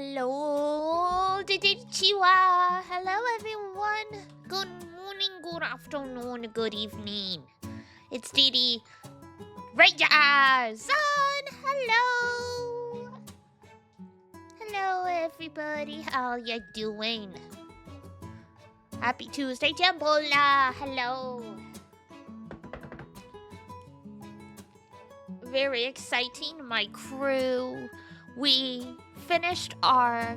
Hello, Konnichiwa. Hello, everyone. Good morning, good afternoon, good evening. It's Didi. Son. Hello. Hello, everybody. How you doing? Happy Tuesday, Jambola. Hello. Very exciting, my crew. We finished our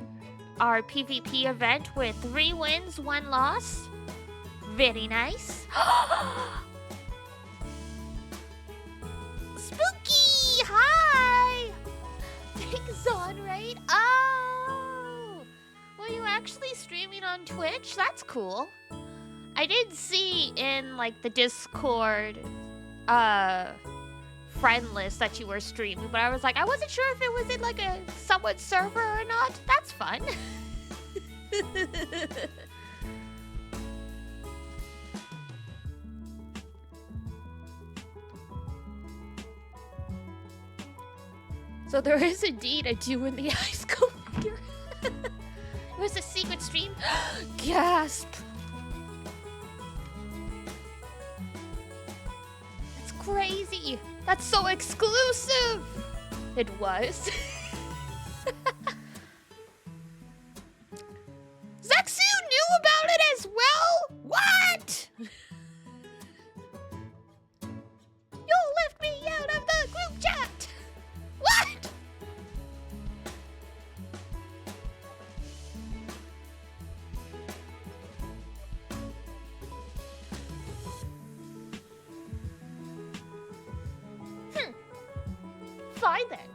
PvP event with 3 wins, 1 loss. Very nice. Spooky! Hi! Big Zon, right? Oh! Were you actually streaming on Twitch? That's cool. I did see in, like, the Discord, friend list that you were streaming, but I was like, I wasn't sure if it was in like a someone's server or not. That's fun. So there is indeed a dew in the ice collector. It was a secret stream. Gasp. It's crazy. That's so exclusive! It was. Zexu knew about it as well? What? You left me out of the group chat! What? Fine then.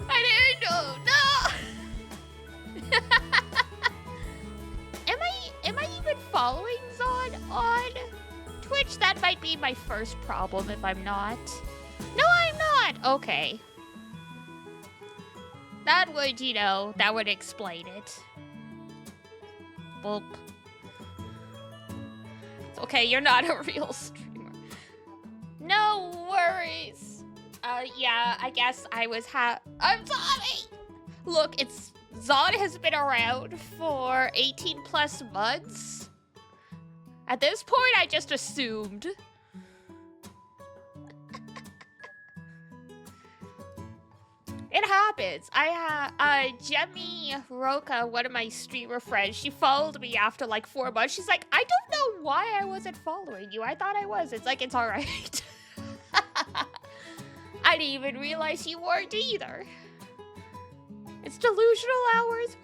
I didn't know. No. Am I even following Zon on Twitch? That might be my first problem if I'm not. No, I'm not. Okay. That would, that would explain it. Boop. It's okay, you're not a real streamer. No worries. Yeah, I guess I was I'm sorry! Look, Zod has been around for 18 plus months. At this point, I just assumed. It happens. Jemmy Roka, one of my streamer friends, she followed me after like 4 months. She's like, I don't know why I wasn't following you. I thought I was. It's like, it's alright. I didn't even realize you weren't either. It's delusional hours.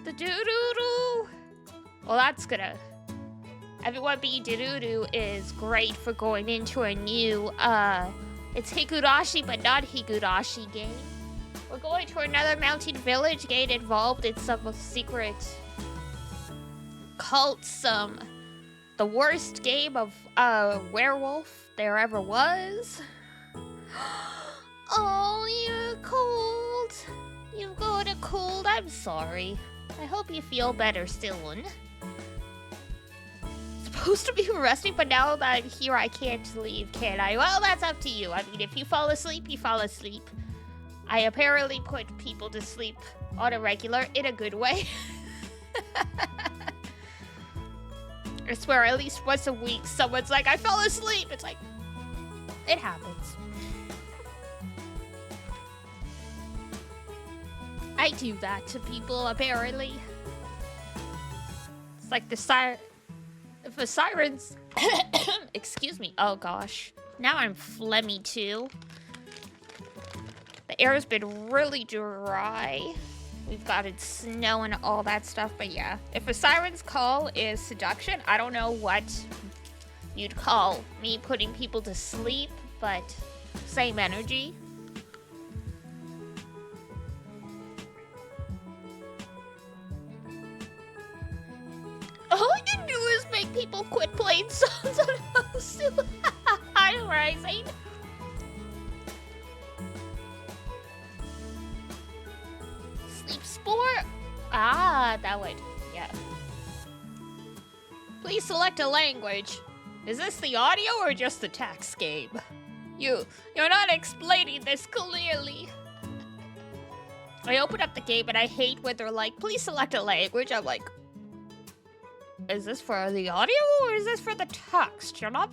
The doo-doo-doo. Well, that's gonna... Everyone being doo-doo-doo is great for going into a new, it's Higurashi, but not Higurashi game. We're going to another mountain village, getting involved in some secret cult, the worst game of werewolf there ever was. Oh, you're cold. You've got a cold. I'm sorry. I hope you feel better soon. Supposed to be resting, but now that I'm here, I can't leave, can I? Well, that's up to you. I mean, if you fall asleep, you fall asleep. I apparently put people to sleep on a regular, in a good way. I swear, at least once a week, someone's like, I fell asleep. It's like, it happens. I do that to people, apparently. It's like the sirens... Excuse me. Oh, gosh. Now I'm phlegmy, too. The air has been really dry. We've gotten snow and all that stuff, but yeah. If a siren's call is seduction, I don't know what you'd call me putting people to sleep, but same energy. All I can do is make people quit playing songs on house. Hi, Rising. Sleep Sport? Ah, that would, yeah. Please select a language. Is this the audio or just the text game? You're not explaining this clearly. I open up the game and I hate when they're like, please select a language. I'm like, is this for the audio or is this for the text? You're not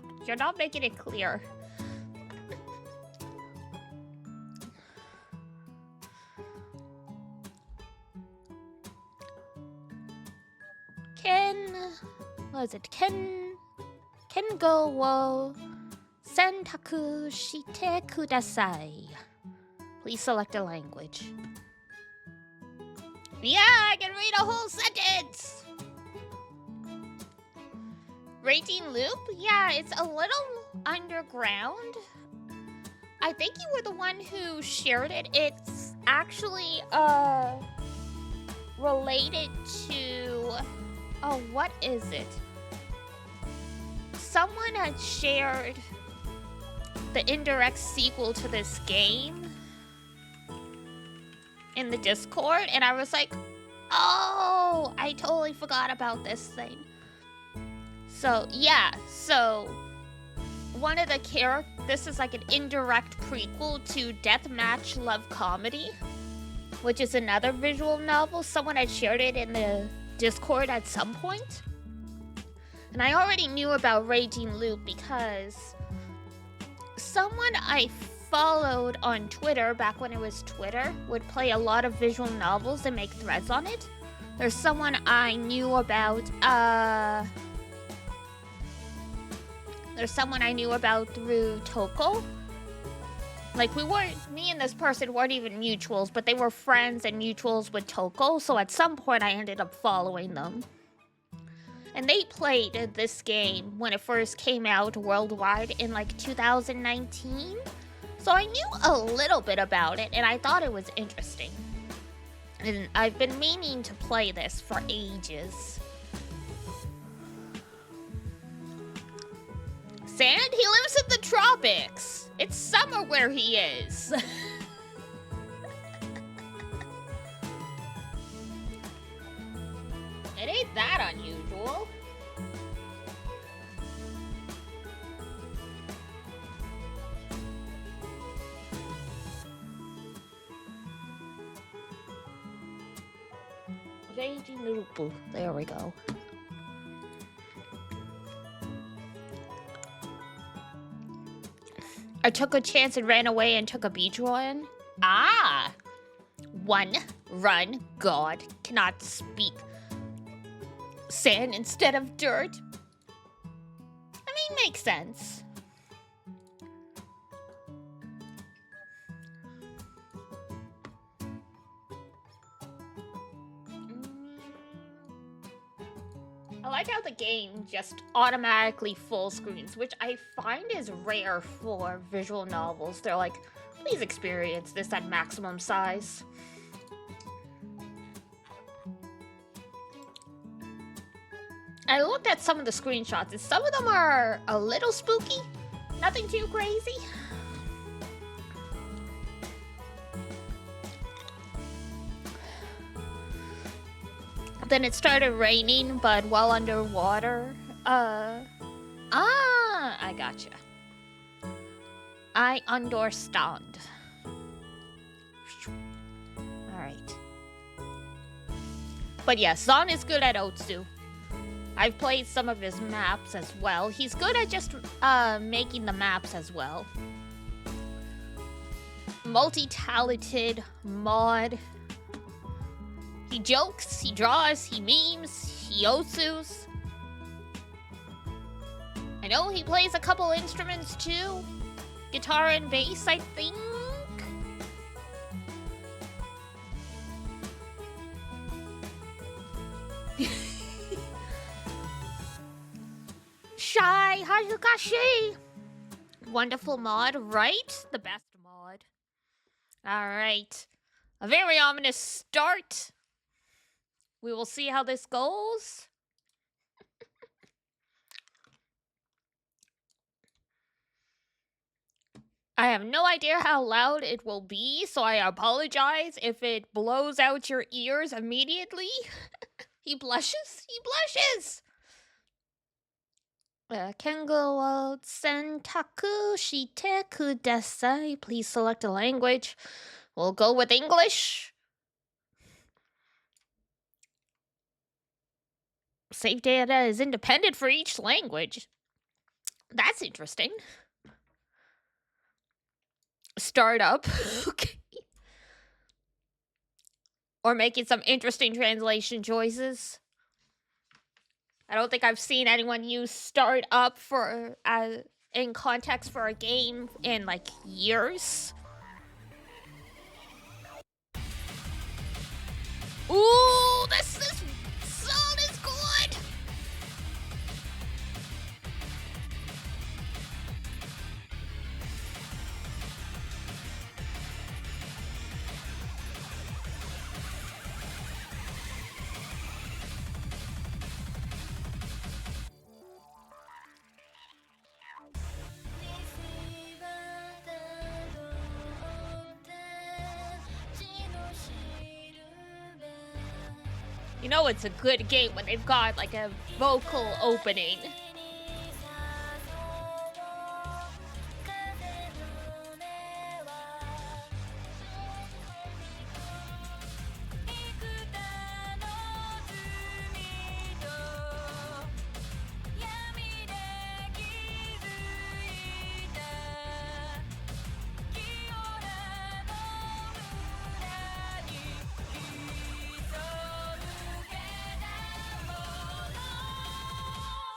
making it clear. Kengo wo sentaku shite kudasai. Please select a language. Yeah, I can read a whole sentence! Raging Loop? Yeah, it's a little underground. I think you were the one who shared it. It's actually, related to... Oh, what is it? Someone had shared the indirect sequel to this game in the Discord, and I was like, oh, I totally forgot about this thing. So, yeah, so one of the this is like an indirect prequel to Deathmatch Love Comedy, which is another visual novel. Someone had shared it in the Discord at some point. And I already knew about Raging Loop because someone I followed on Twitter, back when it was Twitter, would play a lot of visual novels and make threads on it. There's someone I knew about, through Toko. Like, me and this person weren't even mutuals, but they were friends and mutuals with Toko, so at some point I ended up following them. And they played this game when it first came out worldwide in like 2019. So I knew a little bit about it, and I thought it was interesting. And I've been meaning to play this for ages. Sand? He lives in the tropics. It's summer where he is. It ain't that unusual. There we go. I took a chance and ran away and took a beach run. Ah! One, run, God, cannot speak. Sand instead of dirt. I mean, makes sense. I like how the game just automatically full screens, which I find is rare for visual novels. They're like, please experience this at maximum size. I looked at some of the screenshots, and some of them are a little spooky. Nothing too crazy. Then it started raining, but while underwater. I gotcha. I understand. Alright. But yeah, Zon is good at Otsu. I've played some of his maps as well. He's good at just making the maps as well. Multi-talented mod. He jokes, he draws, he memes, he Otsus. I know he plays a couple instruments too. Guitar and bass, I think. Shy Hazukashi! Wonderful mod, right? The best mod. Alright. A very ominous start. We will see how this goes. I have no idea how loud it will be, so I apologize if it blows out your ears immediately. He blushes? He blushes! Kengo wa sentaku shite kudasai. Please select a language. We'll go with English. Save data is independent for each language. That's interesting. Startup. Okay. Or making some interesting translation choices. I don't think I've seen anyone use startup for in context for a game in like years. Ooh, this sound is good. You know it's a good game when they've got like a vocal opening.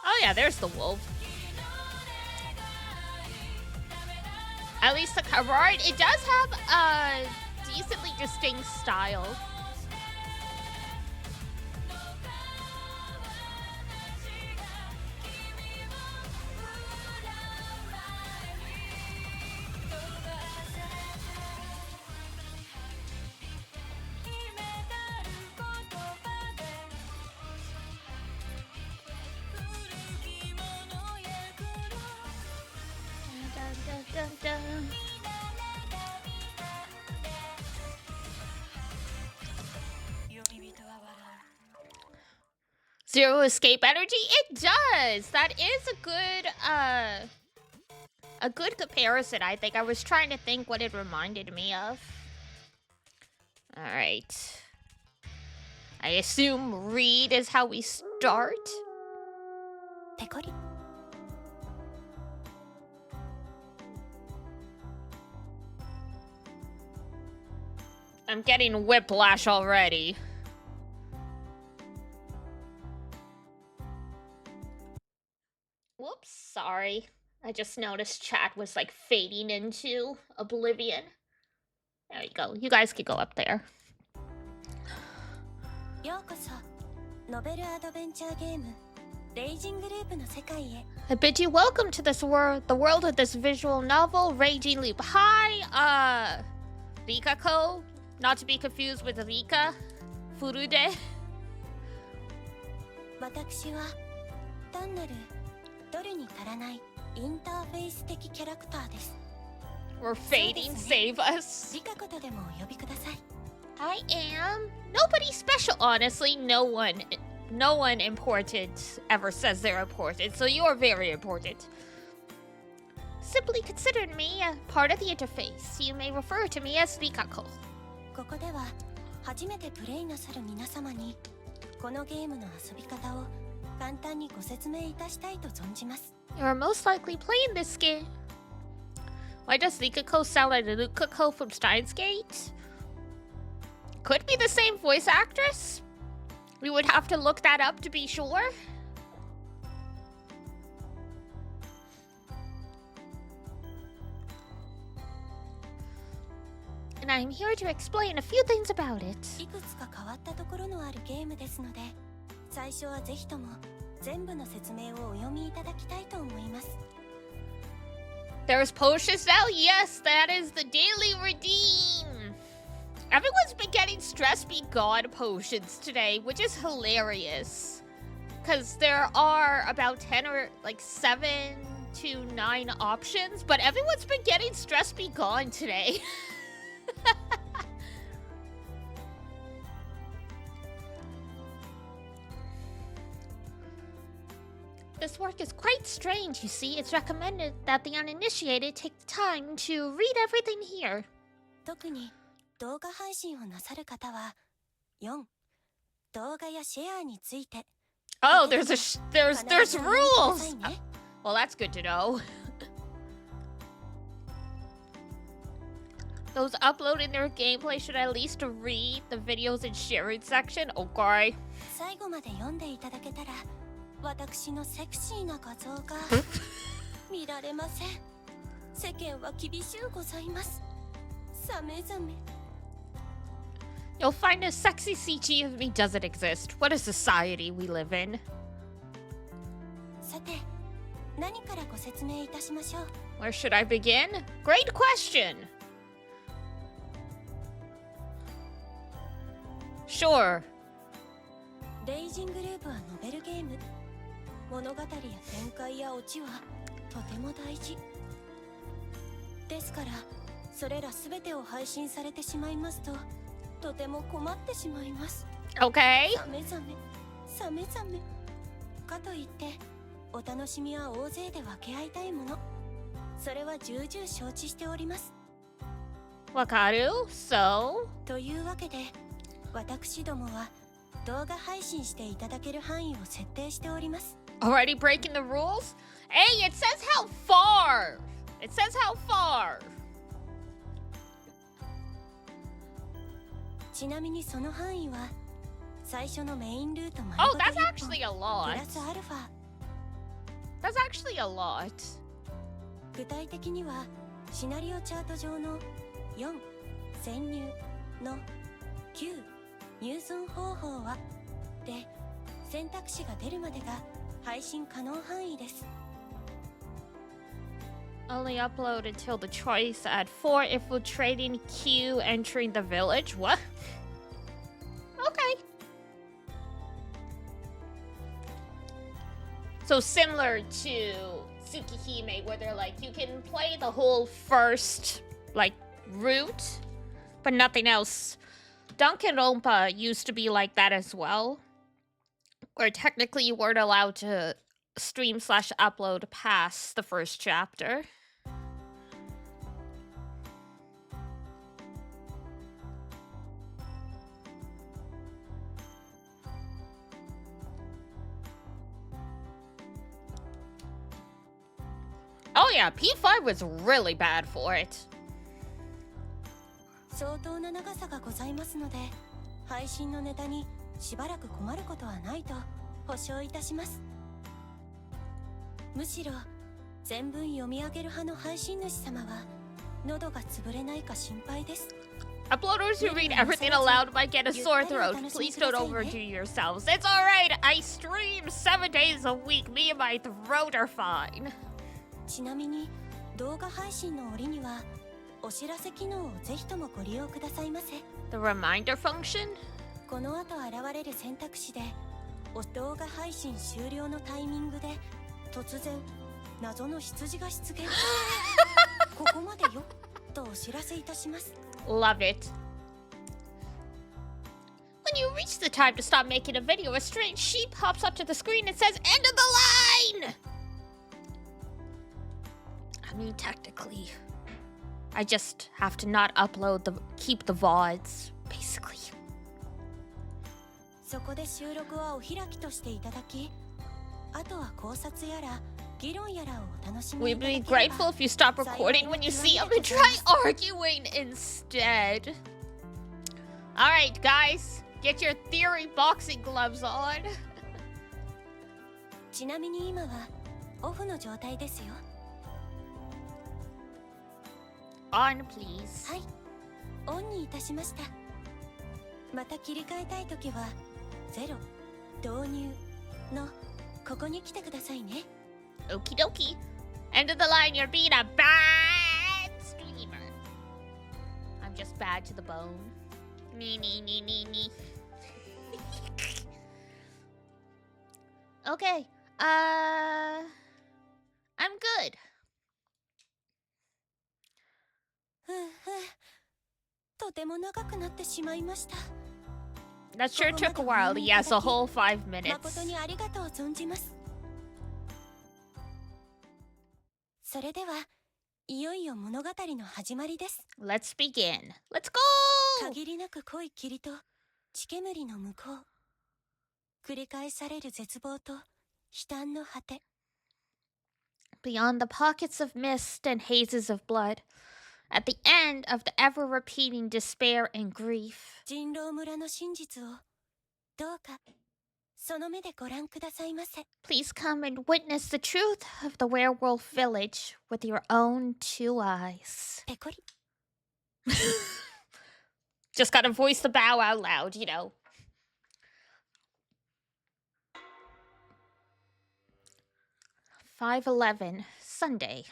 Oh yeah, there's the wolf. At least the cover art, it does have a decently distinct style. Zero escape energy? It does! That is a good comparison, I think. I was trying to think what it reminded me of. Alright. I assume read is how we start? I'm getting whiplash already. Whoops, sorry. I just noticed chat was like fading into oblivion. There you go. You guys could go up there. I bid you welcome to this world, the world of this visual novel, Raging Loop. Hi, Rikako, not to be confused with Rika Furude. We're fading, save us. I am nobody special, honestly. No one important ever says they're important, so you're very important. Simply consider me a part of the interface. You may refer to me as Rikako. You are most likely playing this game. Why does Rikako sound like Rikako from Steins Gate? Could be the same voice actress. We would have to look that up to be sure. And I'm here to explain a few things about it. There's potions now? Yes, that is the daily redeem. Everyone's been getting Stress Be Gone potions today, which is hilarious. Because there are about 10 or like 7 to 9 options, but everyone's been getting Stress Be Gone today. this work is quite strange, you see. It's recommended that the uninitiated take the time to read everything here. 特に動画配信をなさる方は4動画やシェアについて Oh, there's rules! Well, that's good to know. Those uploading their gameplay should at least read the videos and sharing section. Okay. 最後まで読んでいただけたら私のセクシーな画像が見られません。世間は厳しゅうございます。さめざめ。You'll find a sexy CG of me doesn't exist. What a society we live in. さて、何からご説明いたしましょう。Where should I begin? Great question. Sure. レイジングループはノベルゲーム。物語や展開やオチはとても大事。ですから、それらすべてを配信されてしまいますと、とても困ってしまいます。Okay. さめざめ、さめざめ。かといって、お楽しみは大勢で分け合いたいもの。それは重々承知しております。Wakaru, so? というわけで、私どもは動画配信していただける範囲を設定しております。Already breaking the rules? Hey, it says how far! It says how far! ちなみにその範囲は最初のメインルートまで Oh, that's actually a プ lot. ラスアルファ。That's actually a lot. 具体的にはシナリオチャート上の4潜入の9入村方法はで選択肢が出るまでが配信可能範囲です。Only upload until the choice at 4 infiltrating queue entering the village. What? Okay. So similar to Tsukihime, where they're like, you can play the whole first, like, route, but nothing else. Danganronpa used to be like that as well, where technically you weren't allowed to stream/upload past the first chapter. Oh yeah, P5 was really bad for it. 相当な長さがございますので、配信のネタにしばらく困ることはないと保証いたします。むしろ全文読み上げる派の配信主様は喉が潰れないか心配です。Uploaders who read everything aloud might get a sore throat. Please don't overdo yourselves. It's alright, I stream 7 days a week. Me and my throat are fine. ちなみに動画配信の折にはお知らせ機能をぜひともご利用くださいませ。 The reminder function? この後現れる選択肢でお動画配信終了のタイミングで突然謎の羊が出現ここまでよとお知らせいたします。 Love it. When you reach the time to stop making a video, a strange sheep pops up to the screen and says, "End of the line!" I mean, technically, I just have to not keep the VODs, basically. そこで収録はお開きとしていただき、あとは考察やら議論やらをお楽しみい We'd ただけ be れば grateful if you stop recording when you see them and try arguing instead. Alright, guys, get your theory boxing gloves on. ちなみに今はオフの状態ですよ。 On, please. はい、オンにいたしました。また切り替えたいときは0導入のここに来てくださいね。 Okie dokie. End of the line, you're being a bad streamer. I'm just bad to the bone. Nee. Okay. I'm good. ふうとても長くなってしまいました。 That sure took a while. Yes, a whole 5 minutes. 誠にありがとう存じます。それではいよいよ物語の始まりです。 Let's begin. Let's go! 限りなく濃い霧と血煙の向こう、繰り返される絶望と悲嘆の果て。 Beyond the pockets of mist and hazes of blood, at the end of the ever-repeating despair and grief. 人狼村の真実をどうかその目でご覧くださいませ。 Please come and witness the truth of the werewolf village with your own two eyes. ペコリ。 Just gotta voice the bow out loud, you know. $5:11 Sunday.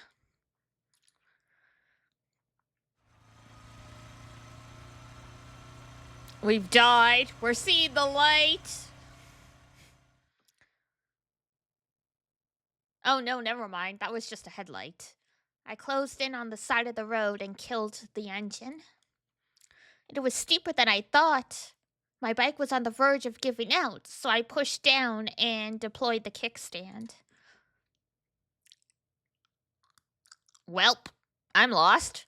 We've died. We're seeing the light. Oh no, never mind. That was just a headlight. I closed in on the side of the road and killed the engine. It was steeper than I thought. My bike was on the verge of giving out, so I pushed down and deployed the kickstand. Welp, I'm lost.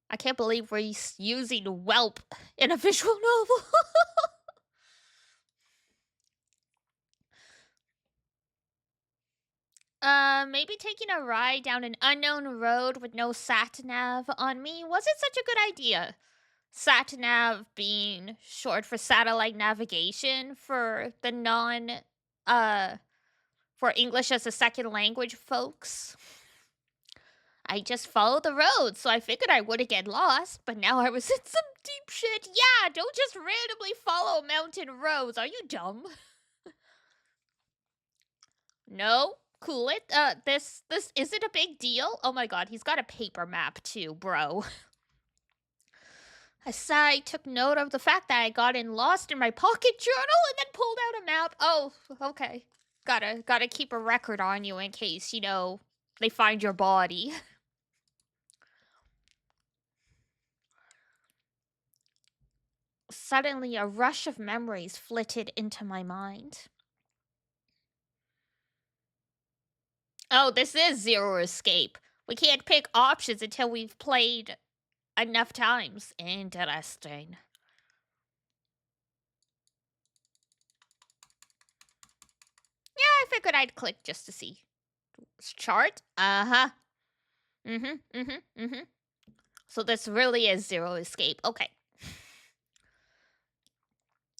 I can't believe we're using Welp in a visual novel. Maybe taking a ride down an unknown road with no sat-nav on me wasn't such a good idea. Sat-nav being short for satellite navigation for the for English as a second language folks. I just followed the road, so I figured I wouldn't get lost, but now I was in some deep shit. Yeah, don't just randomly follow mountain roads. Are you dumb? No, cool it. This isn't a big deal. Oh my god, he's got a paper map too, bro. I took note of the fact that I got lost in my pocket journal and then pulled out a map. Oh, okay. Gotta keep a record on you in case, you know, they find your body. Suddenly, a rush of memories flitted into my mind. Oh, this is Zero Escape. We can't pick options until we've played enough times. Interesting. Yeah, I figured I'd click just to see. Chart? Uh-huh. So this really is Zero Escape. Okay.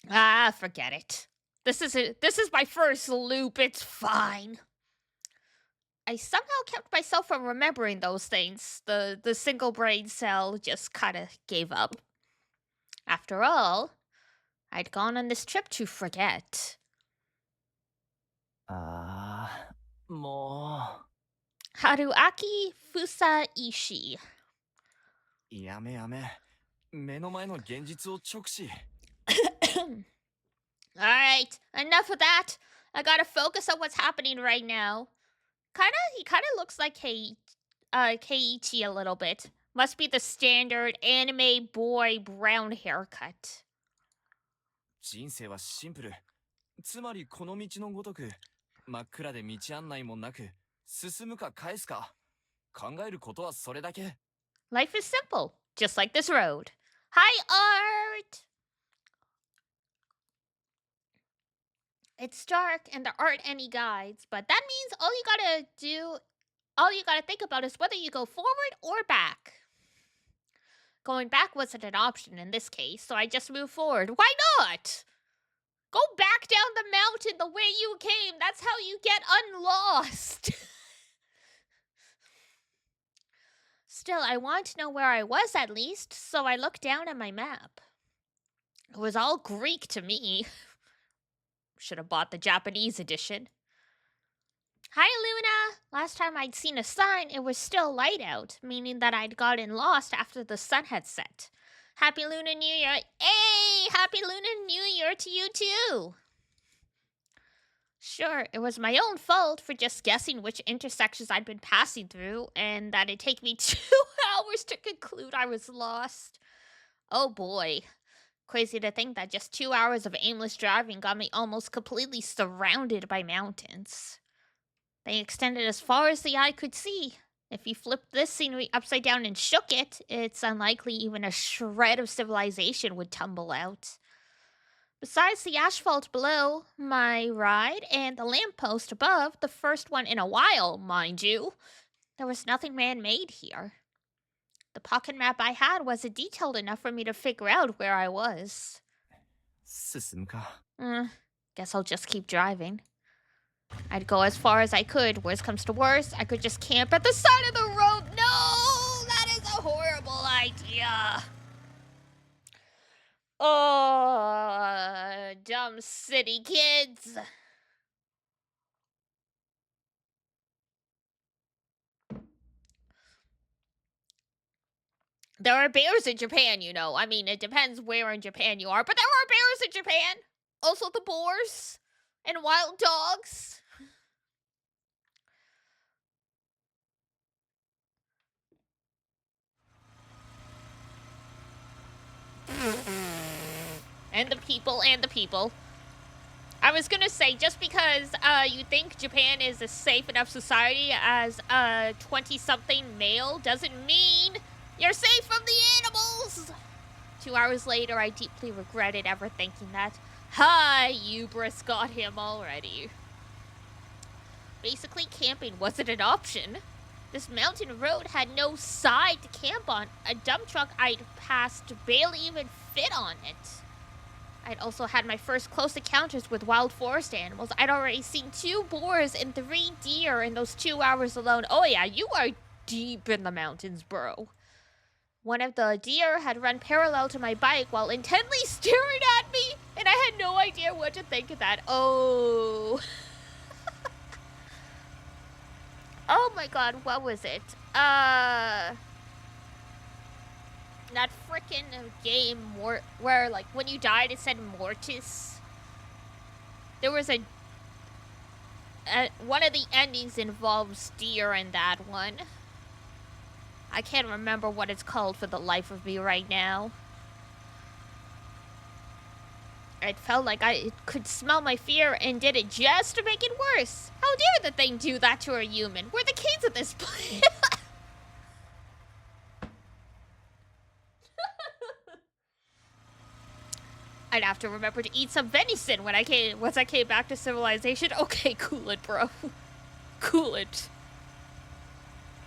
Ah, forget it. This is my first loop. It's fine. I somehow kept myself from remembering those things. The single brain cell just kind of gave up. After all, I'd gone on this trip to forget. も Haruaki Fusaishi. うやめやめ目の前の現実を直視 Alright, enough of that. I gotta focus on what's happening right now. He kinda looks like Keiichi a little bit. Must be the standard anime boy brown haircut. 人生はシンプルつまりこの道のごとく真っ暗で道案内もなく進むか返すか考えることはそれだけ Life is simple, just like this road. Hi, Art! It's dark and there aren't any guides, but that means all you gotta think about is whether you go forward or back. Going back wasn't an option in this case, so I just moved forward. Why not? Go back down the mountain the way you came. That's how you get unlost. Still, I want to know where I was at least, so I looked down at my map. It was all Greek to me. Should have bought the Japanese edition. Hi, Luna! Last time I'd seen a sign, it was still light out, meaning that I'd gotten lost after the sun had set. Happy Lunar New Year! Hey! Happy Lunar New Year to you too! Sure, it was my own fault for just guessing which intersections I'd been passing through, and that it'd take me 2 hours to conclude I was lost. Oh boy. Crazy to think that just 2 hours of aimless driving got me almost completely surrounded by mountains. They extended as far as the eye could see. If you flipped this scenery upside down and shook it, it's unlikely even a shred of civilization would tumble out. Besides the asphalt below my ride and the lamppost above, the first one in a while, mind you, there was nothing man-made here. The pocket map I had wasn't detailed enough for me to figure out where I was. 進むか。 Guess I'll just keep driving. I'd go as far as I could. Worst comes to worst, I could just camp at the side of the road. No! That is a horrible idea. Oh, dumb city kids. There are bears in Japan, you know. I mean, it depends where in Japan you are, but there are bears in Japan. Also the boars and wild dogs. And the people. I was gonna say, just because you think Japan is a safe enough society as a 20-something male doesn't mean you're safe from the animals. 2 hours later, I deeply regretted ever thinking that. Hubris got him already. Basically, camping wasn't an option. This mountain road had no side to camp on. A dump truck I'd passed barely even fit on it. I'd also had my first close encounters with wild forest animals. I'd already seen 2 boars and 3 deer in those 2 hours alone. Oh yeah, you are deep in the mountains, bro. One of the deer had run parallel to my bike while intently staring at me, and I had no idea what to think of that. Oh. Oh my god, what was it? That frickin' game where, like, when you died it said Mortis. There was one of the endings involves deer in that one. I can't remember what it's called for the life of me right now. It felt like I could smell my fear and did it just to make it worse. How dare the thing do that to a human? We're the kids at this point. I'd have to remember to eat some venison once I came back to civilization. Okay, cool it, bro. Cool it.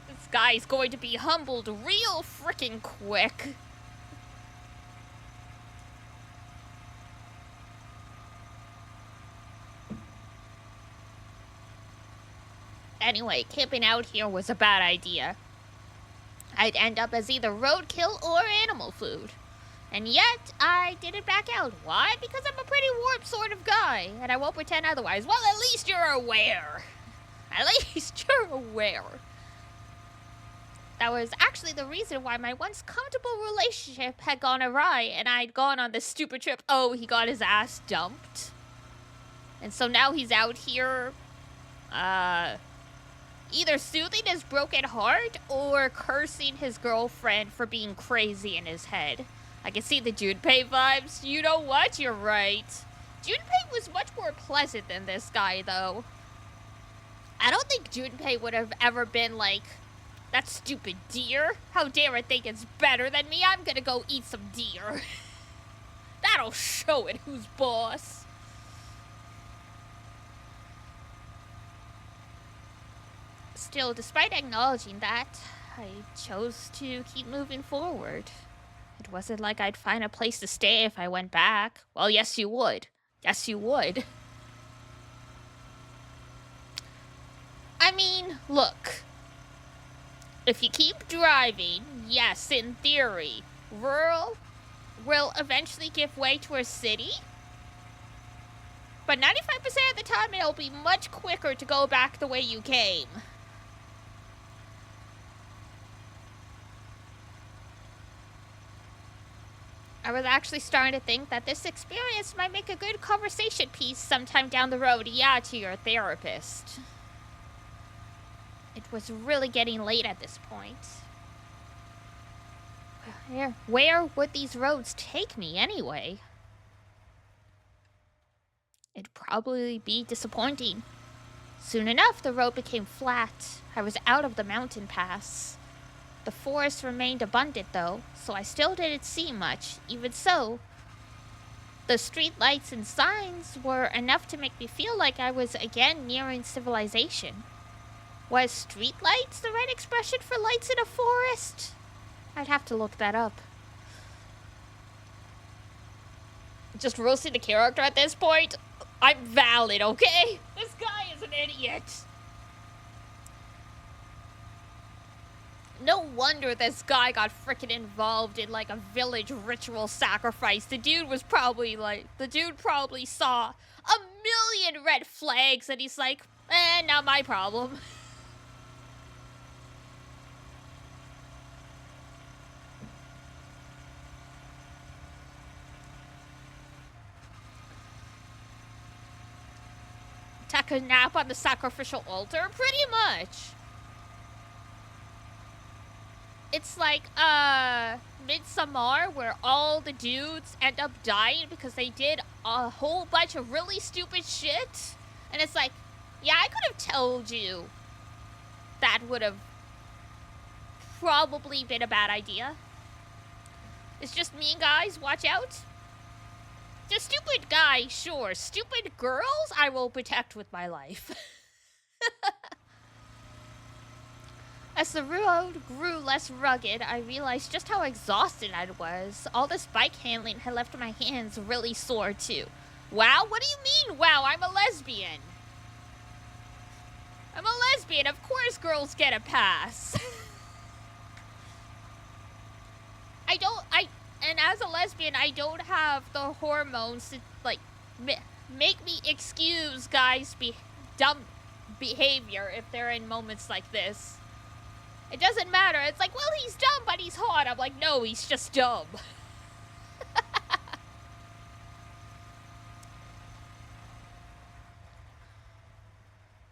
This guy's going to be humbled real frickin' quick. Anyway, camping out here was a bad idea. I'd end up as either roadkill or animal food. And yet, I didn't back out. Why? Because I'm a pretty warped sort of guy, and I won't pretend otherwise. Well, at least you're aware. At least you're aware. That was actually the reason why my once comfortable relationship had gone awry, and I'd gone on this stupid trip. Oh, he got his ass dumped. And so now he's out here, either soothing his broken heart or cursing his girlfriend for being crazy in his head. I can see the Junpei vibes. You know what? You're right. Junpei was much more pleasant than this guy, though. I don't think Junpei would have ever been like, that stupid deer. How dare it think it's better than me? I'm gonna go eat some deer. That'll show it who's boss. Still, despite acknowledging that, I chose to keep moving forward. It wasn't like I'd find a place to stay if I went back. Well, yes, you would. Yes, you would. I mean, look. If you keep driving, yes, in theory, rural will eventually give way to a city. But 95% of the time, it'll be much quicker to go back the way you came. I was actually starting to think that this experience might make a good conversation piece sometime down the road, yeah, to your therapist. It was really getting late at this point. Where would these roads take me anyway? It'd probably be disappointing. Soon enough, the road became flat. I was out of the mountain pass. The forest remained abundant, though, so I still didn't see much. Even so, the street lights and signs were enough to make me feel like I was again nearing civilization. Was street lights the right expression for lights in a forest? I'd have to look that up. Just roasting the character at this point? I'm valid, okay? This guy is an idiot. No wonder this guy got frickin' involved in like a village ritual sacrifice. The dude probably saw a million red flags and he's like, not my problem. Take a nap on the sacrificial altar? Pretty much. It's like, Midsommar, where all the dudes end up dying because they did a whole bunch of really stupid shit. And it's like, yeah, I could have told you that would have probably been a bad idea. It's just me, guys. Watch out. The stupid guy, sure. Stupid girls, I will protect with my life. As the road grew less rugged, I realized just how exhausted I was. All this bike handling had left my hands really sore, too. Wow? What do you mean, wow? I'm a lesbian. I'm a lesbian. Of course girls get a pass. And as a lesbian, I don't have the hormones to, like, make me excuse guys' dumb behavior if they're in moments like this. It doesn't matter. It's like, well, he's dumb, but he's hot. I'm like, no, he's just dumb.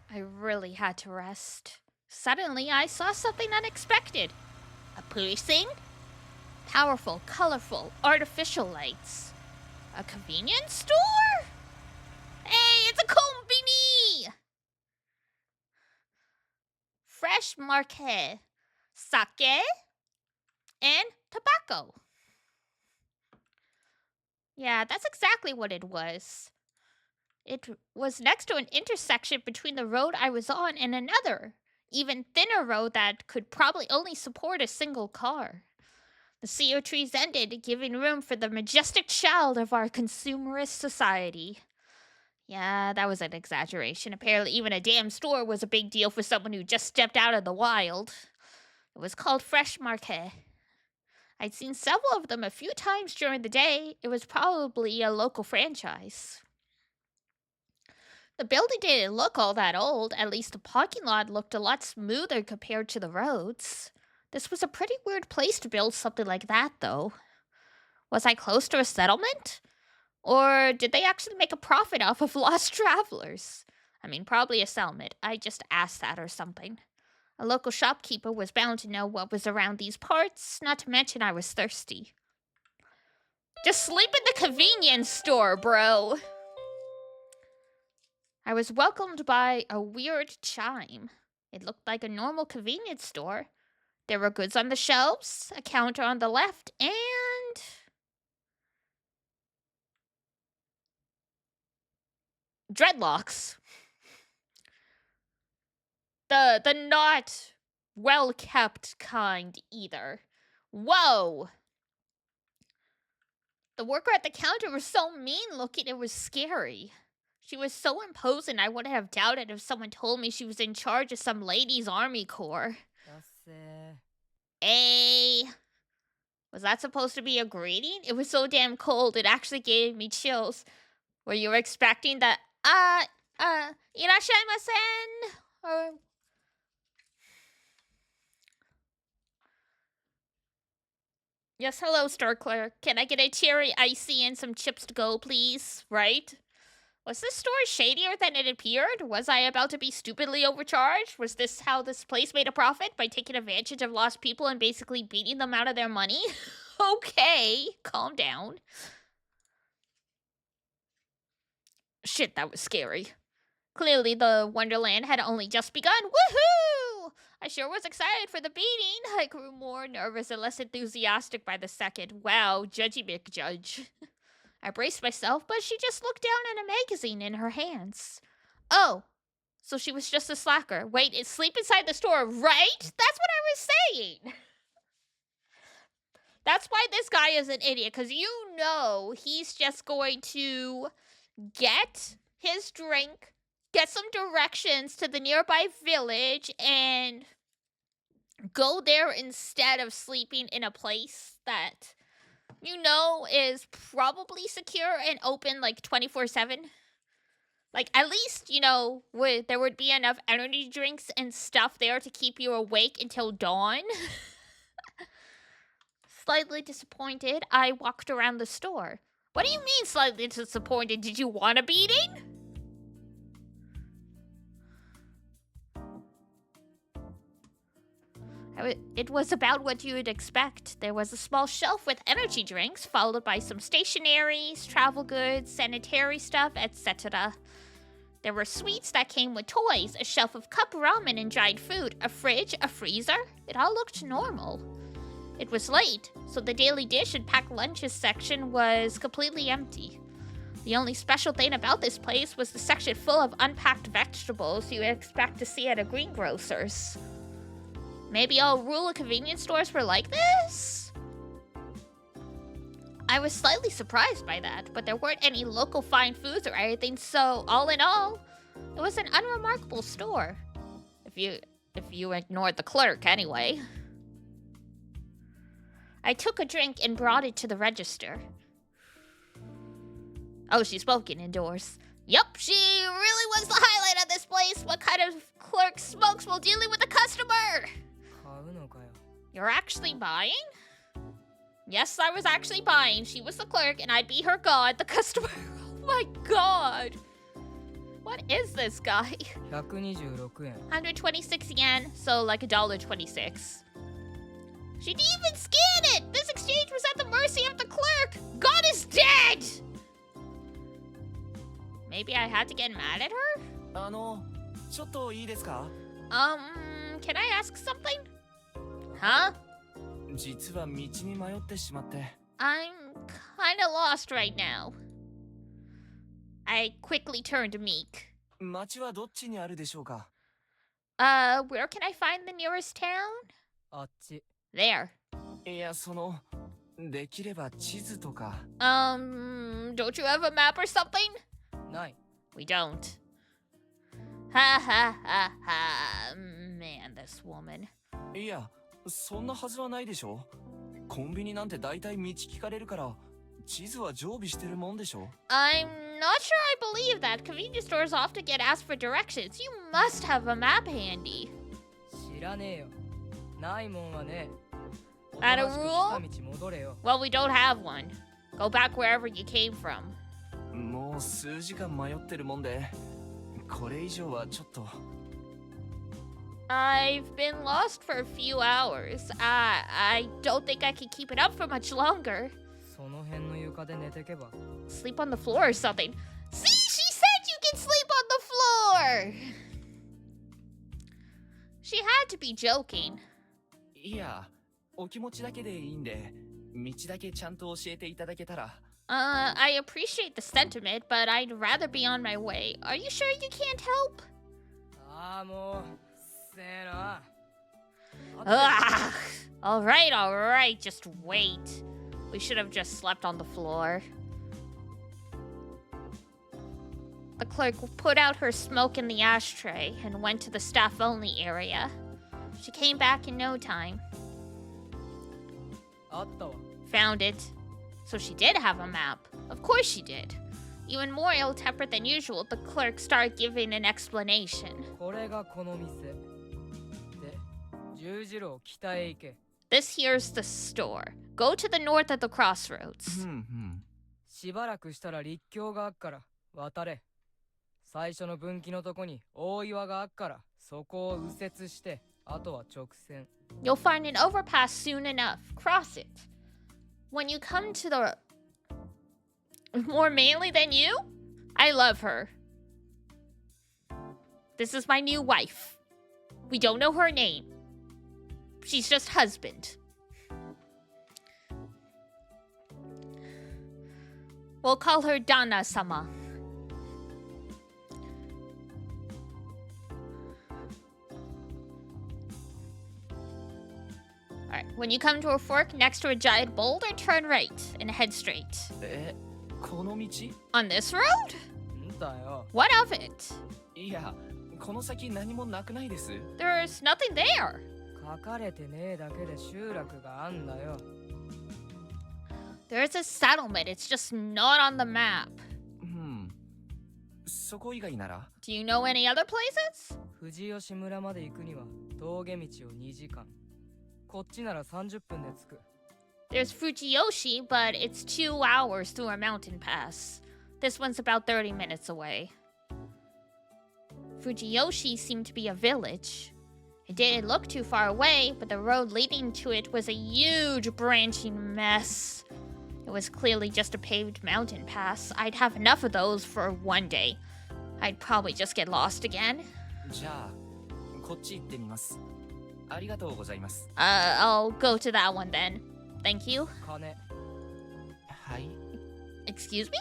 I really had to rest. Suddenly, I saw something unexpected. A person? Powerful, colorful, artificial lights. A convenience store? Hey, it's a combini! Fresh marquet, sake, and tobacco. Yeah, that's exactly what it was. It was next to an intersection between the road I was on and another, even thinner road that could probably only support a single car. The CO trees ended, giving room for the majestic child of our consumerist society. Yeah, that was an exaggeration. Apparently even a damn store was a big deal for someone who just stepped out of the wild. It was called Fresh Marquet. I'd seen several of them a few times during the day. It was probably a local franchise. The building didn't look all that old. At least the parking lot looked a lot smoother compared to the roads. This was a pretty weird place to build something like that, though. Was I close to a settlement? Or did they actually make a profit off of lost travelers? I mean, probably a settlement. I just asked that or something. A local shopkeeper was bound to know what was around these parts, not to mention I was thirsty. Just sleep in the convenience store, bro. I was welcomed by a weird chime. It looked like a normal convenience store. There were goods on the shelves, a counter on the left, and dreadlocks. The not well-kept kind either. Whoa! The worker at the counter was so mean-looking it was scary. She was so imposing I wouldn't have doubted if someone told me she was in charge of some ladies' army corps. Hey! Was that supposed to be a greeting? It was so damn cold, it actually gave me chills. Were you expecting that, irashaimashien? Or... Yes, hello, Starkler. Can I get a cherry icy and some chips to go, please? Right? Was this store shadier than it appeared? Was I about to be stupidly overcharged? Was this how this place made a profit? By taking advantage of lost people and basically beating them out of their money? Okay, calm down. Shit, that was scary. Clearly, the Wonderland had only just begun. Woohoo! I sure was excited for the beating. I grew more nervous and less enthusiastic by the second. Wow, Judgy McJudge. I braced myself, but she just looked down at a magazine in her hands. Oh, so she was just a slacker. Wait, it's sleep inside the store, right? That's what I was saying. That's why this guy is an idiot, because you know he's just going to get his drink, get some directions to the nearby village, and go there instead of sleeping in a place that you know is probably secure and open like 24/7. Like, at least, you know, there would be enough energy drinks and stuff there to keep you awake until dawn. Slightly disappointed, I walked around the store. What do you mean slightly disappointed? Did you want a beating? It was about what you would expect. There was a small shelf with energy drinks, followed by some stationaries, travel goods, sanitary stuff, etc. There were sweets that came with toys, a shelf of cup ramen and dried food, a fridge, a freezer. It all looked normal. It was late, so the daily dish and packed lunches section was completely empty. The only special thing about this place was the section full of unpacked vegetables you would expect to see at a greengrocer's. Maybe all rural convenience stores were like this? I was slightly surprised by that, but there weren't any local fine foods or anything, so all in all, it was an unremarkable store. If you ignored the clerk, anyway. I took a drink and brought it to the register. Oh, she's smoking indoors. Yup, she really was the highlight of this place. What kind of clerk smokes while dealing with a customer? You're actually buying? Yes, I was actually buying. She was the clerk and I'd be her god, the customer. Oh my god. What is this guy? 126 yen, so like $1.26. She didn't even scan it! This exchange was at the mercy of the clerk! God is dead! Maybe I had to get mad at her? ちょっといいですか? Can I ask something? Huh? 実は道に迷ってしまって。 I'm kinda lost right now. I quickly turned to Meek. 町はどっちにあるでしょうか? Where can I find the nearest town? あっち。 There. いや、できれば地図とか。Don't you have a map or something? ない。 We don't. Ha ha ha ha. Man, this woman. いや、そんなはずはないでしょ。コンビニなんて大体道聞かれるから、地図は常備してるもんでしょ。I'm not sure I believe that. Convenience stores often get asked for directions. You must have a map handy. 知らねえよ。ないもんはね。 That a rule? 来た道戻れよ。 Well, we don't have one. Go back wherever you came from. もう数時間迷ってるもんで、これ以上はちょっと。 I've been lost for a few hours. I don't think I can keep it up for much longer. その辺の床で寝てけば。 Sleep on the floor or something. See, she said you can sleep on the floor! She had to be joking. いや、お気持ちだけでいいんで、道だけちゃんと教えていただけたら。 I appreciate the sentiment, but I'd rather be on my way. Are you sure you can't help? ああ、もう。せえな。 Ugh. All right. Just wait. We should have just slept on the floor. The clerk put out her smoke in the ashtray and went to the staff-only area. She came back in no time. あったわ。 Found it. So she did have a map. Of course she did. Even more ill-tempered than usual, the clerk started giving an explanation. これがこの店。で、十字路を北へ行け。 This here's the store. Go to the north at the crossroads. しばらくしたら立教があっから渡れ。最初の分岐のとこに大岩があっからそこを右折してあとは直線。 You'll find an overpass soon enough. Cross it. When you come to the... More manly than you? I love her. This is my new wife. We don't know her name. She's just husband. We'll call her Dana-sama. Alright, when you come to a fork next to a giant boulder, turn right and head straight. この道？ On this road? んだよ。 What of it? いや、この先何もなくないです。 There's nothing there. 書かれてねえだけで集落があんだよ。 There's a settlement, it's just not on the map. そこ以外なら？ Do you know any other places? 富士吉村まで行くには峠道を2時間。こっちなら30分で着く。 There's Fujiyoshi, but it's 2 hours through a mountain pass. This one's about 30 minutes away. Fujiyoshi seemed to be a village. It didn't look too far away, but the road leading to it was a huge branching mess. It was clearly just a paved mountain pass. I'd have enough of those for one day. I'd probably just get lost again. じゃあ、こっち行ってみます。ありがとうございます。I'll go to that one then. Thank you. 金。はい。Excuse me?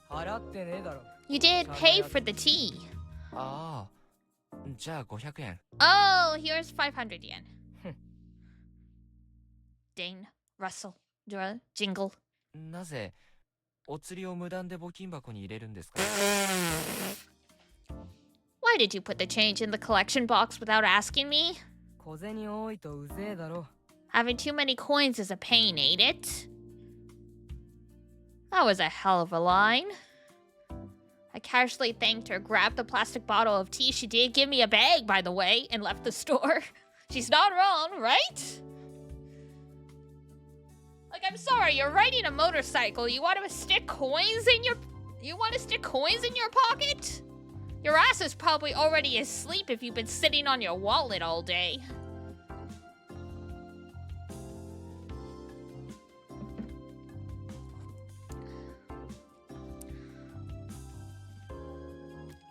払ってねえだろ。 You did pay for the tea. ああ、じゃあ500円。Oh, here's 500 yen. Dane, Russell, Dura, Jingle. なぜお釣りを無断で募金箱に入れるんですか？ Why did you put the change in the collection box without asking me? 小銭多いとうぜえだろ。 Having too many coins is a pain, ain't it? That was a hell of a line. I casually thanked her, grabbed the plastic bottle of tea. She did give me a bag, by the way, and left the store. She's not wrong, right? Like, I'm sorry, you're riding a motorcycle. You want to stick coins in your... You want to stick coins in your pocket? Your ass is probably already asleep if you've been sitting on your wallet all day.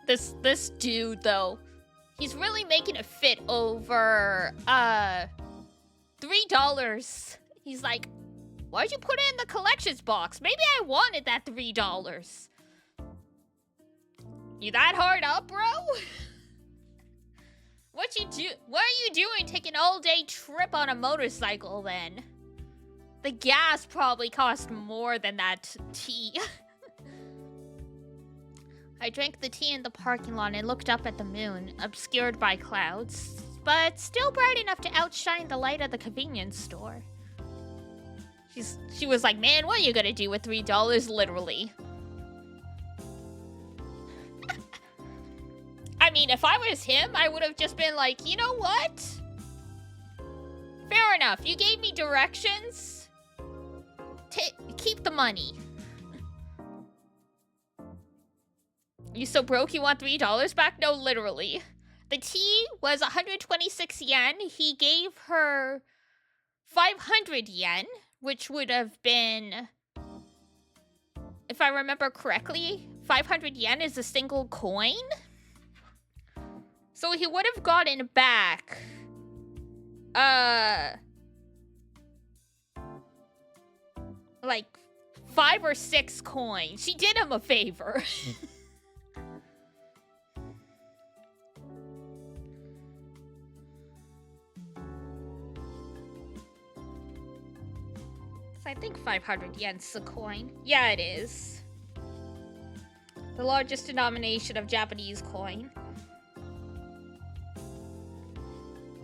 This dude, though, he's really making a fit over, $3. He's like, why'd you put it in the collections box? Maybe I wanted that $3. You that hard up, bro? What are you doing taking an all-day trip on a motorcycle, then? The gas probably cost more than that tea. I drank the tea in the parking lot and looked up at the moon, obscured by clouds, but still bright enough to outshine the light of the convenience store. She was like, man, what are you gonna do with $3, literally? I mean, if I was him, I would have just been like, you know what? Fair enough, you gave me directions. Keep the money. You so broke you want $3 back? No, literally. The tea was 126 yen. He gave her 500 yen, which would have been, if I remember correctly, 500 yen is a single coin. So he would have gotten back, like 5 or 6 coins. She did him a favor. I think 500 yen's a coin. Yeah, it is. The largest denomination of Japanese coin.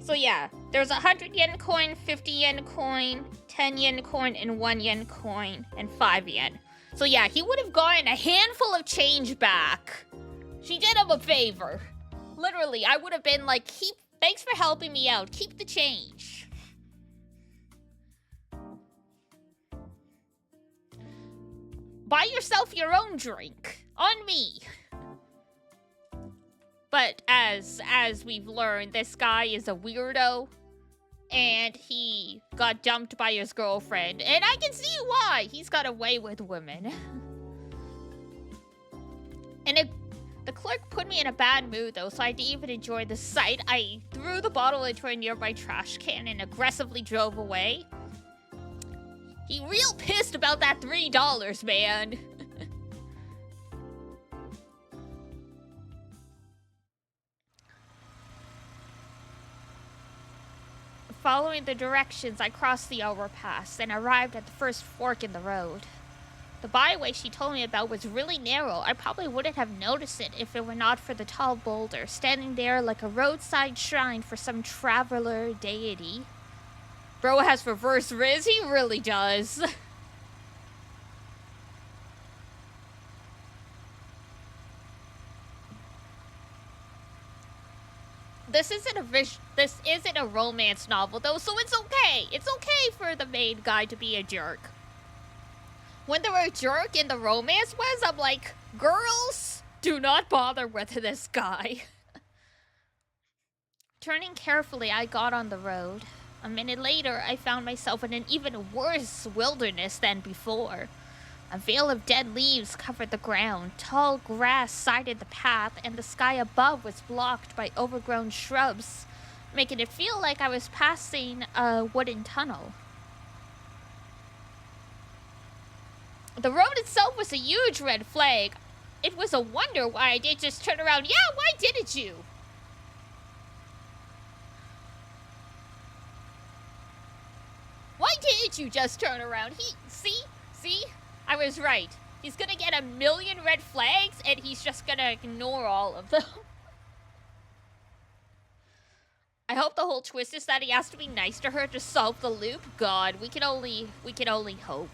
So yeah, there's a 100 yen coin, 50 yen coin, 10 yen coin, and 1 yen coin, and 5 yen. So yeah, he would have gotten a handful of change back. She did him a favor. Literally, I would have been like, thanks for helping me out. Keep the change. Buy yourself your own drink. On me. But as we've learned, this guy is a weirdo. And he got dumped by his girlfriend. And I can see why. He's got a way with women. And the clerk put me in a bad mood though, so I didn't even enjoy the sight. I threw the bottle into a nearby trash can and aggressively drove away. He real pissed about that $3, man. Following the directions, I crossed the overpass and arrived at the first fork in the road. The byway she told me about was really narrow. I probably wouldn't have noticed it if it were not for the tall boulder standing there like a roadside shrine for some traveler deity. Bro has reverse riz, he really does. This isn't a romance novel though, so it's okay. It's okay for the main guy to be a jerk. When they were a jerk in the romance was, I'm like, girls, do not bother with this guy. Turning carefully, I got on the road. A minute later, I found myself in an even worse wilderness than before. A veil of dead leaves covered the ground, tall grass sided the path, and the sky above was blocked by overgrown shrubs, making it feel like I was passing a wooden tunnel. The road itself was a huge red flag. It was a wonder why I didn't just turn around. Yeah, why didn't you? Why didn't you just turn around? See? I was right. He's gonna get 1,000,000 red flags and he's just gonna ignore all of them. I hope the whole twist is that he has to be nice to her to solve the loop. God, we can only hope.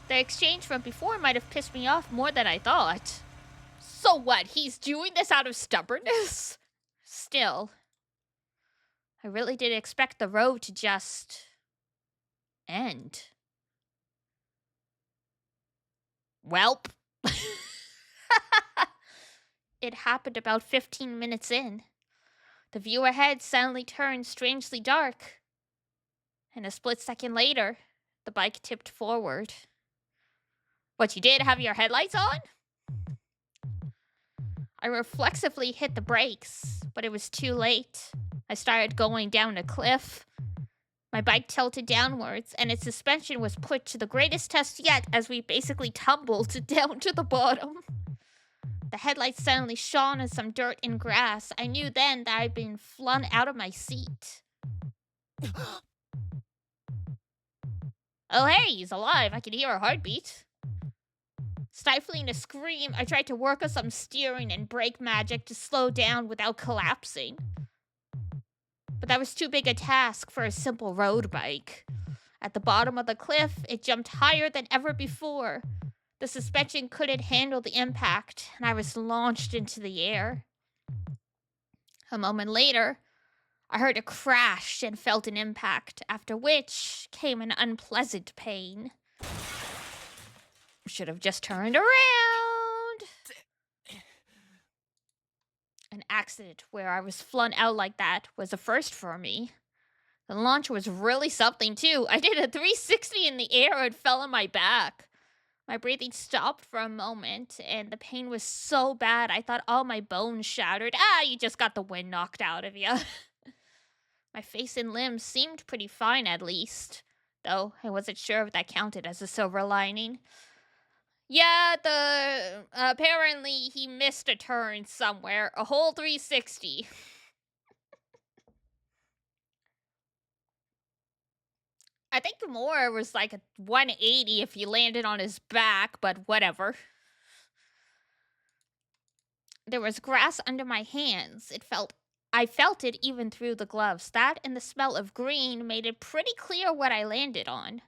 The exchange from before might have pissed me off more than I thought. So what? He's doing this out of stubbornness? Still, I really didn't expect the road to just end. Welp. It happened about 15 minutes in. The view ahead suddenly turned strangely dark. And a split second later, the bike tipped forward. What, you did have your headlights on? I reflexively hit the brakes, but it was too late. I started going down a cliff. My bike tilted downwards, and its suspension was put to the greatest test yet as we basically tumbled down to the bottom. The headlights suddenly shone on some dirt and grass. I knew then that I'd been flung out of my seat. Oh hey, he's alive. I can hear a heartbeat. Stifling a scream, I tried to work on some steering and brake magic to slow down without collapsing. But that was too big a task for a simple road bike. At the bottom of the cliff, it jumped higher than ever before. The suspension couldn't handle the impact, and I was launched into the air. A moment later, I heard a crash and felt an impact, after which came an unpleasant pain. Should have just turned around. An accident where I was flung out like that was a first for me. The launch was really something too. I did a 360 in the air and fell on my back. My breathing stopped for a moment, and the pain was so bad I thought all my bones shattered. You just got the wind knocked out of you. My face and limbs seemed pretty fine at least, though I wasn't sure if that counted as a silver lining. Yeah, apparently he missed a turn somewhere. A whole 360. I think more was like a 180 if he landed on his back, but whatever. There was grass under my hands. I felt it even through the gloves. That and the smell of green made it pretty clear what I landed on.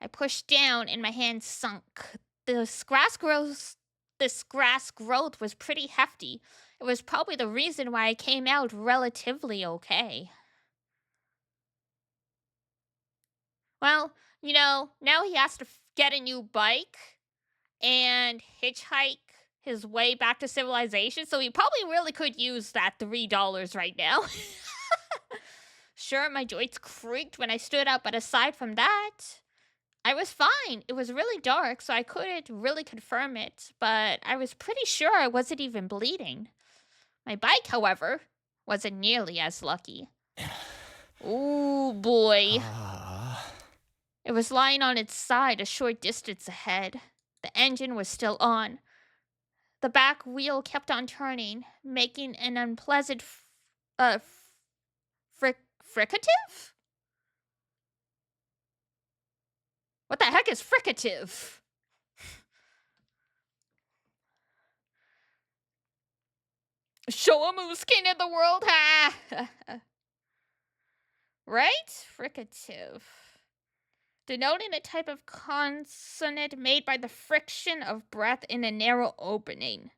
I pushed down and my hand sunk. This grass growth was pretty hefty. It was probably the reason why I came out relatively okay. Well, now he has to get a new bike and hitchhike his way back to civilization, so he probably really could use that $3 right now. Sure, my joints creaked when I stood up, but aside from that, I was fine. It was really dark, so I couldn't really confirm it, but I was pretty sure I wasn't even bleeding. My bike, however, wasn't nearly as lucky. Ooh, boy. It was lying on its side a short distance ahead. The engine was still on. The back wheel kept on turning, making an unpleasant fricative? What the heck is fricative? Show 'em who's king of the world, ha! Right? Fricative. Denoting a type of consonant made by the friction of breath in a narrow opening.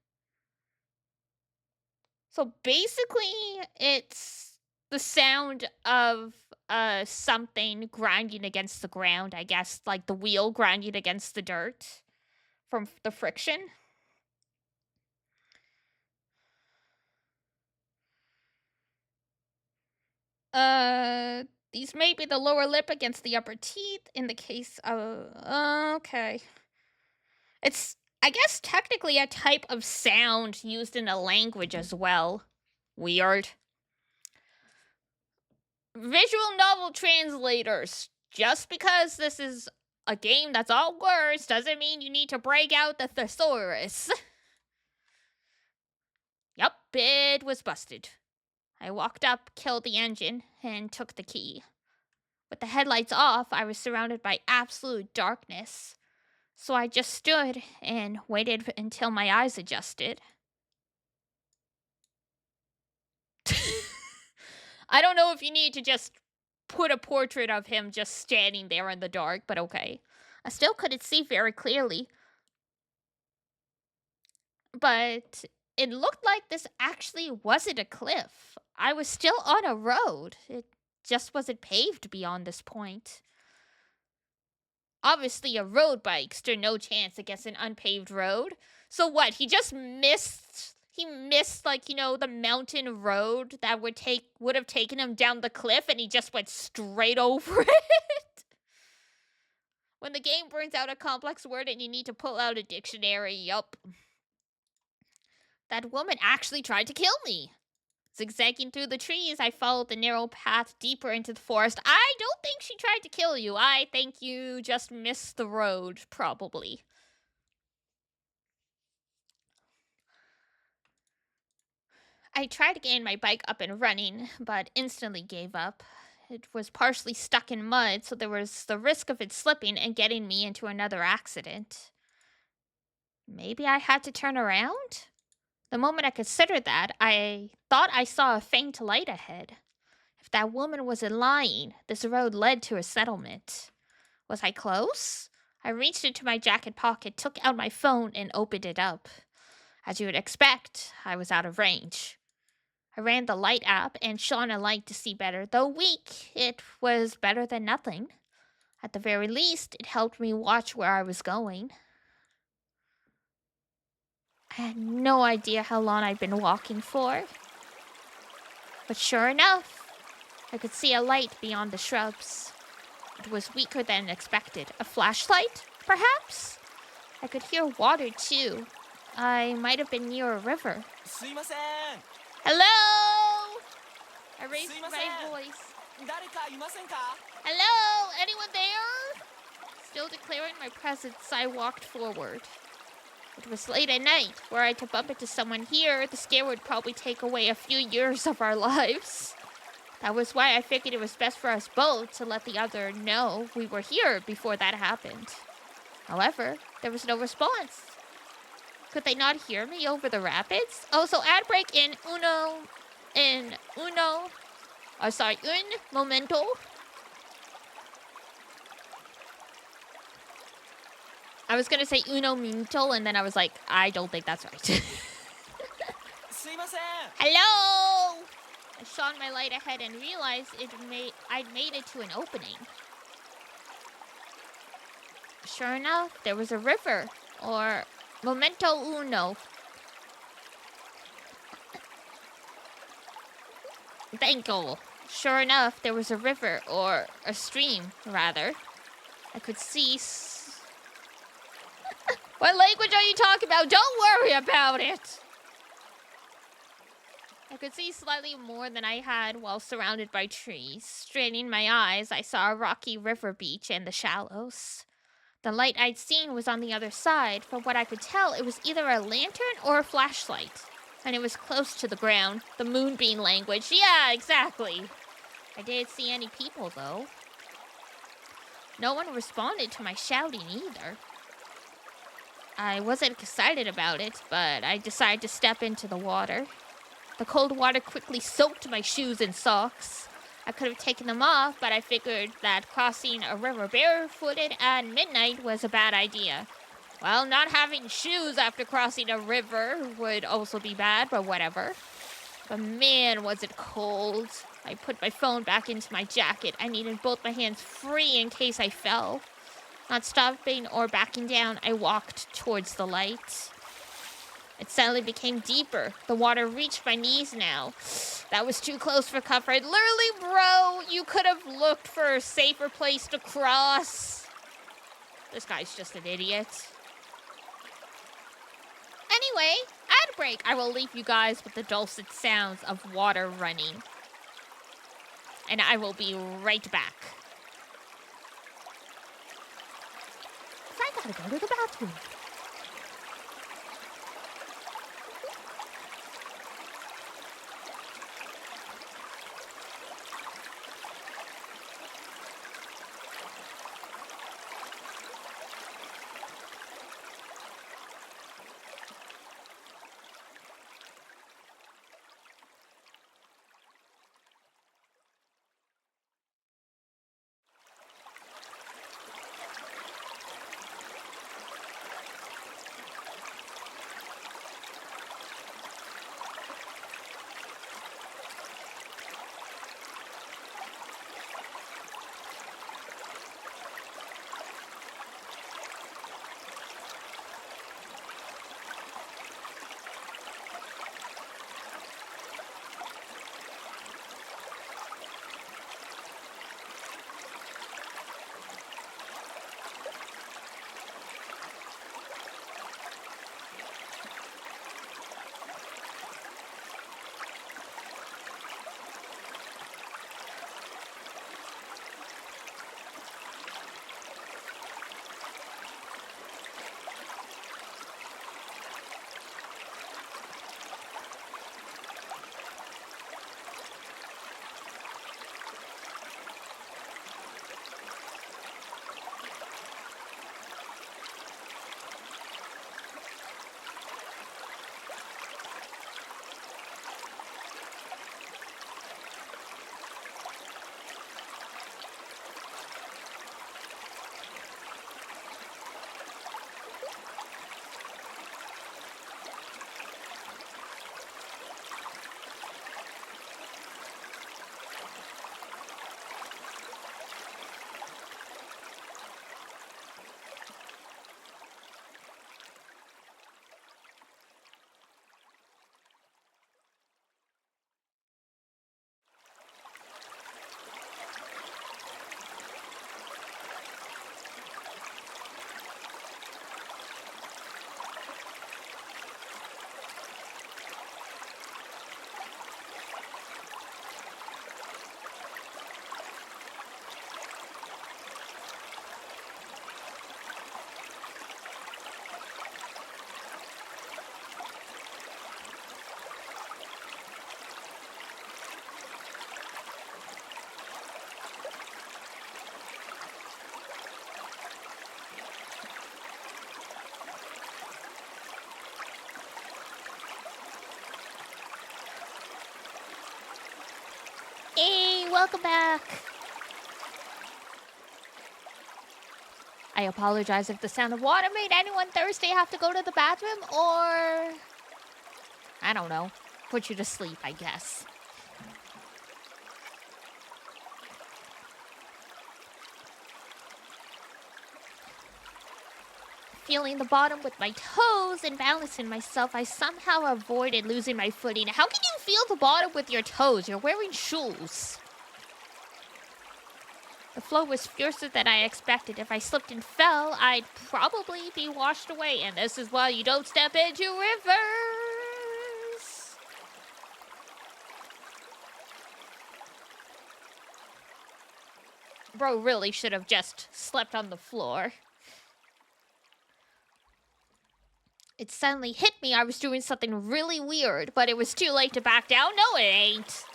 So basically, it's the sound of something grinding against the ground, I guess, like the wheel grinding against the dirt from the friction. These may be the lower lip against the upper teeth in the case of... Okay. It's, I guess, technically a type of sound used in a language as well. Weird. Visual novel translators. Just because this is a game that's all words doesn't mean you need to break out the thesaurus. Yup, it was busted. I walked up, killed the engine, and took the key. With the headlights off, I was surrounded by absolute darkness. So I just stood and waited until my eyes adjusted. I don't know if you need to just put a portrait of him just standing there in the dark, but okay. I still couldn't see very clearly. But it looked like this actually wasn't a cliff. I was still on a road. It just wasn't paved beyond this point. Obviously, a road bike stood no chance against an unpaved road. So what? He just missed. He missed, like, you know, the mountain road that would have taken him down the cliff, and he just went straight over it. When the game brings out a complex word and you need to pull out a dictionary, yup. That woman actually tried to kill me. Zigzagging through the trees, I followed the narrow path deeper into the forest. I don't think she tried to kill you. I think you just missed the road, probably. I tried getting my bike up and running, but instantly gave up. It was partially stuck in mud, so there was the risk of it slipping and getting me into another accident. Maybe I had to turn around? The moment I considered that, I thought I saw a faint light ahead. If that woman wasn't lying, this road led to a settlement. Was I close? I reached into my jacket pocket, took out my phone, and opened it up. As you would expect, I was out of range. I ran the light app and shone a light to see better. Though weak, it was better than nothing. At the very least, it helped me watch where I was going. I had no idea how long I'd been walking for. But sure enough, I could see a light beyond the shrubs. It was weaker than expected. A flashlight, perhaps? I could hear water, too. I might have been near a river. すいません Hello? I raised my すいません voice. 誰かいませんか Hello? Anyone there? Still declaring my presence, I walked forward. It was late at night. Were I to bump into someone here, the scare would probably take away a few years of our lives. That was why I figured it was best for us both to let the other know we were here before that happened. However, there was no response. Could they not hear me over the rapids? Oh, so ad break in un momento. I was gonna say uno minuto, and then I was like, I don't think that's right. すいません Hello! I shone my light ahead and realized I'd made it to an opening. Sure enough, there was a river, or momento uno. Thank you. Sure enough, there was a river, or a stream, rather. I could see... What language are you talking about? Don't worry about it! I could see slightly more than I had while surrounded by trees. Straining my eyes, I saw a rocky river beach and the shallows. The light I'd seen was on the other side. From what I could tell, it was either a lantern or a flashlight. And it was close to the ground. The moonbeam language. Yeah, exactly. I didn't see any people, though. No one responded to my shouting either. I wasn't excited about it, but I decided to step into the water. The cold water quickly soaked my shoes and socks. I could have taken them off, but I figured that crossing a river barefooted at midnight was a bad idea. Well, not having shoes after crossing a river would also be bad, but whatever. But man, was it cold. I put my phone back into my jacket. I needed both my hands free in case I fell. Not stopping or backing down, I walked towards the light. It suddenly became deeper. The water reached my knees now. That was too close for comfort. Literally, bro, you could have looked for a safer place to cross. This guy's just an idiot. Anyway, ad break. I will leave you guys with the dulcet sounds of water running. And I will be right back. I gotta go to the bathroom. Hey, welcome back. I apologize if the sound of water made anyone thirsty have to go to the bathroom, or I don't know, put you to sleep, I guess. Feeling the bottom with my toes and balancing myself, I somehow avoided losing my footing. How can you feel the bottom with your toes? You're wearing shoes. The flow was fiercer than I expected. If I slipped and fell, I'd probably be washed away. And this is why you don't step into rivers. Bro really should have just slept on the floor. It suddenly hit me I was doing something really weird, but it was too late to back down. No, it ain't.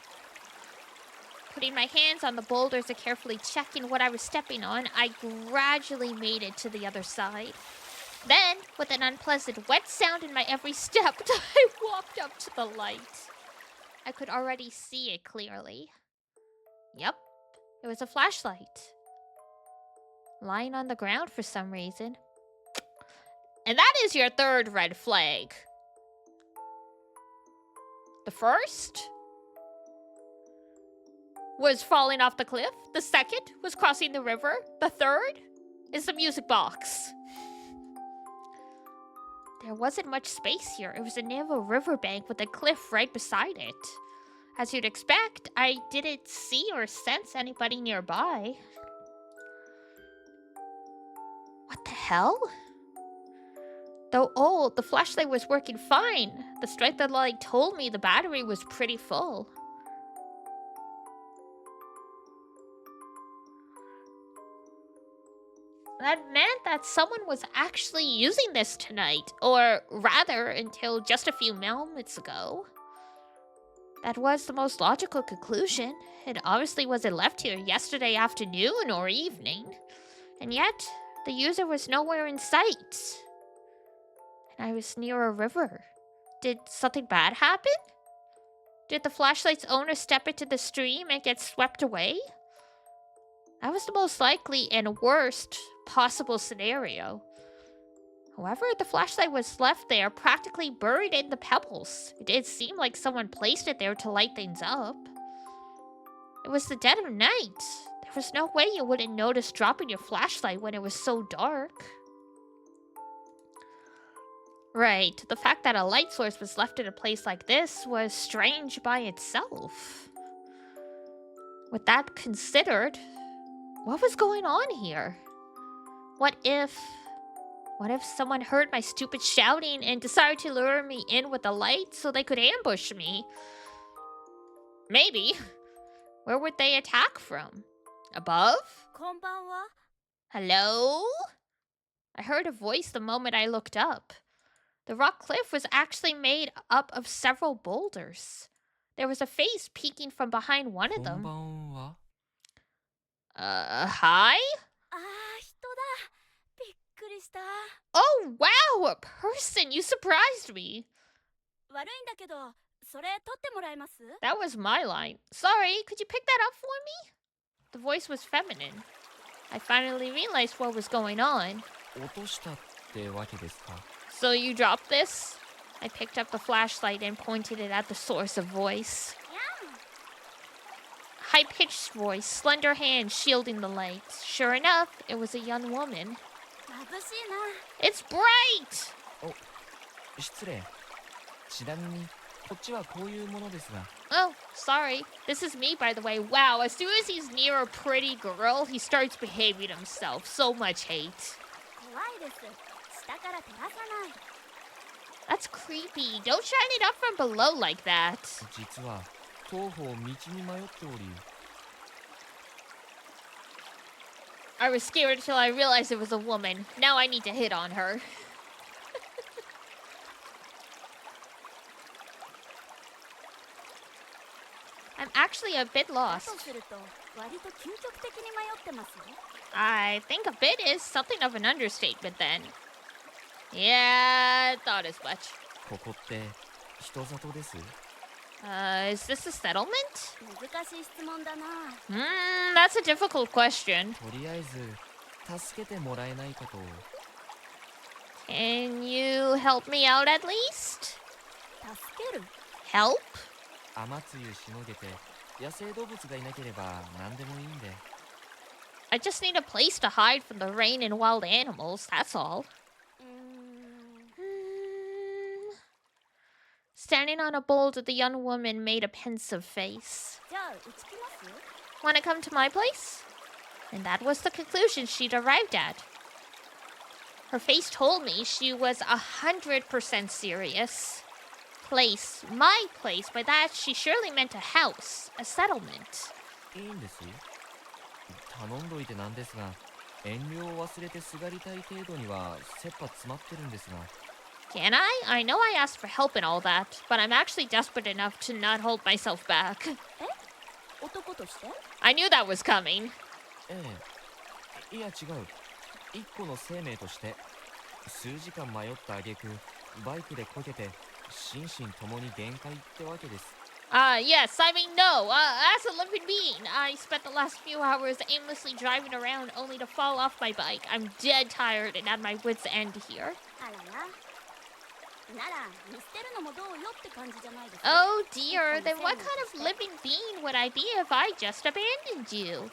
Putting my hands on the boulders and carefully checking what I was stepping on, I gradually made it to the other side. Then, with an unpleasant wet sound in my every step, I walked up to the light. I could already see it clearly. Yep, it was a flashlight. Lying on the ground for some reason. And that is your third red flag. The first was falling off the cliff. The second was crossing the river. The third is the music box. There wasn't much space here. It was a narrow riverbank with a cliff right beside it. As you'd expect, I didn't see or sense anybody nearby. What the hell? Though old, the flashlight was working fine. The strength of the light told me the battery was pretty full. That meant that someone was actually using this tonight, or rather, until just a few moments ago. That was the most logical conclusion. It obviously wasn't left here yesterday afternoon or evening. And yet, the user was nowhere in sight. And I was near a river. Did something bad happen? Did the flashlight's owner step into the stream and get swept away? That was the most likely and worst possible scenario. However, the flashlight was left there, practically buried in the pebbles. It did seem like someone placed it there to light things up. It was the dead of night. There was no way you wouldn't notice dropping your flashlight when it was so dark. Right, the fact that a light source was left in a place like this was strange by itself. With that considered, what was going on here? What if someone heard my stupid shouting and decided to lure me in with a light so they could ambush me? Maybe. Where would they attack from? Above? こんばんは。 Hello? I heard a voice the moment I looked up. The rock cliff was actually made up of several boulders. There was a face peeking from behind one of them. こんばんは。 Hi? あー、人だ。びっくりした。 Oh, wow, a person! You surprised me. 悪いんだけど、それ取ってもらえます？ That was my line. Sorry, could you pick that up for me? The voice was feminine. I finally realized what was going on. 落としたってわけですか。 So you dropped this? I picked up the flashlight and pointed it at the source of voice. High-pitched voice, slender hand shielding the light. Sure enough, it was a young woman. 眩しいな。 It's bright! 失礼。ちなみに、こっちはこういうものですが。 Oh, sorry. This is me, by the way. Wow, as soon as he's near a pretty girl, he starts behaving himself. So much hate. 怖いです。下から照らさない。 That's creepy. Don't shine it up from below like that. 実は、当方道に迷っており。 I was scared until I realized it was a woman. Now I need to hit on her. I'm actually a bit だ lost. とすると、割と究極的に迷ってますよ。 I think a bit is something of an understatement then. Yeah, I thought as much. ここって人里です。 Is this a settlement? 難しい質問だな。 That's a difficult question. とりあえず助けてもらえないかと。 Can you help me out at least? 助ける？ Help? 雨露しのげて野生動物がいなければ何でもいいんで。 I just need a place to hide from the rain and wild animals, that's all. Standing on a boulder, the young woman made a pensive face. じゃあ、うち来ます？ Wanna come to my place? And that was the conclusion she'd arrived at. Her face told me she was 100% serious. Place, my place. By that, she surely meant a house, a settlement. いいんです。頼んどいてなんですが、遠慮を忘れてすがりたい程度には切羽詰まってるんですが。Can I? I know I asked for help and all that, but I'm actually desperate enough to not hold myself back. 男として？ I knew that was coming. ええ。いや違う。一個の生命として、数時間迷った挙句、バイクでこけて、心身ともに限界ってわけです。Yes, I mean, no. As a living being, I spent the last few hours aimlessly driving around only to fall off my bike. I'm dead tired and at my wits' end here. あらら。なら見捨てるのもどうよって感じじゃないですか。 Oh dear, then what kind of living being would I be if I just abandoned you?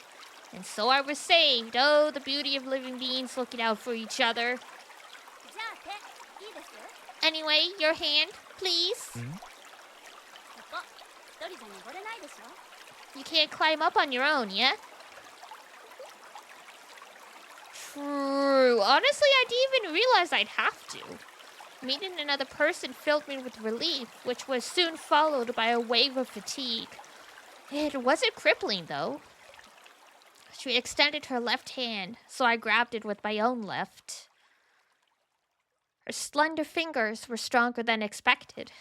And so I was saved. Oh, the beauty of living beings looking out for each other. じゃあ手いいですよ。 Anyway, your hand, please. ここ一人じゃ登れないでしょ。 You can't climb up on your own, yeah? True. Honestly, I didn't even realize I'd have to. Meeting another person filled me with relief, which was soon followed by a wave of fatigue. It wasn't crippling, though. She extended her left hand, so I grabbed it with my own left. Her slender fingers were stronger than expected.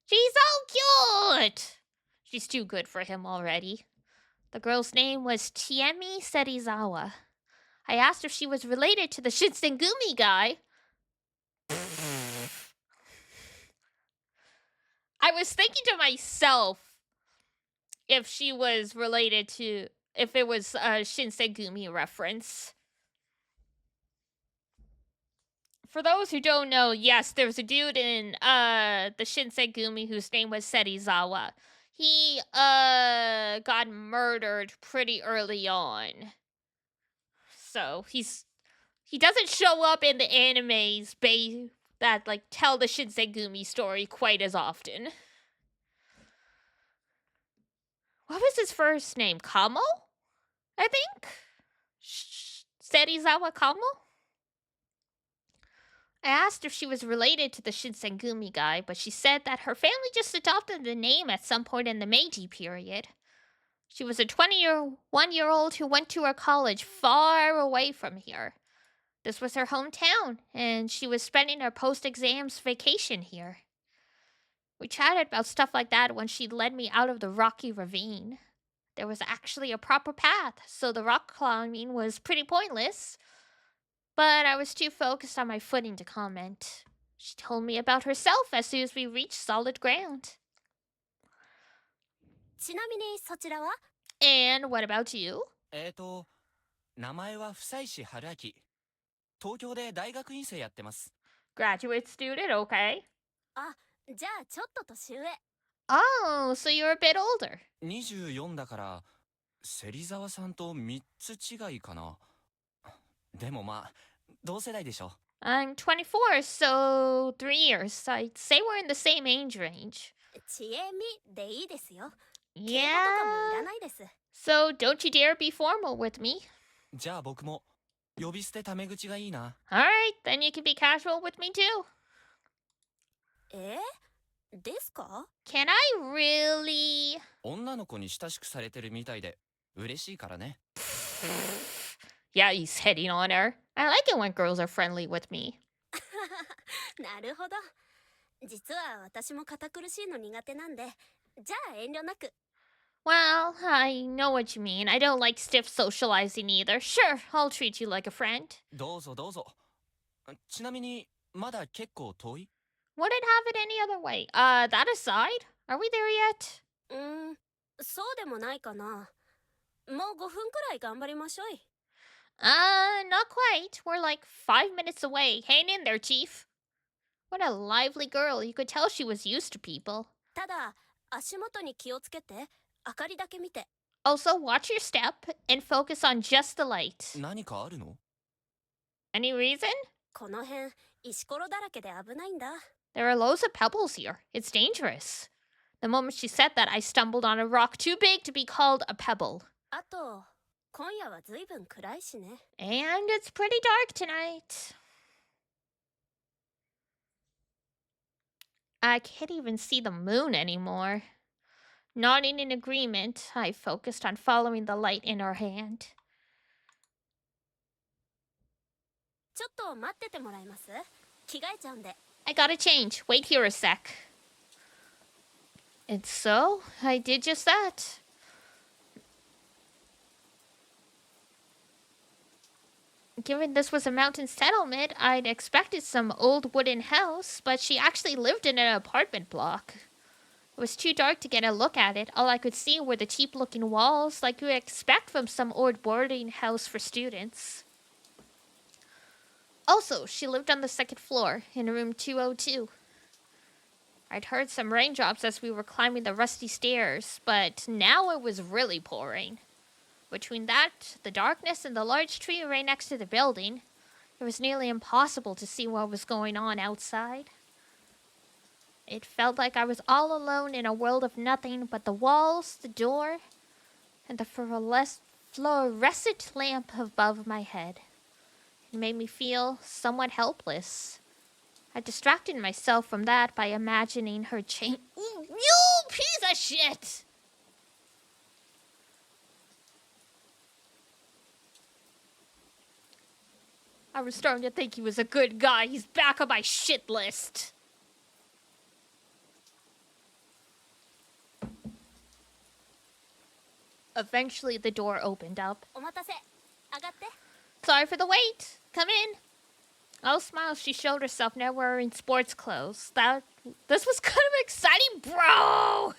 She's so cute! She's too good for him already. The girl's name was Chiemi Serizawa. I asked if she was related to the Shinsengumi guy. I was thinking to myself if she was related to, if it was a Shinsengumi reference. For those who don't know, yes, there was a dude in the Shinsengumi whose name was Serizawa. He got murdered pretty early on. So he doesn't show up in the animes that like tell the Shinsengumi story quite as often. What was his first name? Kamo? I think? Serizawa Kamo? I asked if she was related to the Shinsengumi guy, but she said that her family just adopted the name at some point in the Meiji period. She was a 21-year-old who went to her college far away from here. This was her hometown, and she was spending her post-exams vacation here. We chatted about stuff like that when she led me out of the rocky ravine. There was actually a proper path, so the rock climbing was pretty pointless. But I was too focused on my footing to comment. She told me about herself as soon as we reached solid ground. ちなみにそちらは？ And what about you? 名前は房石春明。東京で大学院生やってます。 Graduate student, okay. あ、じゃあちょっと年上。 Oh, so you're a bit older. 24だから、芹沢さんと3つ違いかな。でもまあ、同世代でしょ。I'm 24, so 3 years. I'd say we're in the same age range. ちえみでいいですよ。 Yeah. 敬語とかもいらないです。 So don't you dare be formal with me. じゃあ僕も、呼び捨てタメ口がいいな。Alright, then you can be casual with me too. ですか？ Can I really? 女の子に親しくされてるみたいで、嬉しいからね。Yeah, he's hitting on her. I like it when girls are friendly with me. なるほど。実は私も堅苦しいの苦手なんで、じゃあ遠慮なく。 Well, I know what you mean. I don't like stiff socializing either. Sure, I'll treat you like a friend. どうぞどうぞ。ちなみに、まだ結構遠い？ Wouldn't have it any other way. That aside, are we there yet? そうでもないかな。もう5分くらい頑張りましょい。 Not quite. We're like 5 minutes away. Hang in there, Chief. What a lively girl. You could tell she was used to people. ただ、足元に気をつけて、明かりだけ見て。 Also, watch your step and focus on just the light. 何かあるの？ Any reason? この辺、石ころだらけで危ないんだ。 There are loads of pebbles here. It's dangerous. The moment she said that, I stumbled on a rock too big to be called a pebble. あと今夜はずいぶん暗いしね。 And it's pretty dark tonight. I can't even see the moon anymore. Nodding in agreement, I focused on following the light in her hand. ちょっと待っててもらえます？着替えちゃうんで。 I gotta change. Wait here a sec. And so, I did just that. Given this was a mountain settlement, I'd expected some old wooden house, but she actually lived in an apartment block. It was too dark to get a look at it. All I could see were the cheap-looking walls, like you would expect from some old boarding house for students. Also, she lived on the second floor, in room 202. I'd heard some raindrops as we were climbing the rusty stairs, but now it was really pouring. Between that, the darkness, and the large tree right next to the building, it was nearly impossible to see what was going on outside. It felt like I was all alone in a world of nothing but the walls, the door, and the fluorescent lamp above my head. It made me feel somewhat helpless. I distracted myself from that by imagining her change. You piece of shit! I was starting to think he was a good guy. He's back on my shit list. Eventually, the door opened up. お待たせ。上がって。 Sorry for the wait. Come in. Oh, smile. She showed herself now wearing sports clothes. This was kind of exciting, bro.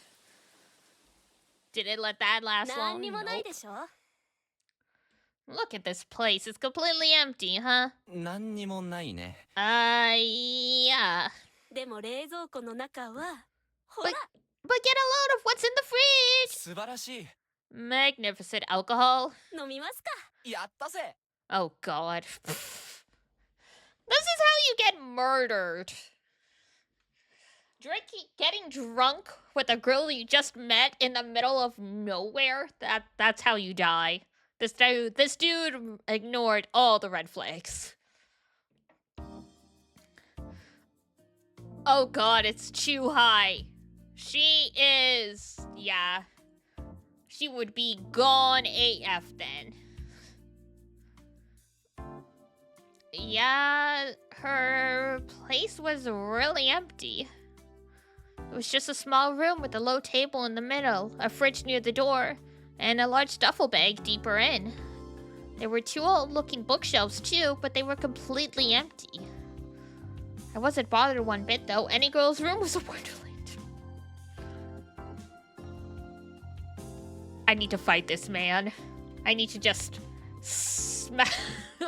Didn't let that last 何 long. にもない Nope. でしょ。 Look at this place. It's completely empty, huh? 何にもないね。 Yeah. でも冷蔵庫の中はほら。 But get a load of what's in the fridge. 素晴らしい。 Magnificent alcohol. 飲みますか。やったぜ。 Oh, God. This is how you get murdered. Getting drunk with a girl you just met in the middle of nowhere. That's how you die. This dude ignored all the red flags. Oh God, it's too high. She is, yeah. She would be gone AF then. Yeah, her place was really empty. It was just a small room with a low table in the middle, a fridge near the door, and a large duffel bag deeper in. There were two old-looking bookshelves too, but they were completely empty. I wasn't bothered one bit though. Any girl's room was a wonderland. I need to fight this man. I need to just smack. じ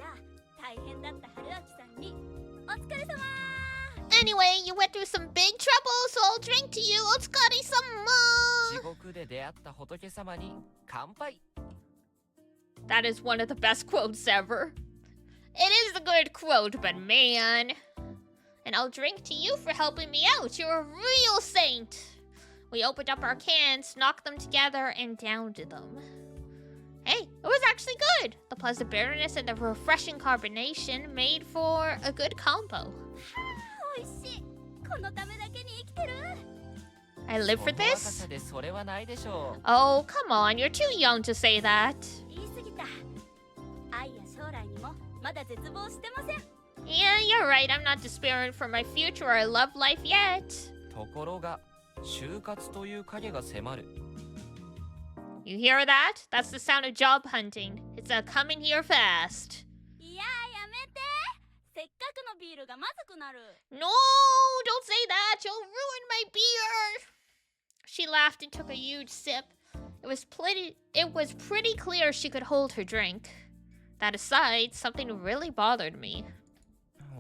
ゃあ大変だった春明さんにお疲れ様。 Anyway, you went through some big trouble, so I'll drink to you. Otsukare-sama. 地獄で出会った仏様に乾杯。 That is one of the best quotes ever. It is a good quote, but man. And I'll drink to you for helping me out. You're a real saint. We opened up our cans, knocked them together, and downed them. Hey, it was actually good. The pleasant bitterness and the refreshing carbonation made for a good combo. おいしい。このためだけに生きてる。 I live for その若 this? さでそれはないでしょう。 Oh, come on. You're too young to say that. 言い過ぎた。愛や将来にもまだ絶望してません。 Yeah, you're right. I'm not despairing for my future or love life yet. ところが就活という影が迫る。 You hear that? That's the sound of job hunting. It's coming here fast. いややめて。せっかくのビールがまずくなる。 No, don't say that. You'll ruin my beer. She laughed and took a huge sip. It was pretty clear she could hold her drink. That aside, something really bothered me.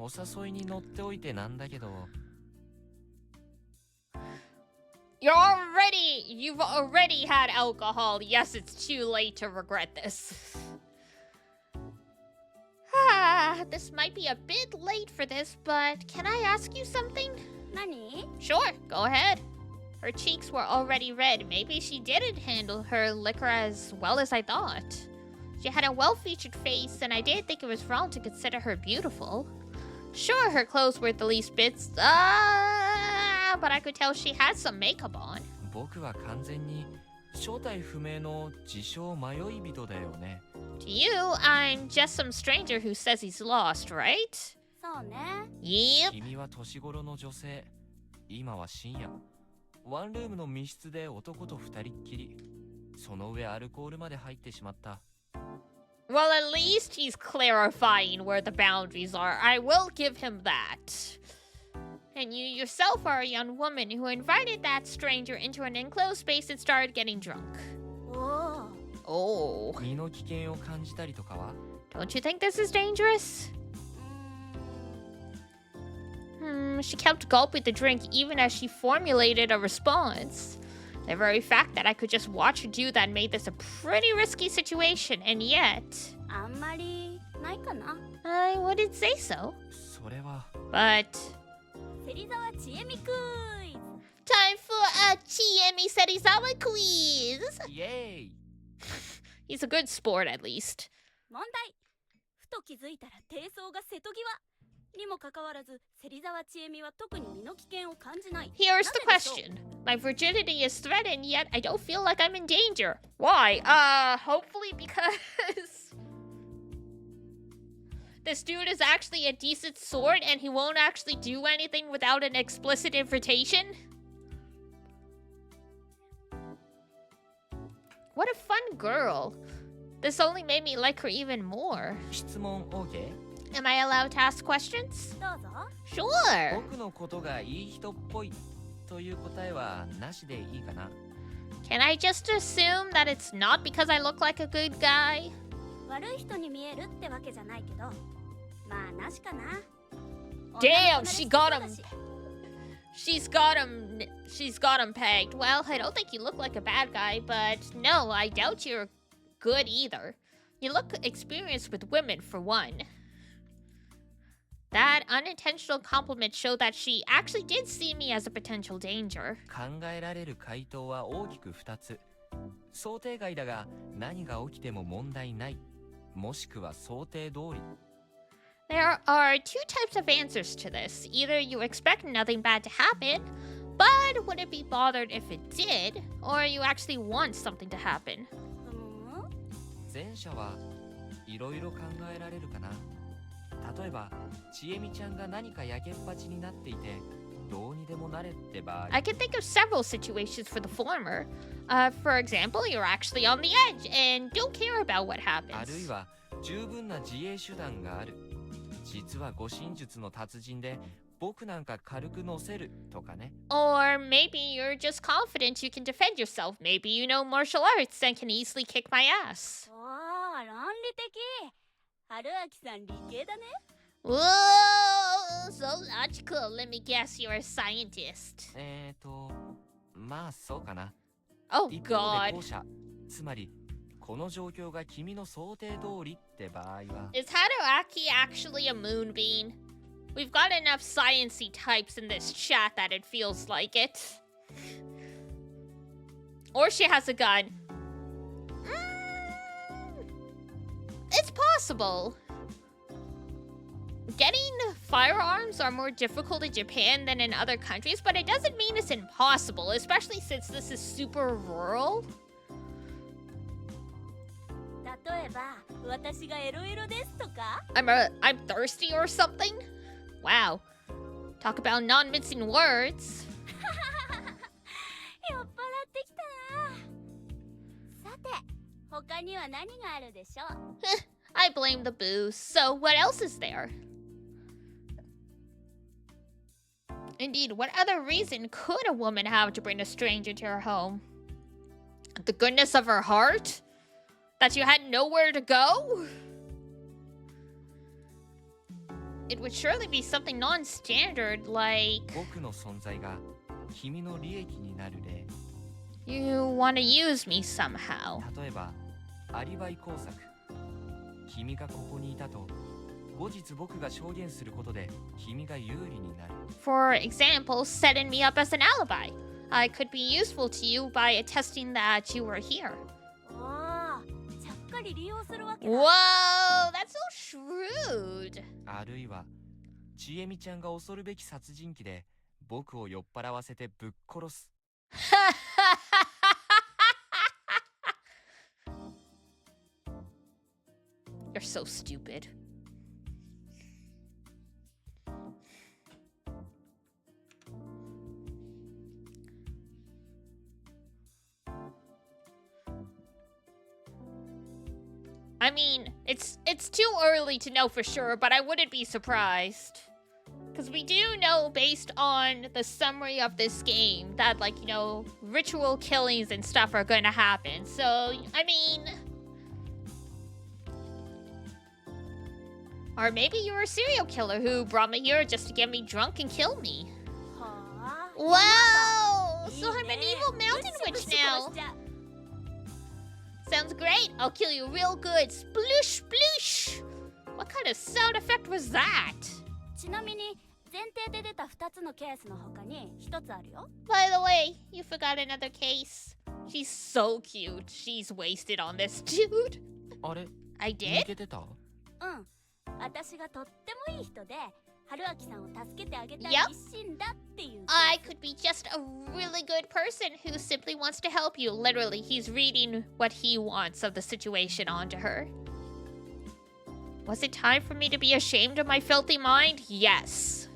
お誘いに乗っておいてなんだけど。 You've already had alcohol. Yes, it's too late to regret this. This might be a bit late for this, but can I ask you something? 何？ Sure, go ahead. Her cheeks were already red. Maybe she didn't handle her liquor as well as I thought. She had a well-featured face, and I didn't think it was wrong to consider her beautiful. Sure, her clothes were the least bits, but I could tell she had some makeup on. 僕は完全に正体不明の自称迷い人だよね。To you, I'm just some stranger who says he's lost, right? そうね。 Yep. 君は年頃の女性。今は深夜。ワンルームの密室で男と二人っきり。その上アルコールまで入ってしまった。Well, at least he's clarifying where the boundaries are. I will give him that. And you yourself are a young woman who invited that stranger into an enclosed space and started getting drunk. おお。 Oh. 身の危険を感じたりとかは Don't you think this is dangerous? She kept gulping the drink even as she formulated a response. The very fact that I could just watch her do that made this a pretty risky situation, and yet... あんまりないかな。 I wouldn't say so. それは But... 芹沢千恵美クイズ。 Time for a Chiemi Serizawa quiz! イエーイ He's a good sport, at least. 問題。ふと気づいたら低層が瀬戸際。にもかかわらず、芹沢千恵美は特に身の危険を感じない。 Here's the なぜでしょう question. My virginity is threatened, yet I don't feel like I'm in danger. Why? Hopefully because... This dude is actually a decent sort and he won't actually do anything without an explicit invitation? What a fun girl. This only made me like her even more. 質問 OK? Am I allowed to ask questions? どうぞ。 Sure. 僕のことがいい人っぽいという答えはなしでいいかな Can I just assume that it's not because I look like a good guy? 悪い人に見えるってわけじゃないけど、まあなしかな。 Damn, 女の子なら she 好き got そうだ him. し She's got him pegged. Well, I don't think you look like a bad guy, but no, I doubt you're good either. You look experienced with women for one. That unintentional compliment showed that she actually did see me as a potential danger. 考えられる回答は大きく2つ想定外だが何が起きても問題ないもしくは想定通り There are two types of answers to this. Either you expect nothing bad to happen, but wouldn't be bothered if it did, or you actually want something to happen. ふん。前者はいろいろ考えられるかな例えばちえみちゃんが何かやけっぱちになっていてどうにでもなれって場合 I can think of several situations for the former. For example, you're actually on the edge and don't care about what あるい happens. は十分な自衛手段がある実は護身術の達人で僕なんか軽く乗せるとかね Or maybe you're just confident you can defend yourself. Maybe you know martial arts and can easily kick my ass. おー、論理的。春秋さん理系だね。 Whoa, so logical. Let me guess, you're a scientist. まあそうかな Oh 一方で god. 後者つまりこの状況が君の想定通りって場合は Is Haruaki actually a moonbeam? We've got enough sciencey types in this chat that it feels like it. Or she has a gun. It's possible. Getting firearms are more difficult in Japan than in other countries, but it doesn't mean it's impossible, especially since this is super rural. 例えば、私がエロエロですとか I'm thirsty or something? Wow. Talk about non-mincing words. 酔っ払ってきたな。さて、他には何があるでしょう I blame the booze. So what else is there? Indeed, what other reason could a woman have to bring a stranger to her home? The goodness of her heart? That you had nowhere to go? It would surely be something non-standard, like 僕の存在が君の利益になる例 you want to use me somehow. 例えばアリバイ工作君がここにいたと後日僕が証言することで君が有利になる For example, setting me up as an alibi. I could be useful to you by attesting that you were here. おー、ちゃっかり利用するわけだ。 Whoa, that's so shrewd. あるいはちえみちゃんが恐るべき殺人鬼で僕を酔っ払わせてぶっ殺す。You're so stupid. I mean, it's too early to know for sure, but I wouldn't be surprised. Because we do know, based on the summary of this game, that, like, you know, ritual killings and stuff are going to happen. So, I mean... Or maybe you're a serial killer who brought me here just to get me drunk and kill me. はあ、 Wow! いい So I'm an ね。 evil mountain ブシ witch ブシ殺 now. しちゃう。 Sounds great. I'll kill you real good. Sploosh, sploosh. What kind of sound effect was that? ちなみに前提で出た2つのケースの他に1つあるよ。 By the way, you forgot another case. She's so cute. She's wasted on this dude. あれ I 抜 did? けてた？うん。私がとってもいい人で、春明さんを助けてあげたい Yep. 一心だっていう。 I could be just a really good person who simply wants to help you. Literally, he's reading what he wants of the situation onto her. Was it time for me to be ashamed of my filthy mind? Yes.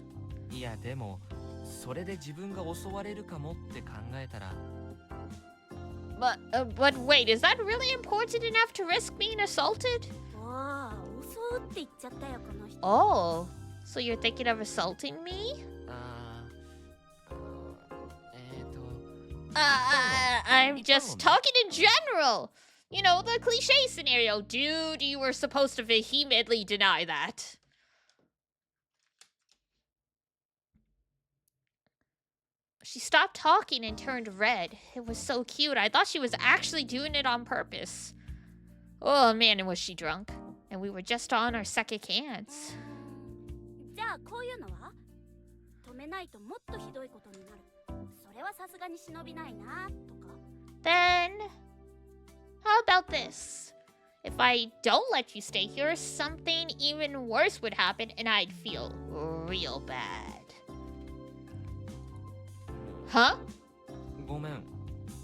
いやでもそれで自分が襲われるかもって考えたら But wait, is that really important enough to risk being assaulted? わあ、襲うって言っちゃったよこの人。 Oh, so you're thinking of assaulting me? あI'm just talking in general. You know, the cliche scenario. Dude, you were supposed to vehemently deny that. She stopped talking and turned red. It was so cute. I thought she was actually doing it on purpose. Oh man, was she drunk. And we were just on our second cans. じゃあこういうのは止めないともっとひどいことになる。それはさすがに忍びないなとか。 Then, how about this? If I don't let you stay here, something even worse would happen and I'd feel real bad. Huh? ごめん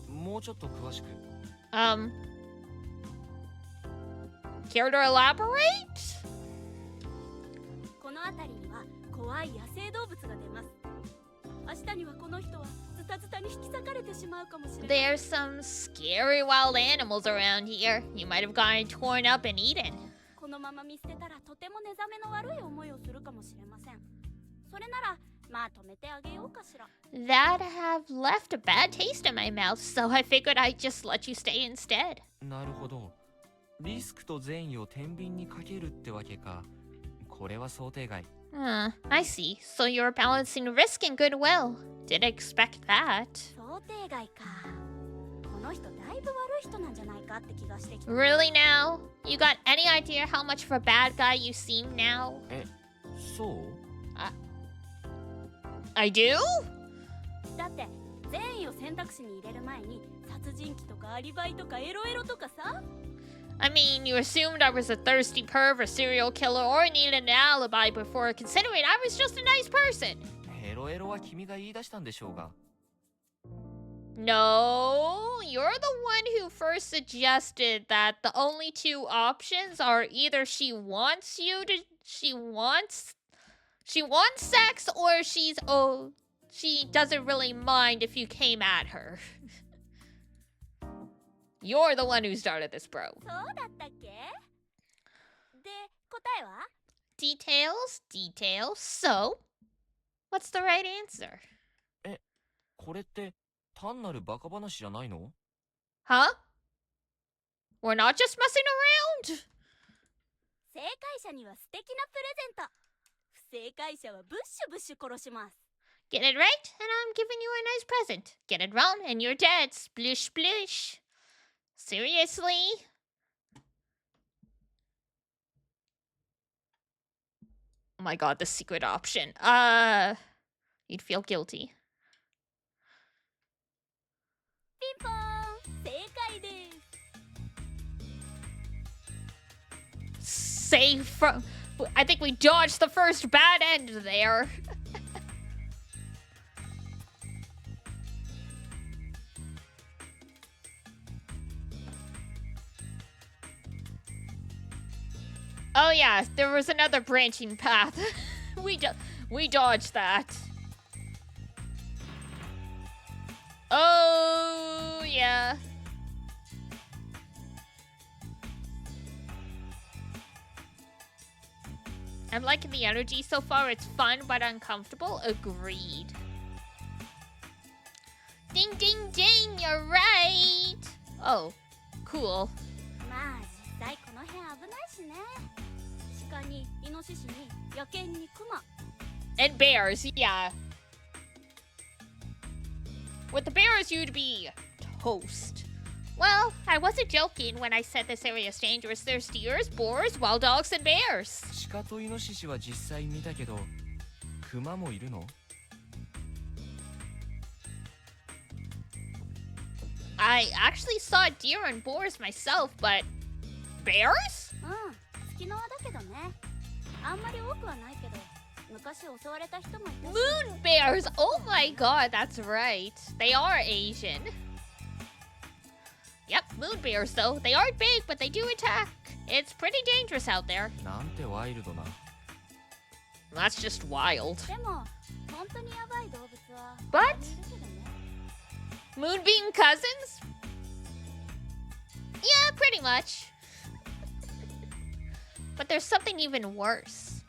もうちょっと詳しく Care to elaborate? この辺りには怖い野生動物が出ます。明日にはこの人はズタズタに引き裂かれてしまうかもしれない。 There's some scary wild animals around here. You might have gotten torn up and eaten. このまま見捨てたらとても寝覚めの悪い思いをするかもしれません。それならまあ止めてあげようかしら。 That have left a bad taste in my mouth, so I figured I'd just let you stay instead. なるほどリスクと善意を天秤にかけるってわけかこれは想定外 I see. So you're balancing risk and goodwill. Didn't expect that. 想定外か。この人だいぶ悪い人なんじゃないかって気がしてきた。 Really now? You got any idea how much of a bad guy you seem now? そう I do? だって善意を選択肢に入れる前に殺人鬼とかアリバイとかエロエロとかさ。 I mean, you assumed I was a thirsty perv, a serial killer, or needed an alibi before considering I was just a nice person. ヘロエロは君が言い出したんでしょうが No, you're the one who first suggested that the only two options are either she wants sex or she doesn't really mind if you came at her. You're the one who started this, bro. そうだったっけ？で、答えは？ Details. So, what's the right answer? これって単なるバカ話じゃないの Huh? We're not just messing around. 正解者には素敵なプレゼント。不正解者はブッシュブッシュ殺します。 Get it right, and I'm giving you a nice present. Get it wrong, and you're dead. Splish, splish. Seriously? Oh my god, the secret option. You'd feel guilty. ピンポーン、正解です。 Save from... I think we dodged the first bad end there. Oh yeah, there was another branching path. we dodged that. Oh yeah. I'm liking the energy so far. It's fun but uncomfortable. Agreed. Ding ding ding, you're right. Oh, cool. まあ実際この辺危ないしね。鹿にイノシシに野犬にクマ。 And bears, yeah. With the bears, you'd be toast. Well, I wasn't joking when I said this area is dangerous. There's deers, boars, wild dogs, and bears. 鹿とイノシシは実際見たけど、クマもいるの？ I actually saw deer and boars myself, but bears? うん、月の輪だけどね。あんまり多くはないけど、昔襲われた人もいたし。 Moon bears! Oh my god, that's right. They are Asian. Yep, moon bears though. They aren't big, but they do attack. It's pretty dangerous out there. なんてワイルドな。 That's just wild. でも本当にヤバい動物は But 他にいるけどね。 moonbeam cousins? Yeah, pretty much. But there's something even worse.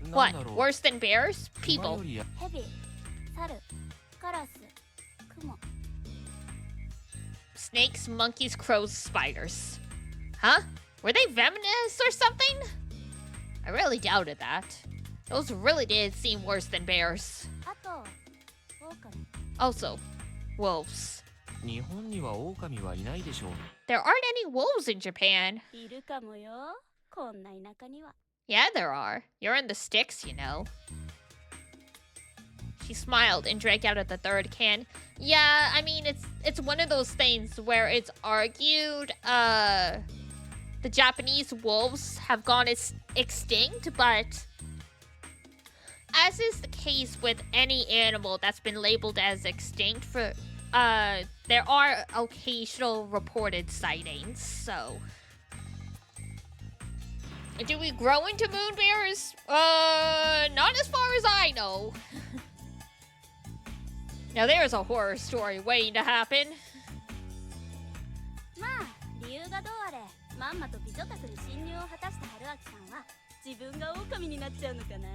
なん What? だろう。 Worse than bears? クマ People. よりやヘビ、サル、カラス、クモ。 Snakes, monkeys, crows, spiders. Huh? Were they venomous or something? I really doubted that. Those really did seem worse than bears. あと、オオカミ。 Also, wolves. 日本には狼はいないでしょう。 There aren't any wolves in Japan. いるかもよ。こんな田舎には。 Yeah, there are. You're in the sticks, you know. She smiled and drank out of the third can. Yeah, I mean, it's one of those things where it's argued the Japanese wolves have gone extinct, but as is the case with any animal that's been labeled as extinct, for there are occasional reported sightings, so... Do we grow into moon bears? Not as far as I know. Now there's a horror story waiting to happen. まあ、理由がどうあれ、まんまと美女宅に侵入を果たした春明さんは自分が狼になっちゃうのかな。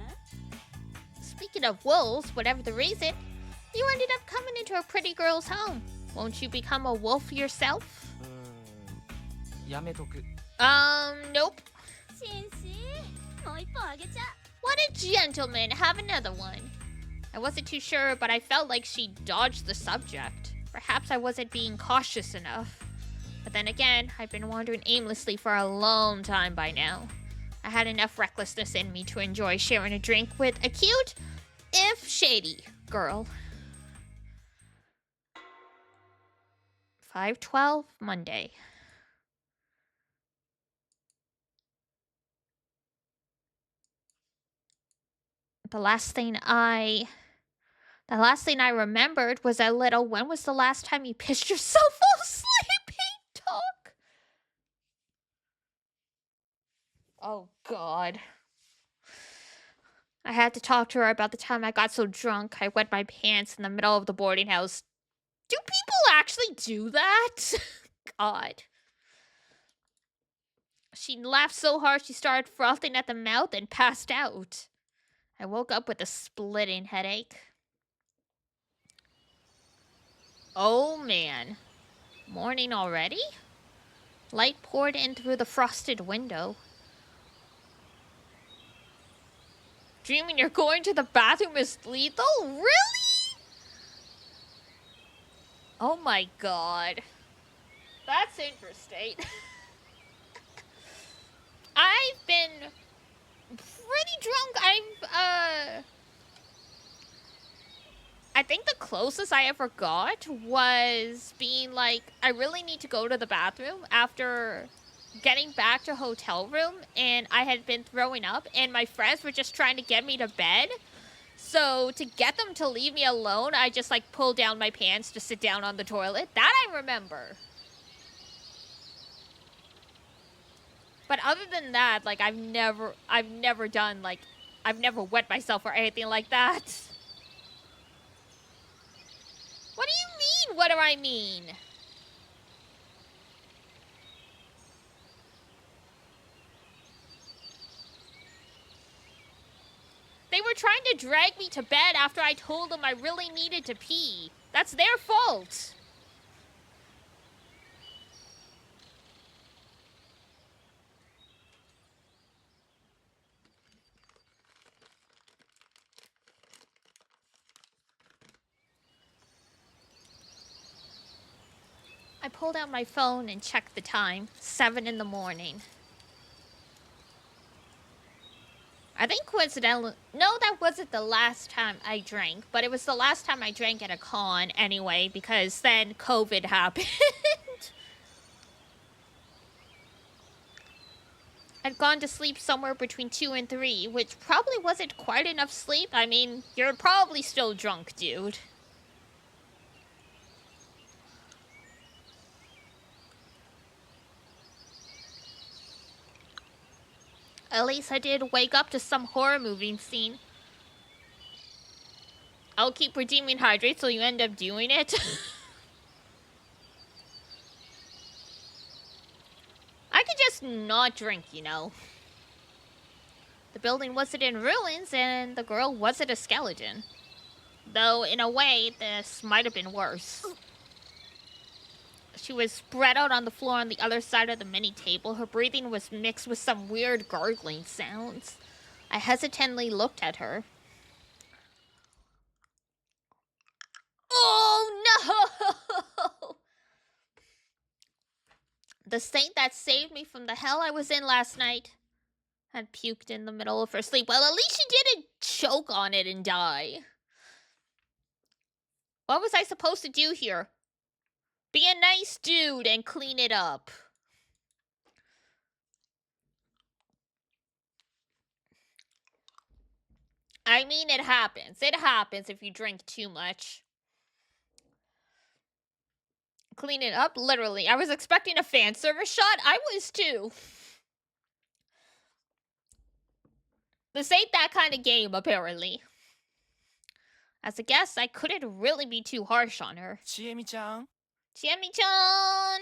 Speaking of wolves, whatever the reason, you ended up coming into a pretty girl's home. Won't you become a wolf yourself? やめとく。 Nope. 紳士、もう一本あげちゃ。 What a gentleman. Have another one. I wasn't too sure, but I felt like she dodged the subject. Perhaps I wasn't being cautious enough. But then again, I've been wandering aimlessly for a long time by now. I had enough recklessness in me to enjoy sharing a drink with a cute, if shady, girl. 5/12, Monday. The last thing I remembered was that little, when was the last time you pissed yourself while sleeping? Talk. Oh, God. I had to talk to her about the time I got so drunk I wet my pants in the middle of the boarding house. Do people actually do that? God. She laughed so hard she started frothing at the mouth and passed out. I woke up with a splitting headache. Oh man. Morning already? Light poured in through the frosted window. Dreaming you're going to the bathroom is lethal? Really? Oh my god. That's interesting. I've been pretty drunk. I think the closest I ever got was being like, I really need to go to the bathroom after getting back to hotel room, and I had been throwing up, and my friends were just trying to get me to bed. So to get them to leave me alone, I just like pulled down my pants to sit down on the toilet. That I remember. But other than that, like I've never done like, I've never wet myself or anything like that. What do you mean? What do I mean? They were trying to drag me to bed after I told them I really needed to pee. That's their fault. I pulled out my phone and checked the time. 7 in the morning. I think coincidentally, no, that wasn't the last time I drank, but it was the last time I drank at a con anyway, because then COVID happened. I'd gone to sleep somewhere between 2 and 3, which probably wasn't quite enough sleep. I mean, you're probably still drunk, dude. At least I did wake up to some horror movie scene. I'll keep redeeming hydrate so you end up doing it. I could just not drink, you know. The building wasn't in ruins and the girl wasn't a skeleton. Though, in a way, this might have been worse. She was spread out on the floor on the other side of the mini table. Her breathing was mixed with some weird gargling sounds. I hesitantly looked at her. Oh no! The saint that saved me from the hell I was in last night had puked in the middle of her sleep. Well, at least she didn't choke on it and die. What was I supposed to do here? Be a nice dude and clean it up. I mean, it happens. It happens if you drink too much. Clean it up? Literally. I was expecting a fan service shot. I was too. This ain't that kind of game, apparently. As a guest, I couldn't really be too harsh on her. Chiemi-chan? Chiemi-chan!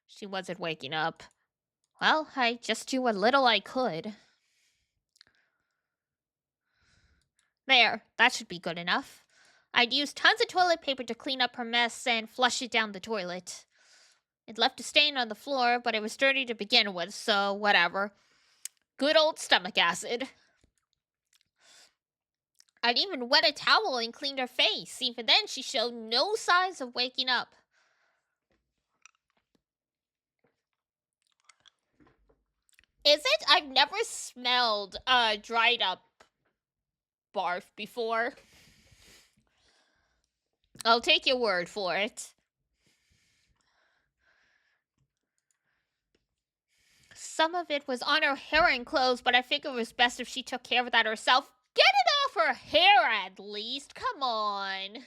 She wasn't waking up. Well, I just do what little I could. There, that should be good enough. I'd used tons of toilet paper to clean up her mess and flush it down the toilet. It left a stain on the floor, but it was dirty to begin with, so whatever. Good old stomach acid. I'd even wet a towel and cleaned her face. Even then, she showed no signs of waking up. Is it? I've never smelled dried up barf before. I'll take your word for it. Some of it was on her hair and clothes, but I figured it was best if she took care of that herself. Get it off her hair at least. Come on.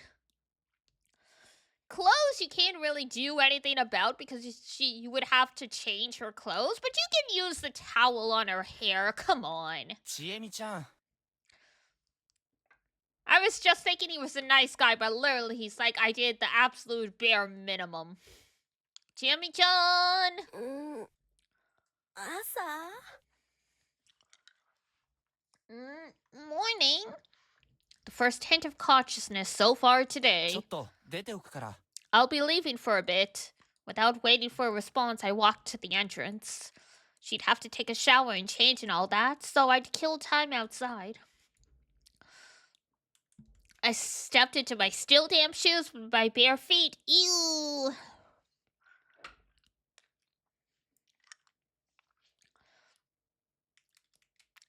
Clothes you can't really do anything about because you would have to change her clothes, but you can use the towel on her hair. Come on. Chiemi-chan. I was just thinking he was a nice guy, but literally he's like, I did the absolute bare minimum. Chiemi-chan! Asa? Morning. The first hint of consciousness so far today. ちょっと出ておくから。 I'll be leaving for a bit. Without waiting for a response, I walked to the entrance. She'd have to take a shower and change and all that, so I'd kill time outside. I stepped into my still damp shoes with my bare feet. Ew!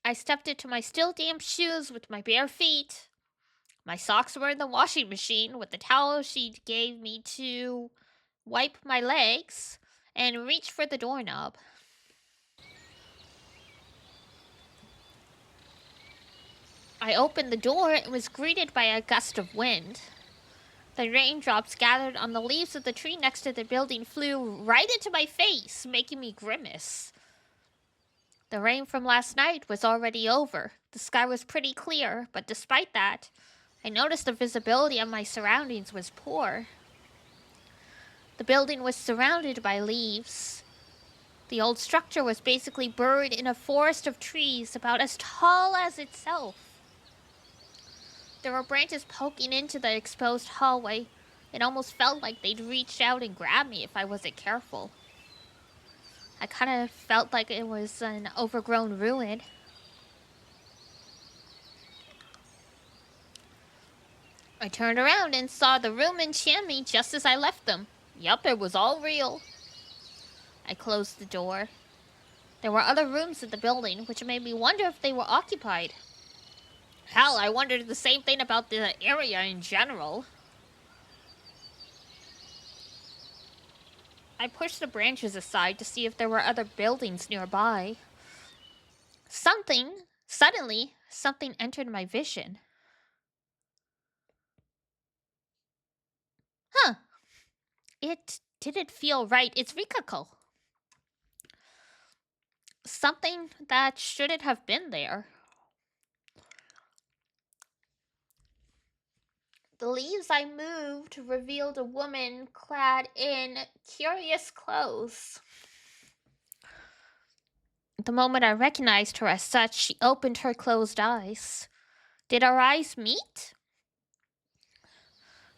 I stepped into my still damp shoes with my bare feet. My socks were in the washing machine with the towel she gave me to wipe my legs and reach for the doorknob. I opened the door and was greeted by a gust of wind. The raindrops gathered on the leaves of the tree next to the building flew right into my face, making me grimace. The rain from last night was already over. The sky was pretty clear, but despite that, I noticed the visibility of my surroundings was poor. The building was surrounded by leaves. The old structure was basically buried in a forest of trees about as tall as itself. There were branches poking into the exposed hallway. It almost felt like they'd reach out and grab me if I wasn't careful. I kind of felt like it was an overgrown ruin. I turned around and saw the room and chamois just as I left them. Yup, it was all real. I closed the door. There were other rooms in the building, which made me wonder if they were occupied. Hell, I wondered the same thing about the area in general. I pushed the branches aside to see if there were other buildings nearby. Suddenly, something entered my vision. Huh. It didn't feel right. It's Rikako. Something that shouldn't have been there. The leaves I moved revealed a woman clad in curious clothes. The moment I recognized her as such, she opened her closed eyes. Did our eyes meet?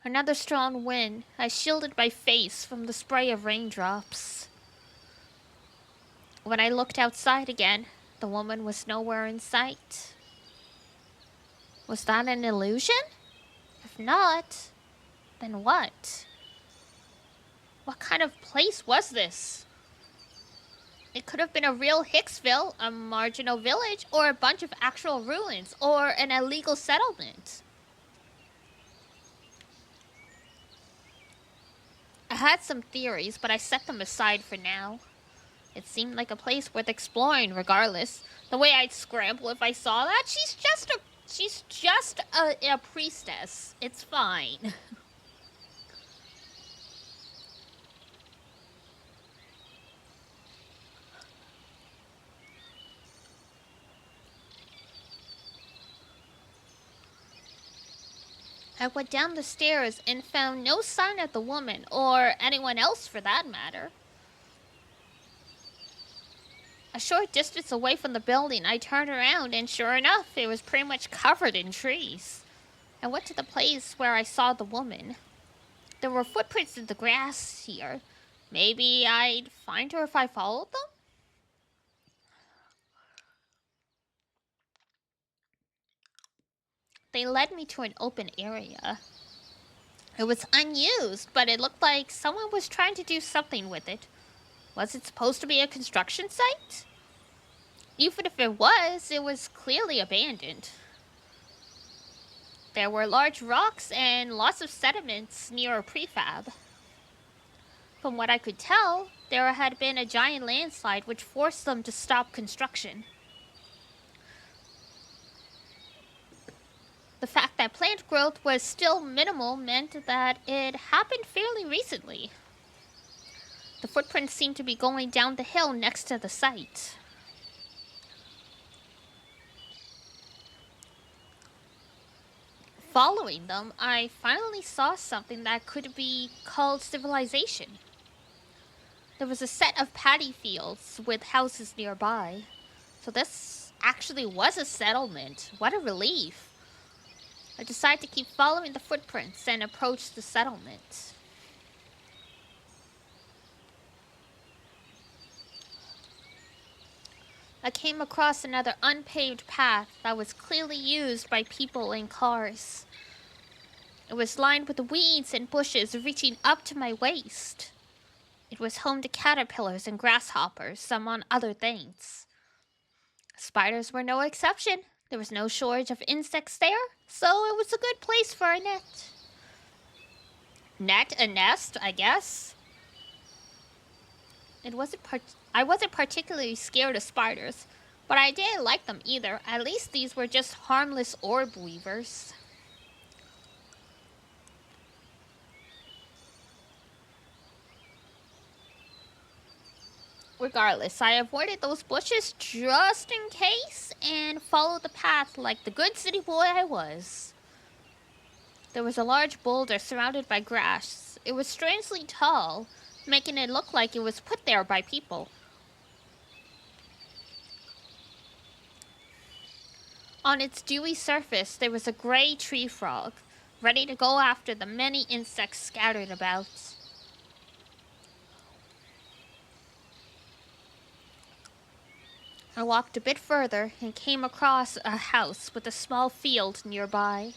Another strong wind. I shielded my face from the spray of raindrops. When I looked outside again, the woman was nowhere in sight. Was that an illusion? If not, then what? What kind of place was this? It could have been a real Hicksville, a marginal village, or a bunch of actual ruins, or an illegal settlement. I had some theories, but I set them aside for now. It seemed like a place worth exploring regardless. The way I'd scramble if I saw that, she's just a priestess. It's fine. I went down the stairs and found no sign of the woman, or anyone else for that matter. A short distance away from the building, I turned around and sure enough, it was pretty much covered in trees. I went to the place where I saw the woman. There were footprints in the grass here. Maybe I'd find her if I followed them? They led me to an open area. It was unused, but it looked like someone was trying to do something with it. Was it supposed to be a construction site? Even if it was clearly abandoned. There were large rocks and lots of sediments near a prefab. From what I could tell, there had been a giant landslide which forced them to stop construction. The fact that plant growth was still minimal meant that it happened fairly recently. The footprints seemed to be going down the hill next to the site. Following them, I finally saw something that could be called civilization. There was a set of paddy fields with houses nearby. So this actually was a settlement. What a relief. I decided to keep following the footprints and approach the settlement. I came across another unpaved path that was clearly used by people and cars. It was lined with weeds and bushes reaching up to my waist. It was home to caterpillars and grasshoppers, among other things. Spiders were no exception. There was no shortage of insects there, so it was a good place for a net. A nest, I guess. I wasn't particularly scared of spiders, but I didn't like them either. At least these were just harmless orb weavers. Regardless, I avoided those bushes just in case and followed the path like the good city boy I was. There was a large boulder surrounded by grass. It was strangely tall, making it look like it was put there by people. On its dewy surface, there was a gray tree frog, ready to go after the many insects scattered about. I walked a bit further and came across a house with a small field nearby.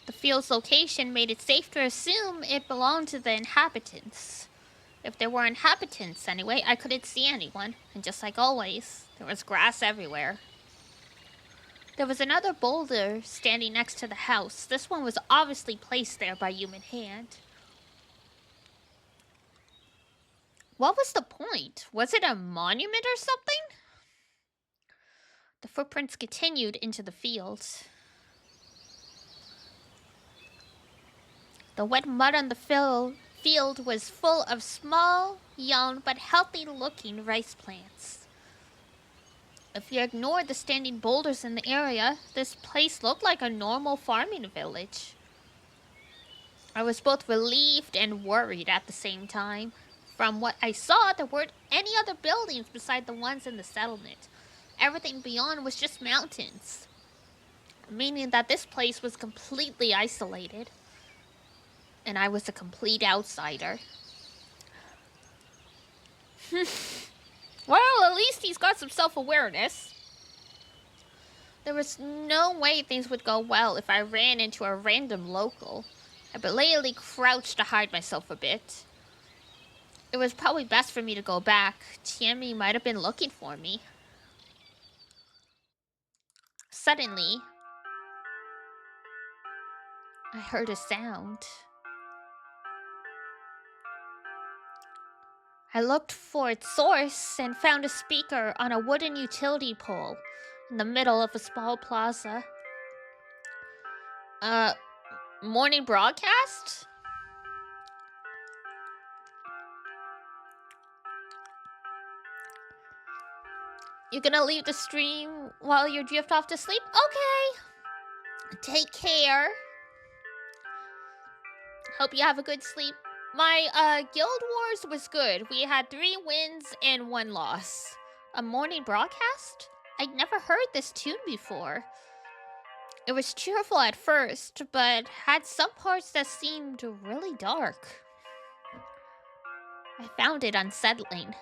The field's location made it safe to assume it belonged to the inhabitants. If there were inhabitants anyway, I couldn't see anyone, and just like always, there was grass everywhere. There was another boulder standing next to the house. This one was obviously placed there by human hand. What was the point? Was it a monument or something? The footprints continued into the field. The wet mud on the field was full of small, young, but healthy-looking rice plants. If you ignored the standing boulders in the area, this place looked like a normal farming village. I was both relieved and worried at the same time. From what I saw, there weren't any other buildings beside the ones in the settlement. Everything beyond was just mountains, meaning that this place was completely isolated. And I was a complete outsider. Well, at least he's got some self-awareness. There was no way things would go well if I ran into a random local. I belatedly crouched to hide myself a bit. It was probably best for me to go back. Tiemi might have been looking for me. Suddenly, I heard a sound. I looked for its source and found a speaker on a wooden utility pole in the middle of a small plaza. Morning broadcast? You gonna leave the stream while you drift off to sleep? Okay. Take care. Hope you have a good sleep. My Guild Wars was good. We had 3 wins and 1 loss. A morning broadcast? I'd never heard this tune before. It was cheerful at first, but had some parts that seemed really dark. I found it unsettling.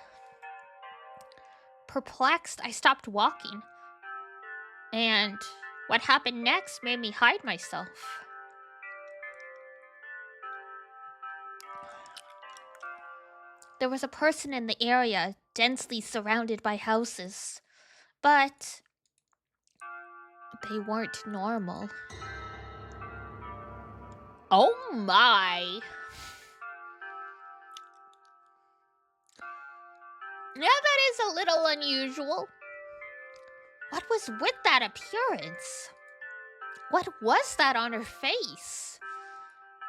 Perplexed, I stopped walking. And what happened next made me hide myself. There was a person in the area, densely surrounded by houses. But they weren't normal. Oh my! Yeah, that is a little unusual. What was with that appearance? What was that on her face?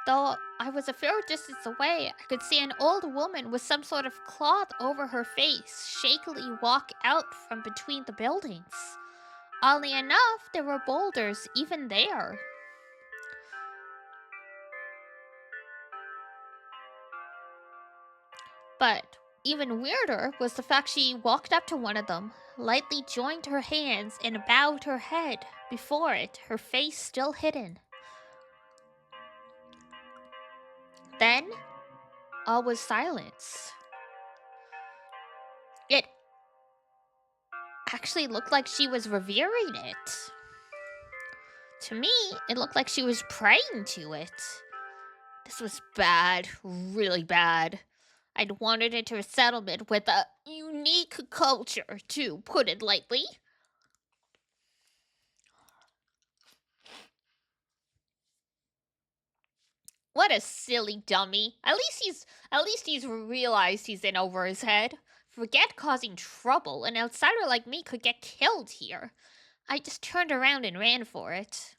Though I was a fair distance away, I could see an old woman with some sort of cloth over her face shakily walk out from between the buildings. Oddly enough, there were boulders even there. But even weirder was the fact she walked up to one of them, lightly joined her hands, and bowed her head before it, her face still hidden. Then, all was silence. It actually looked like she was revering it. To me, it looked like she was praying to it. This was bad, really bad. I'd wandered into a settlement with a unique culture, to put it lightly. What a silly dummy. At least he's realized he's in over his head. Forget causing trouble. An outsider like me could get killed here. I just turned around and ran for it.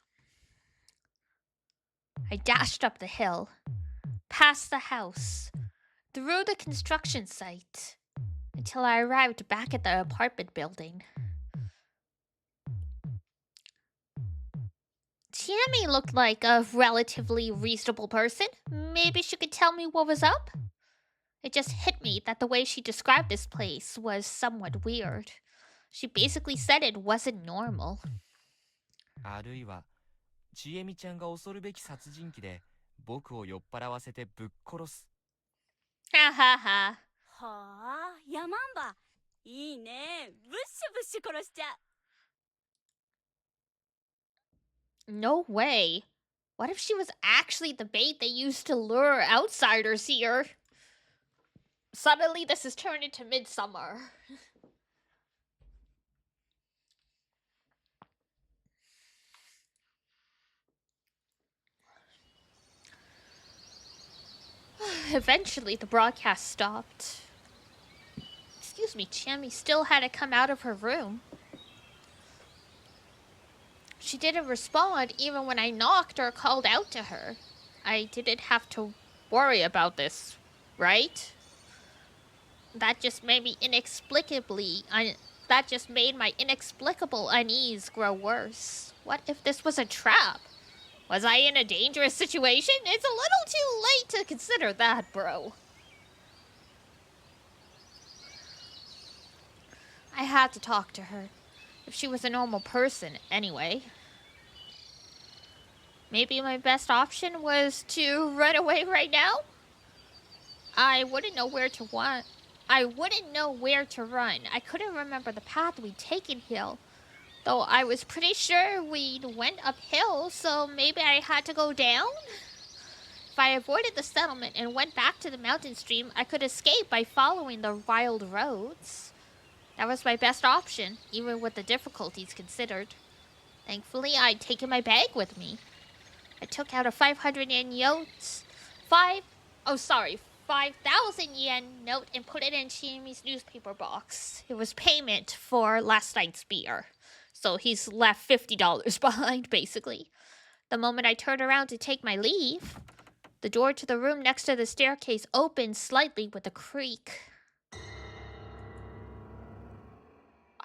I dashed up the hill, past the house, through the construction site, until I arrived back at the apartment building. Tammy looked like a relatively reasonable person. Maybe she could tell me what was up? It just hit me that the way she described this place was somewhat weird. She basically said it wasn't normal. あるいは、ちえみちゃんが恐るべき殺人鬼で、僕を酔っ払わせてぶっ殺す。Ha ha ha. はあ、ヤマンバ。いいね。ブッシュブッシュ殺しちゃう。 No way. What if she was actually the bait they used to lure outsiders here? Suddenly this has turned into Midsummer. Eventually, the broadcast stopped. Excuse me, Chammy still had to come out of her room. She didn't respond even when I knocked or called out to her. I didn't have to worry about this, right? That just made me that just made my inexplicable unease grow worse. What if this was a trap? Was I in a dangerous situation? It's a little too late to consider that, bro. I had to talk to her. If she was a normal person, anyway. Maybe my best option was to run away right now? I wouldn't know where to run. I couldn't remember the path we'd taken here. Though I was pretty sure we'd went uphill, so maybe I had to go down? If I avoided the settlement and went back to the mountain stream, I could escape by following the wild roads. That was my best option, even with the difficulties considered. Thankfully, I'd taken my bag with me. I took out a 500 yen note. 5,000 yen note and put it in Chiami's newspaper box. It was payment for last night's beer. So he's left $50 behind, basically. The moment I turned around to take my leave, the door to the room next to the staircase opened slightly with a creak.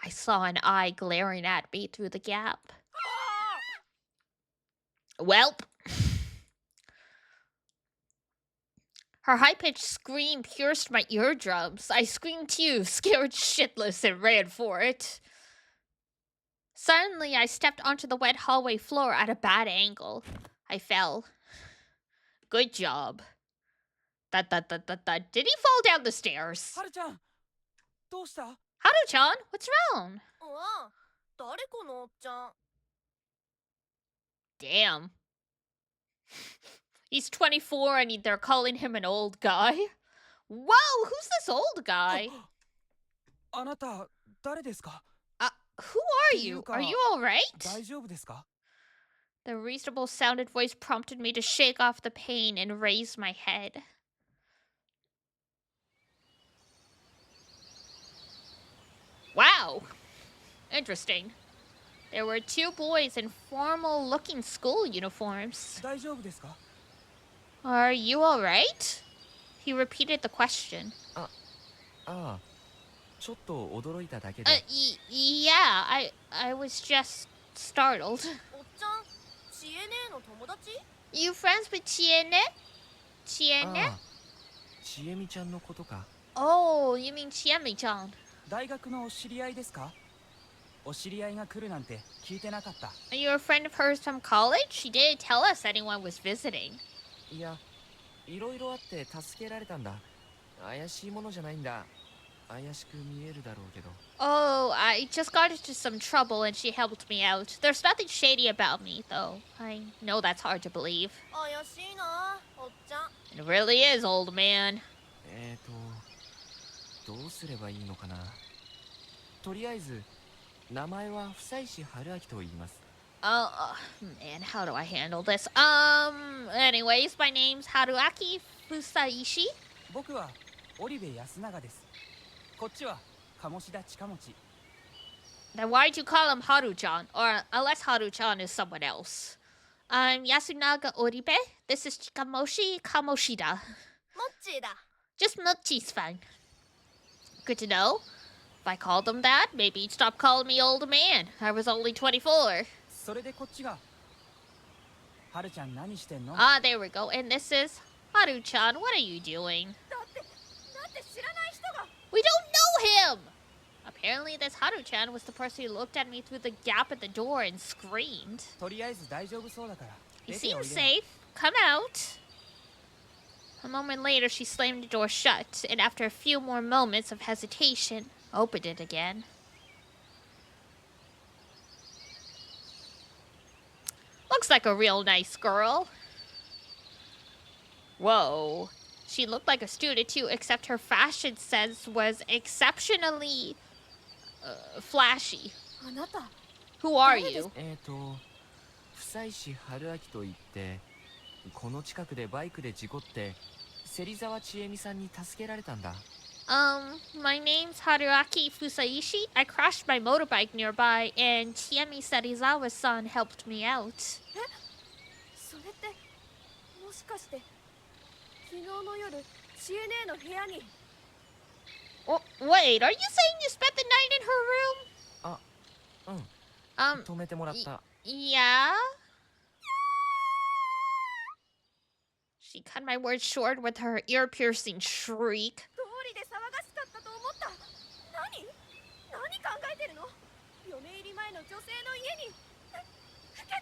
I saw an eye glaring at me through the gap. Welp. Her high-pitched scream pierced my eardrums. I screamed too, scared shitless, and ran for it. Suddenly, I stepped onto the wet hallway floor at a bad angle. I fell. Good job. Did he fall down the stairs? Haru-chan! どうした? Haru-chan, what's wrong? ああ、誰このおっちゃん。 Damn. He's 24 and they're calling him an old guy. Whoa, who's this old guy? あなた、誰ですか? Who are you? Are you alright? 大丈夫ですか? The reasonable sounded voice prompted me to shake off the pain and raise my head. Wow. Interesting. There were two boys in formal-looking school uniforms. 大丈夫ですか? Are you alright? He repeated the question. ああ、ちょっと驚いただけで。Yeah, I was just startled. おっちゃん、ちえねえの友達? You friends with Chiene? Chiene? ああ、ちえみちゃんのことか。 Oh, you mean Chiemi-chan. 大学のお知り合いですか? お知り合いが来るなんて聞いてなかった。 Are you a friend of hers from college? She didn't tell us anyone was visiting. いや、いろいろあって助けられたんだ。怪しいものじゃないんだ。怪しく見えるだろうけど。 Oh, I just got into some trouble and she helped me out. There's nothing shady about me, though. I know that's hard to believe. 怪しいな、おっちゃん。 It really is, old man. どうすればいいのかな。とりあえず、名前は久石春明と言います。Man, how do I handle this? Anyways, my name's Haruaki Fusaishi. 僕は織部安永です。こっちは鴨志田近持ち。 Then why'd you call him Haru-chan? Or unless Haru-chan is someone else. I'm Yasunaga Oribe. This is Chikamoshi Kamoshida. モッチーだ。 Just Mochi's fine. Good to know. If I called him that, maybe he'd stop calling me old man. I was only 24. それでこっちが。はるちゃん何してんの？ Ah, there we go. And this is Haru-chan. What are you doing? だって知らない人が。 We don't know him! Apparently, this Haru-chan was the person who looked at me through the gap at the door and screamed. とりあえず大丈夫そうだから。 He 出てお seems いで。 safe. Come out. A moment later, she slammed the door shut, and after a few more moments of hesitation, opened it again. Looks like a real nice girl. Whoa. She looked like a student too, except her fashion sense was exceptionally flashy. あなた。 Who are you? 久石春明と言って、この近くでバイクで事故って、芹沢千恵美さんに助けられたんだ。My name's Haruaki Fusaishi. I crashed my motorbike nearby, and Chiemi Serizawa-san helped me out. それってもしかして昨日の夜知恵姉の部屋に。 Oh, wait, are you saying you spent the night in her room? うん。止めてもらった。Yeah? She cut my words short with her ear-piercing shriek. 通りで騒がしかったと思った。何考えてるの？嫁入り前の女性の家に不潔。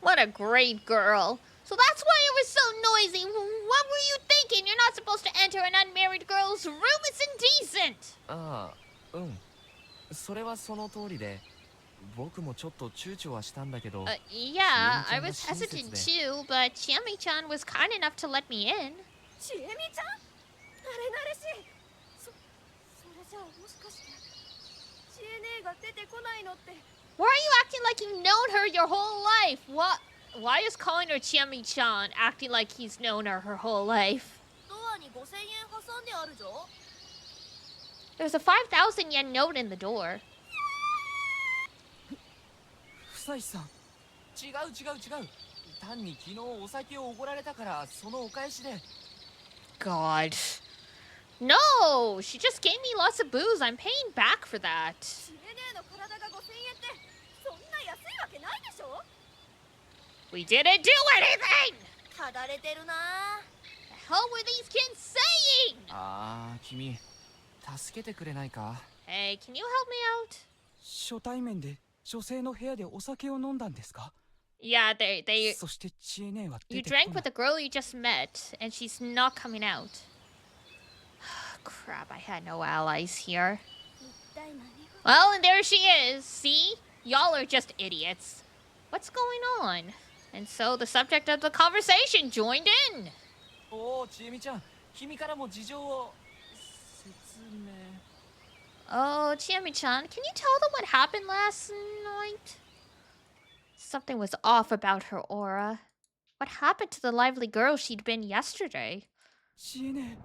What a great girl. So that's why it was so noisy. What were you thinking? You're not supposed to enter an unmarried girl's room. It's indecent. ああ、うん。それはその通りで、僕もちょっと躊躇はしたんだけど。Yeah, I was hesitant too, but Chiemi-chan was kind enough to let me in. ちえみちゃん？慣れしい。それじゃあもしかしてちえ姉が出てこないのって。 Why are you acting like you've known her your whole life? What? Why is calling her Chiemi-chan acting like he's known her whole life? ドアに5000円挟んであるじゃん。 There's a 5,000 yen note in the door. 久石さん。違う。単に昨日お酒をおごられたからそのお返しで。 God. No! She just gave me lots of booze. I'm paying back for that. ちえ姉の体が5000円ってそんな安いわけないでしょ。 We didn't do anything! ただれてるな。 The hell were these kids saying? ああ、君、助けてくれないか？ Hey, can you help me out? 初対面で女性の部屋でお酒を飲んだんですか？ Yeah, they そして知恵姉は you 出てこ drank ない。 with the girl you just met, and she's not coming out. Crap, I had no allies here. 一体何が。 Well, and there she is. See? Y'all are just idiots. What's going on? And so the subject of the conversation joined in. おお、千恵美ちゃん、君からも事情を説明。 Oh, Chiemi-chan, can you tell them what happened last night? Something was off about her aura. What happened to the lively girl she'd been yesterday? 知恵姉、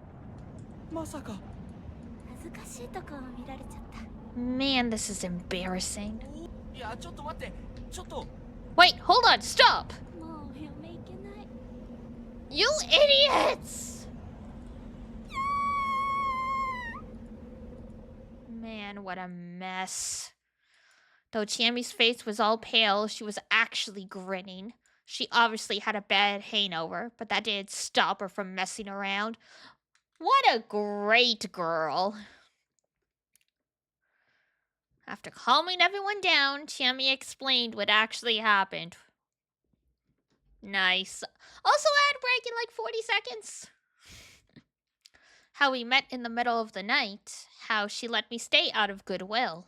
まさか。恥ずかしいとこを見られちゃった。 Man, this is embarrassing. いや、ちょっと待って、ちょっと。 Wait, hold on, stop! もう嫁いけない。 You idiots! Man, what a mess. Though Chiemi's face was all pale, she was actually grinning. She obviously had a bad hangover, but that didn't stop her from messing around. What a great girl. After calming everyone down, Chiemi explained what actually happened. Nice. Also ad break in like 40 seconds. How we met in the middle of the night. How she let me stay out of goodwill.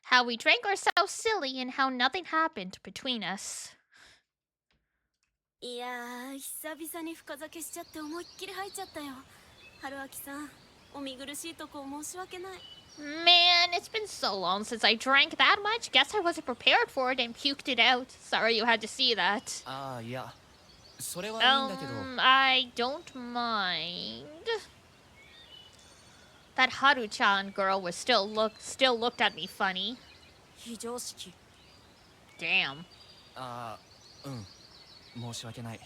How we drank ourselves silly and how nothing happened between us. いやー、久々に深酒しちゃって思いっきり入っちゃったよ。春明さん、お見苦しいとこ申し訳ない。Man, it's been so long since I drank that much. Guess I wasn't prepared for it and puked it out. Sorry you had to see that. ああ、いや、それはいいんだけど。I don't mind. That Haru-chan girl was still looked at me funny. 非常識 Damn. ああ、うん。申し訳ない。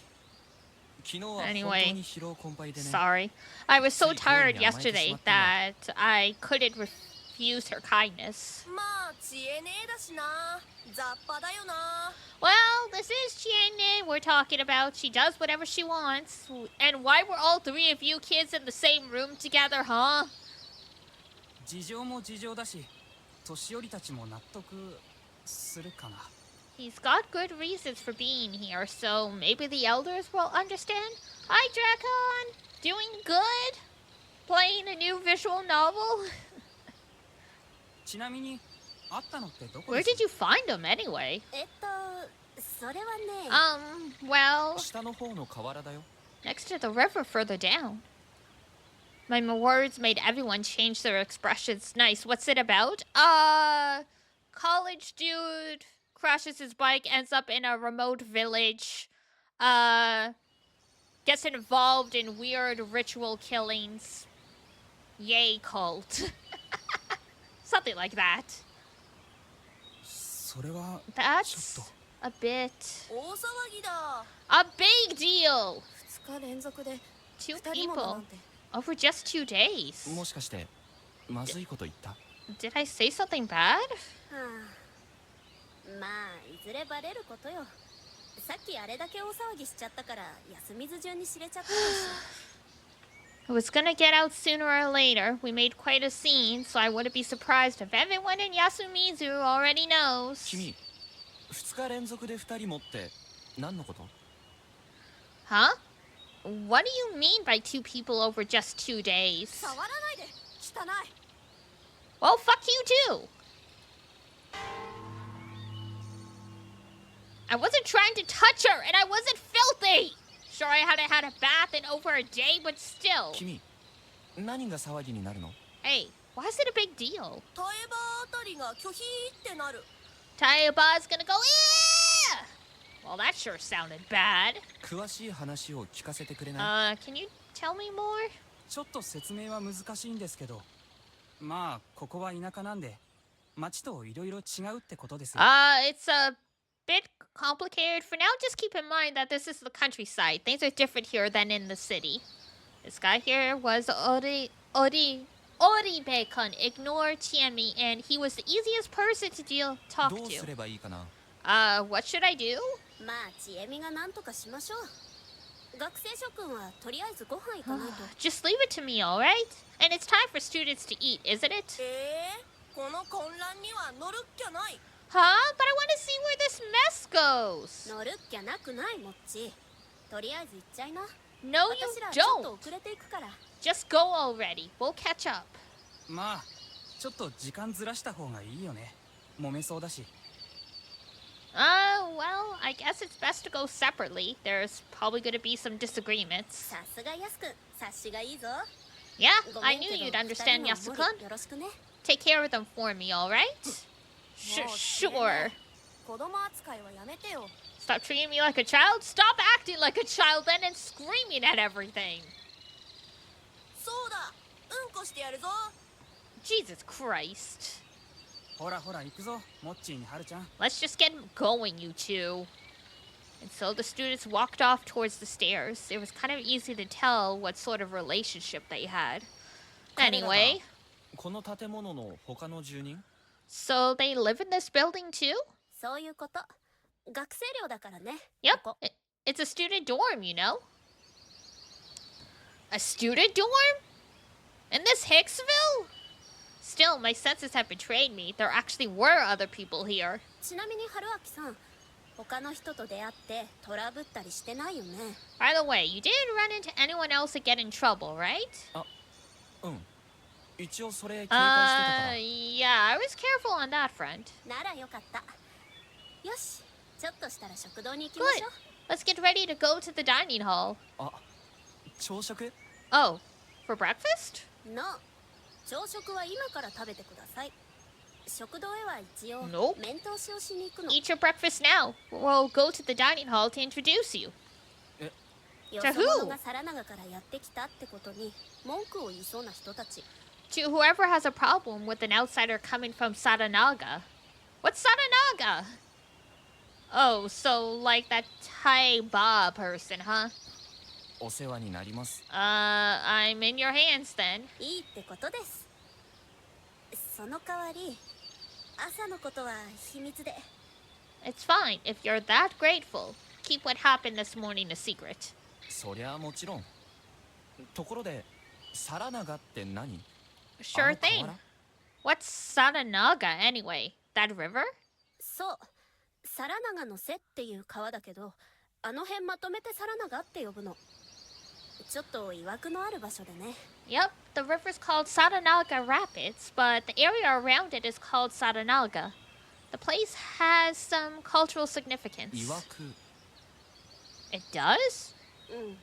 昨日は本当 Anyway, に疲労困憊でね。 sorry. I was so つい声 tired に甘えてし yesterday まったんだ。 that I couldn't refuse her kindness. まあ知恵ねえだしな雑把だよな Well, this is Chiene we're talking about. She does whatever she wants. And why were all three of you kids in the same room together, huh? 事情も事情だし年寄りたちも納得するかな。 He's got good reasons for being here, so maybe the elders will understand. Hi, Drakon! Doing good? Playing a new visual novel? ちなみに会ったのってどこ Where です did you find him anyway? それはね Well, 下の方の河原だよ。 next to the river further down. My words made everyone change their expressions. Nice. What's it about? College dude crashes his bike, ends up in a remote village, gets involved in weird ritual killings. Yay, cult. Something like that. それは That's ちょっと a bit... 大騒ぎだ a big deal! 2日連続で Two 2人もだな people んて over just 2 days. もしかしてまずいこと言った？ Did I say something bad? はあまあいずれバレることよさっきあれだけ大騒ぎしちゃったから休みず中に知れちゃったんです It was gonna get out sooner or later. We made quite a scene, so I wouldn't be surprised if everyone in Yasumizu already knows. 君、2日連続で2人もって何のこと？ Huh? What do you mean by 2 people over just 2 days? 触らないで汚い Well, fuck you too! I wasn't trying to touch her, and I wasn't filthy! Sure, I hadn't had a bath in over a day, but still. 君、何が騒ぎになるの？ Hey, why is it a big deal? タエバあたりが拒否ってなる Taiba's gonna go, yeah! Well, that sure sounded bad. 詳しい話を聞かせてくれない？ Can you tell me more? ちょっと説明は難しいんですけどまあここは田舎なんで町といろいろ違うってことですよ It's a bit complicated. For now, just keep in mind that this is the countryside. Things are different here than in the city. This guy here was Oribe-kun. Ignore Tianmi, and he was the easiest person to talk どうす to. ればいいかな？ What should I do? まあちえみが何とかしましょう学生諸君はとりあえずご飯行かないと Just leave it to me, alright? And it's time for students to eat, isn't it? この混乱には乗るっきゃない Huh? But I want to see where this mess goes. 乗るっきゃなくないもっちとりあえず行っちゃいな No, 私 you らちょっと don't. 遅れていくから Just go already. We'll catch up. まあちょっと時間ずらした方がいいよね揉めそうだし Well, I guess it's best to go separately. There's probably going to be some disagreements. さすがヤス君察しがいいぞ Yeah, ご I めん knew けど you'd 二 understand, 人の無理 Yasukun. よろしくね Take care of them for me, alright? もう Sure. 子供扱いはやめてよ Stop treating me like a child? Stop acting like a child then and screaming at everything. そうだうんこしてやるぞ Jesus Christ. ほらほら行くぞモッチーにハルちゃん Let's just get going, you two. And so the students walked off towards the stairs. It was kind of easy to tell what sort of relationship they had. Anyway, この建物の他の住人？ so they live in this building too? そういうこと学生寮だからね Yep. ここ It's a student dorm, you know? A student dorm? In this Hicksville? Still, my senses have betrayed me. There actually were other people here. ちなみに春明さん他の人と出会ってトラブったりしてないよね By the way, you didn't run into anyone else that get in trouble, right? うん。一応それ警戒してたから。 Yeah, I was careful on that front. ならよかったよしちょっとしたら食堂に行きましょう Let's get ready to go to the dining hall. あ、朝食？ Oh, for breakfast? No 朝食は今から食べてください。食堂へは一応 Nope. 面通しをしに行くの。 Eat your breakfast now. We'll go to the dining hall to introduce you. よそ者がサラナガからやってきたってことに文句を言いそうな人たち。 To whoever has a problem with an outsider coming from Saranaga. What's Saranaga? Oh, so like that Thai bar person, huh? お世話になります。 I'm in your hands then. いいってことです。その代わり朝のことは秘密で。 It's fine if you're that grateful. Keep what happened this morning a secret. そりゃもちろん。ところで、サラナガって何？ Sure thing. What's Saranaga anyway? That river? そう、サラナガの瀬っていう川だけど、あの辺まとめてサラナガって呼ぶの。ちょっと曰くのある場所でね。 Yep, the river's called Saranaga Rapids, but the area around it is called Saranaga. The place has some cultural significance. 曰く。 It does? うん。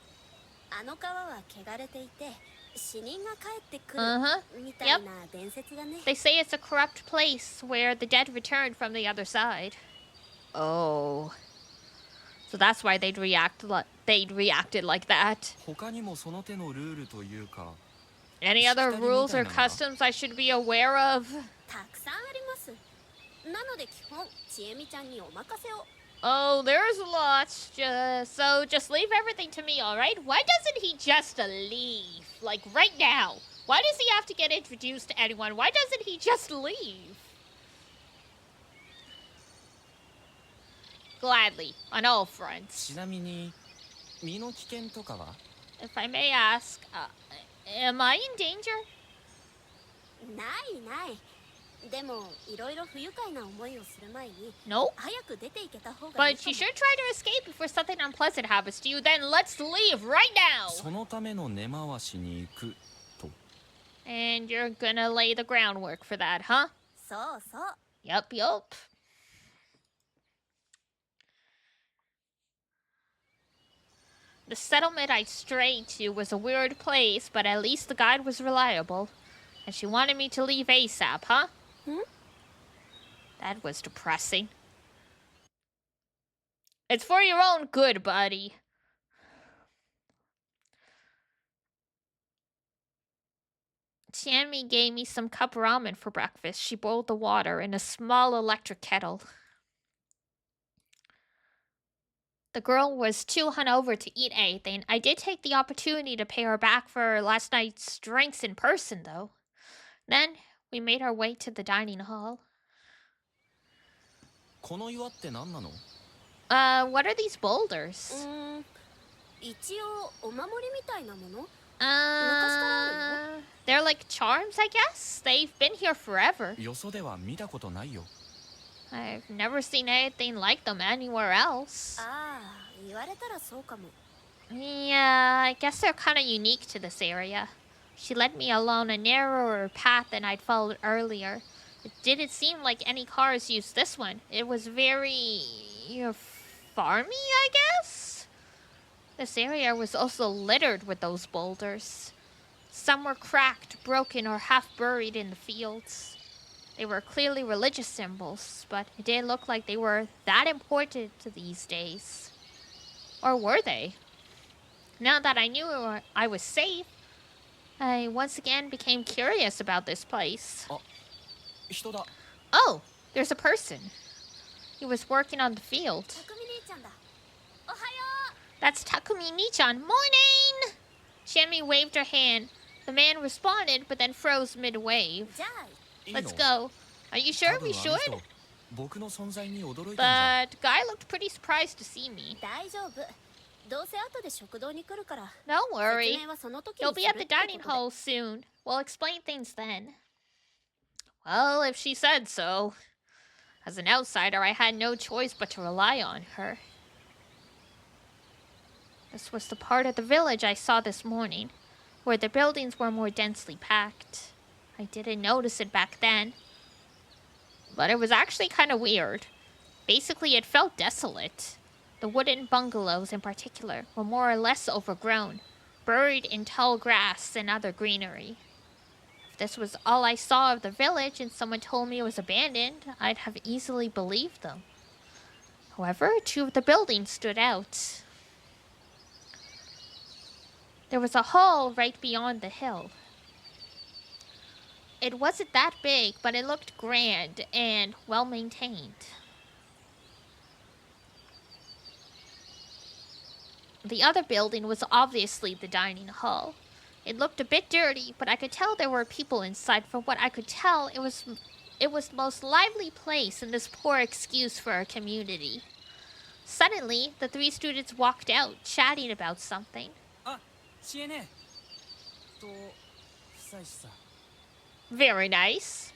あの川は汚れていて、死人が帰ってくる Uh-huh. みたいな伝説がね。 They say it's a corrupt place where the dead return from the other side. Oh. So that's why they'd reacted like that. 他にもその手のルールというか。 Any other rules or customs I should be aware of? たくさんあります。なので基本、ちえみちゃんにお任せを。 Oh, there's lots. Just leave everything to me, alright? Why doesn't he just leave? Like right now. Why does he have to get introduced to anyone? Why doesn't he just leave? Gladly, on all fronts. ちなみに、身の危険とかは？ If I may ask, am I in danger? ないない。でも、いろいろ不愉快な思いをする前に、 Nope. 早く出て行けた方がいい But か you も。 should try to escape before something unpleasant happens to you. Then let's leave right now. そのための根回しに行くと。 And you're gonna lay the groundwork for that, huh? そうそう。 Yup. The settlement I strayed to was a weird place, but at least the guide was reliable. And she wanted me to leave ASAP, huh? That was depressing. It's for your own good, buddy. Tianmi gave me some cup ramen for breakfast. She boiled the water in a small electric kettle. The girl was too hungover to eat anything. I did take the opportunity to pay her back for last night's drinks in person, though. Then we made our way to the dining hall. この岩って何なの？ What are these boulders? 一応お守りみたいなもの？ They're like charms, I guess. They've been here forever. よそでは見たことないよ。 I've never seen anything like them anywhere else. ああ、言われたらそうかも。 Yeah, I guess they're kind of unique to this area. She led me along a narrower path than I'd followed earlier. It didn't seem like any cars used this one. It was very... farmy, I guess? This area was also littered with those boulders. Some were cracked, broken, or half buried in the fields. They were clearly religious symbols, but it didn't look like they were that important these days. Or were they? Now that I knew I was safe, I once again became curious about this place. 人だ。 Oh, there's a person. He was working on the field. たくみ兄ちゃんだ。おはよ That's Takumi Nichan. Morning! Shami waved her hand. The man responded, but then froze mid-wave. う。じゃあ、いいの？ Let's go. Are you sure 多分 we あの should? 人、僕の存在に驚いたんじゃ。 But guy looked pretty surprised to see me. 大丈夫。どうせ後で食堂に来るから。 Don't worry. 説明はその時に You'll す be る at っ the て dining ことで。 hall soon. We'll explain things then. Well, if she said so. As an outsider, I had no choice but to rely on her. This was the part of the village I saw this morning, where the buildings were more densely packed. I didn't notice it back then. But it was actually kind of weird. Basically, it felt desolate. The wooden bungalows in particular were more or less overgrown, buried in tall grass and other greenery. If this was all I saw of the village and someone told me it was abandoned, I'd have easily believed them. However, 2 of the buildings stood out. There was a hall right beyond the hill. It wasn't that big, but it looked grand and well maintained. The other building was obviously the dining hall. It looked a bit dirty, but I could tell there were people inside. From what I could tell, it was the most lively place in this poor excuse for a community. Suddenly, the 3 students walked out, chatting about something. あ、知恵ね。久石さん。 Very nice.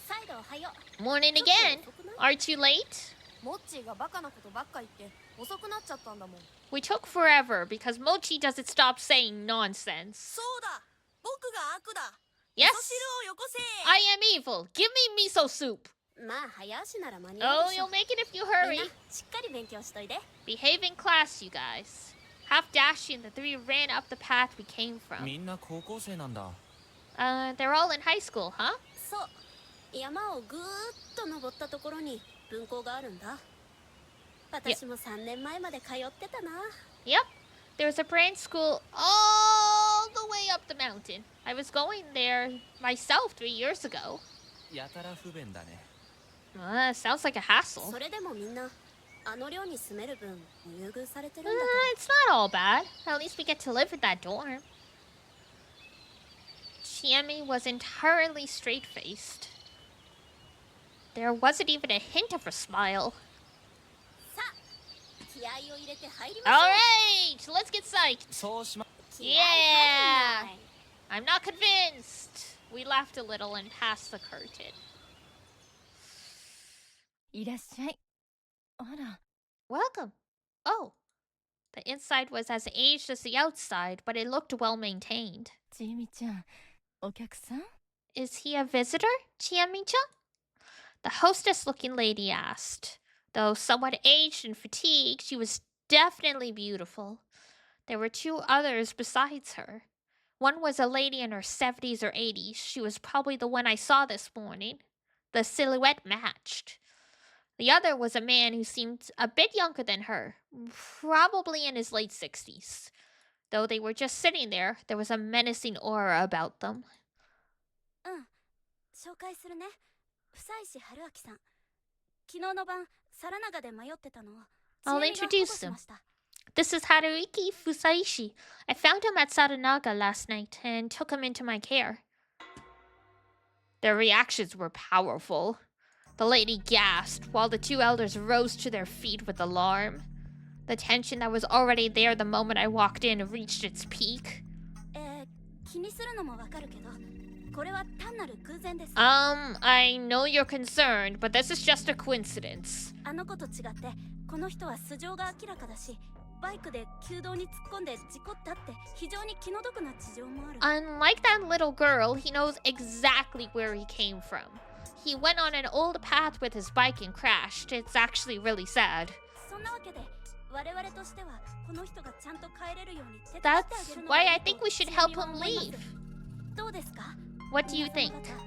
再度おはよう。 Morning again. Aren't you late? モッチーがバカなことばっか言って遅くなっちゃったんだもん。 We took forever because Mochi doesn't stop saying nonsense. そうだ。僕が悪だ。 Yes, 味噌汁をよこせ。 I am evil. Give me miso soup. まあ早足なら間に合う Oh, でしょ。 you'll make it if you み hurry. んなしっかり勉強しといで。 Behave in class, you guys. Half dashing, the 3 ran up the path we came from. みんな高校生なんだ。 They're all in high school, huh? そう。山をぐーっと登ったところに分校があるんだ。私も3年前まで通ってたな。 Yep. There's a branch school all the way up the mountain. I was going there myself 3 years ago. やたら不便だね。Sounds like a hassle. それでもみんなあの寮に住める分優遇されてるんだ It's not all bad. At least we get to live in that dorm. Chiemi was entirely straight-faced. There wasn't even a hint of a smile. けど。さあ、気合を入れて入りましょう。 Alright, let's get psyched. そうしま。気合入んない I'm not convinced. We laughed a little and passed the curtain. いらっしゃい。あら、 Welcome. Oh. The inside was as aged as the outside, but it looked well maintained. ちえみちゃん、お客さん？ Is he a visitor, Chiemi-chan? The hostess-looking lady asked. Though somewhat aged and fatigued, she was definitely beautiful. There were 2 others besides her. One was a lady in her 70s or 80s. She was probably the one I saw this morning. The silhouette matched. The other was a man who seemed a bit younger than her, probably in his late 60s. Though they were just sitting there, there was a menacing aura about them. 紹介するね。久石春明さん。昨日の晩、皿長で迷ってたのを。 I'll 千恵美が introduce 保護し him. ました。 This is Haruiki Fusaishi. I found him at Saranaga last night and took him into my care. Their reactions were powerful. The lady gasped while the 2 elders rose to their feet with alarm. The tension that was already there the moment I walked in reached its peak. 気にするのもわかるけど、これは単なる偶然です。 I know you're concerned, but this is just a coincidence. あの子と違って、この人は素性が明らかだし、バイクで旧道に突っ込んで事故ったって非常に気の毒な事情もある。 Unlike that little girl, he knows exactly where he came from. He went on an old path with his bike and crashed. It's actually really sad. そんなわけで、我々としてはこの人がちゃんと帰れるように手伝ってあ That's げるの why が I いいと think we should 千恵 help 美は him 思います leave. どうですか？ What do you 皆 think? 様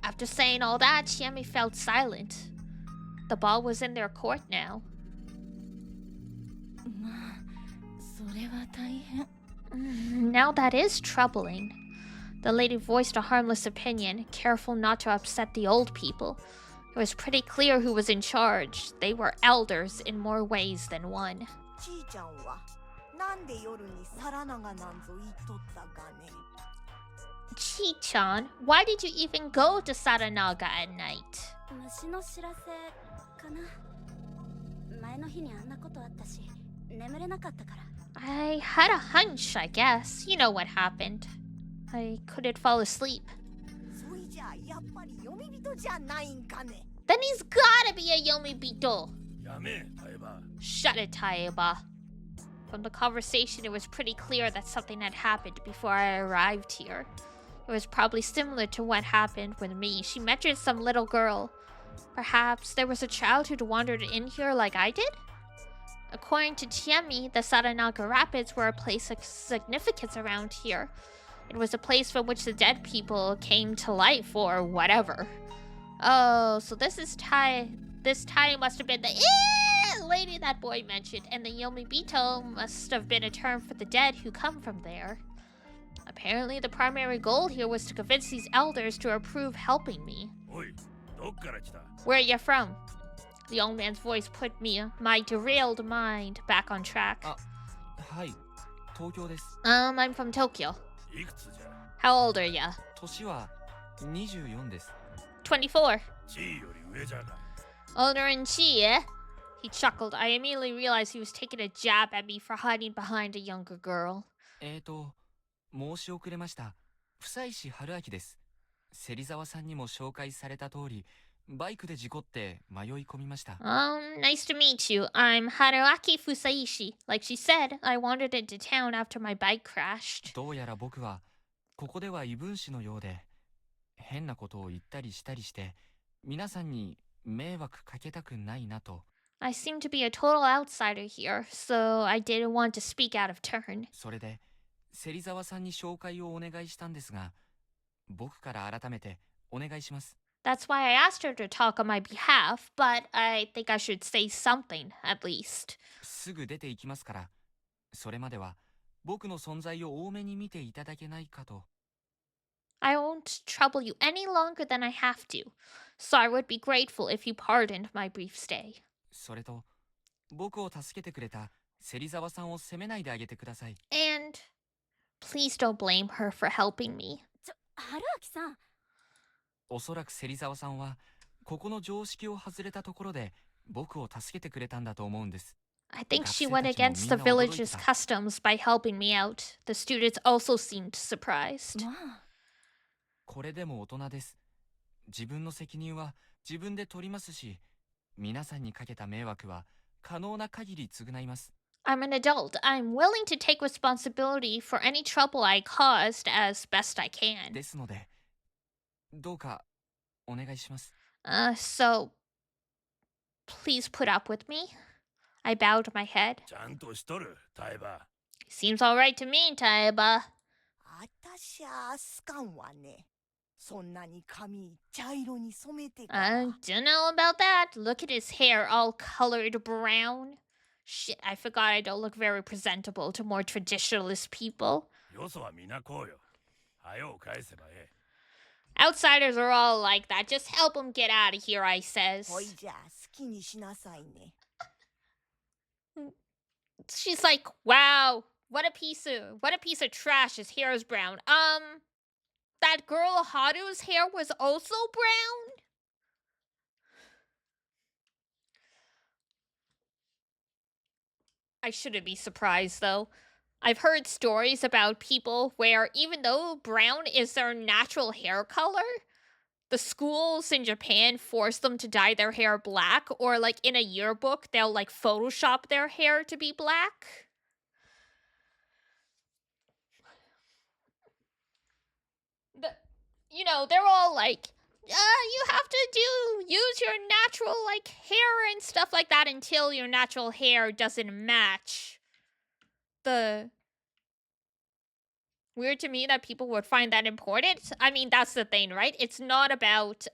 方。 After saying all that, Chiemi felt silent. The ball was in their court now. まあ、それは大変。 Now that is troubling. The lady voiced a harmless opinion, careful not to upset the old people. It was pretty clear who was in charge. They were elders in more ways than one. ちーちゃんはなんで夜に皿長なんぞ言っとったかね。 Chi-chan, why did you even go to Saranaga at night? 虫の知らせかな。前の日にあんなことあったし、眠れなかったから。 I had a hunch, I guess. You know what happened. I couldn't fall asleep. そいじゃやっぱり読み人じゃないんかね。 Then he's gotta be a Yomibito. やめ、タエバ。 Shut it, Taeba. From the conversation, it was pretty clear that something had happened before I arrived here. It was probably similar to what happened with me. She mentioned some little girl. Perhaps there was a child who'd wandered in here like I did? According to Chiemi, the Saranaga Rapids were a place of significance around here. It was a place from which the dead people came to life or whatever. Oh, so this Tai must have been the lady that boy mentioned, and the Yomibito must have been a term for the dead who come from there. Apparently, the primary goal here was to convince these elders to approve helping me. Where are you from? The young man's voice put my derailed mind back on track. はい、東京です。I'm from Tokyo. いくつじゃ How old are ya? 年は24です。 24. 地位より上じゃが Older than she, eh? He chuckled. I immediately realized he was taking a jab at me for hiding behind a younger girl. 申し遅れました。房石春明です。芹沢さんにも紹介された通り、バイクで事故って迷い込みました。Nice to meet you. I'm Haruaki Fusaishi. Like she said, I wandered into town after my bike crashed. どうやら僕は、ここでは異分子のようで、変なことを言ったりしたりして、皆さんに迷惑かけたくないなと。I seem to be a total outsider here, so I didn't want to speak out of turn. それで、芹沢さんに紹介をお願いしたんですが、僕から改めてお願いします。That's why I asked her to talk on my behalf, but I think I should say something, at least. すぐ出て行きますから、それまでは僕の存在を多めに見ていただけないかと。I won't trouble you any longer than I have to, so I would be grateful if you pardoned my brief stay. それと、僕を助けてくれた芹沢さんを責めないであげてください。And please don't blame her for helping me. 春明さん、おそらく芹沢さんは、ここの常識を外れたところで、僕を助けてくれたんだと思うんです。I think she went against the village's customs by helping me out. The students also seemed surprised. まあこれでも大人です。自分の責任は自分で取りますし、皆さんにかけた迷惑は可能な限り償います。I'm an adult. I'm willing to take responsibility for any trouble I caused as best I can. ですので、どうかお願いします。So please put up with me. I bowed my head. ちゃんとしとるタイバ Seems all right to me, Taiba. あたしゃ好かんわね。そんなに髪茶色に染めてから。 Don't know about that. Look at his hair all colored brown. Shit, I forgot I don't look very presentable to more traditionalist people. よそは皆こうよはよ返せばえ Outsiders are all like that. Just help them get out of here, I says. ほいじゃ好きにしなさいね。 She's like, wow, what a piece of trash. His hair is brown. That girl Haru's hair was also brown? I shouldn't be surprised though. I've heard stories about people where even though brown is their natural hair color, the schools in Japan force them to dye their hair black, or like in a yearbook, they'll like Photoshop their hair to be black. They're all like, you have to use your natural like hair and stuff like that until your natural hair doesn't match the... Weird to me that people would find that important. I mean, that's the thing, right? It's not about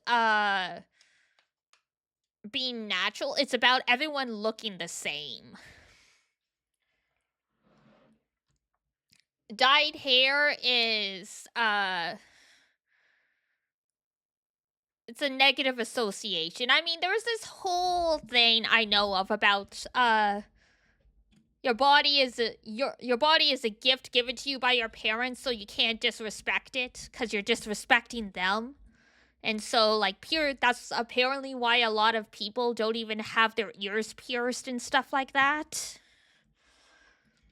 being natural. It's about everyone looking the same. Dyed hair is it's a negative association. I mean, there's this whole thing I know of about your body is a gift given to you by your parents, so you can't disrespect it because you're disrespecting them. And so like that's apparently why a lot of people don't even have their ears pierced and stuff like that.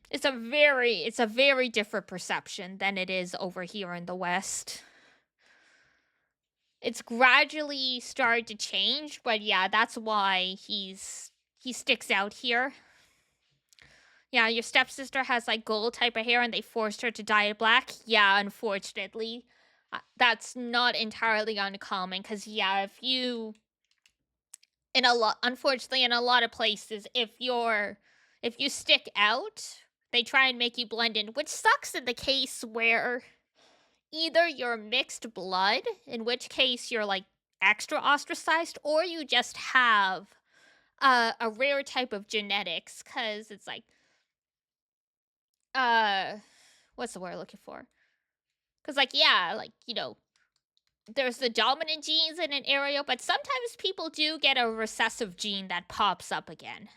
It's a very different perception than it is over here in the West. It's gradually started to change, but yeah, that's why he sticks out here. Yeah, your stepsister has like gold type of hair and they forced her to dye it black. Yeah, unfortunately. That's not entirely uncommon because yeah, unfortunately in a lot of places, if you stick out, they try and make you blend in, which sucks in the case where either you're mixed blood, in which case you're like extra ostracized, or you just have a rare type of genetics, because it's like, what's the word I'm looking for? Because, like, yeah, like, you know, there's the dominant genes in an area, but sometimes people do get a recessive gene that pops up again.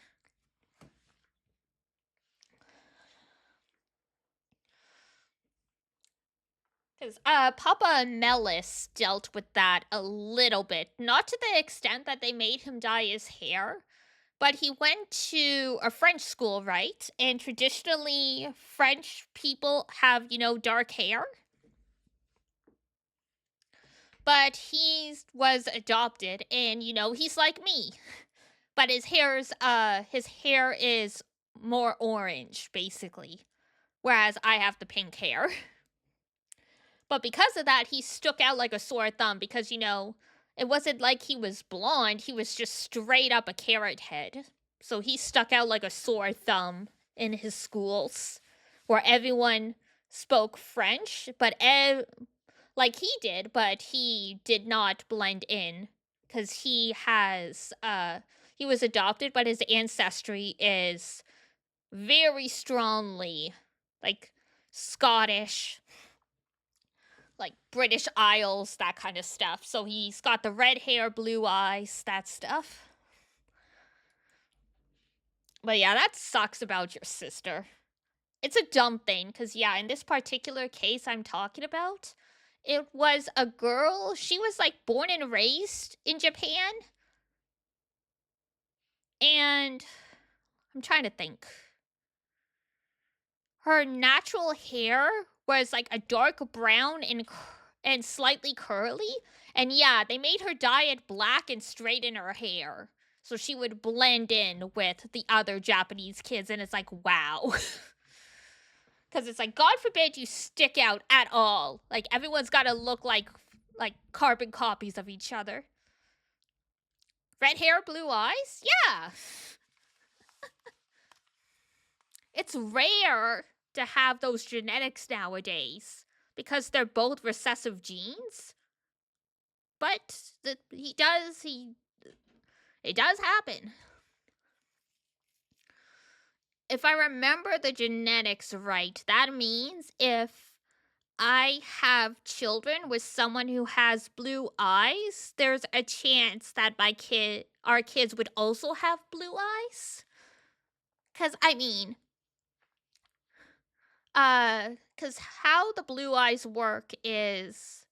Because Papa Melis dealt with that a little bit. Not to the extent that they made him dye his hair, but he went to a French school, right? And traditionally, French people have, you know, dark hair. But he was adopted, and, you know, he's like me. But his hair is more orange, basically. Whereas I have the pink hair. But because of that, he stuck out like a sore thumb because, you know, it wasn't like he was blonde, he was just straight up a carrot head. So he stuck out like a sore thumb in his schools where everyone spoke French, but like he did, but he did not blend in because he was adopted, but his ancestry is very strongly like Scottish, like British Isles, that kind of stuff. So he's got the red hair, blue eyes, that stuff. But yeah, that sucks about your sister. It's a dumb thing, because yeah, in this particular case I'm talking about, it was a girl. She was like born and raised in Japan. And I'm trying to think. Her natural hair was like a dark brown and slightly curly. And yeah, they made her dye it black and straighten her hair so she would blend in with the other Japanese kids. And it's like, wow. Because it's like, God forbid you stick out at all. Like, everyone's got to look like carbon copies of each other. Red hair, blue eyes? Yeah. It's rare to have those genetics nowadays because they're both recessive genes. But it does happen. If I remember the genetics right, that means if I have children with someone who has blue eyes, there's a chance that our kids would also have blue eyes. Because, I mean, because how the blue eyes work is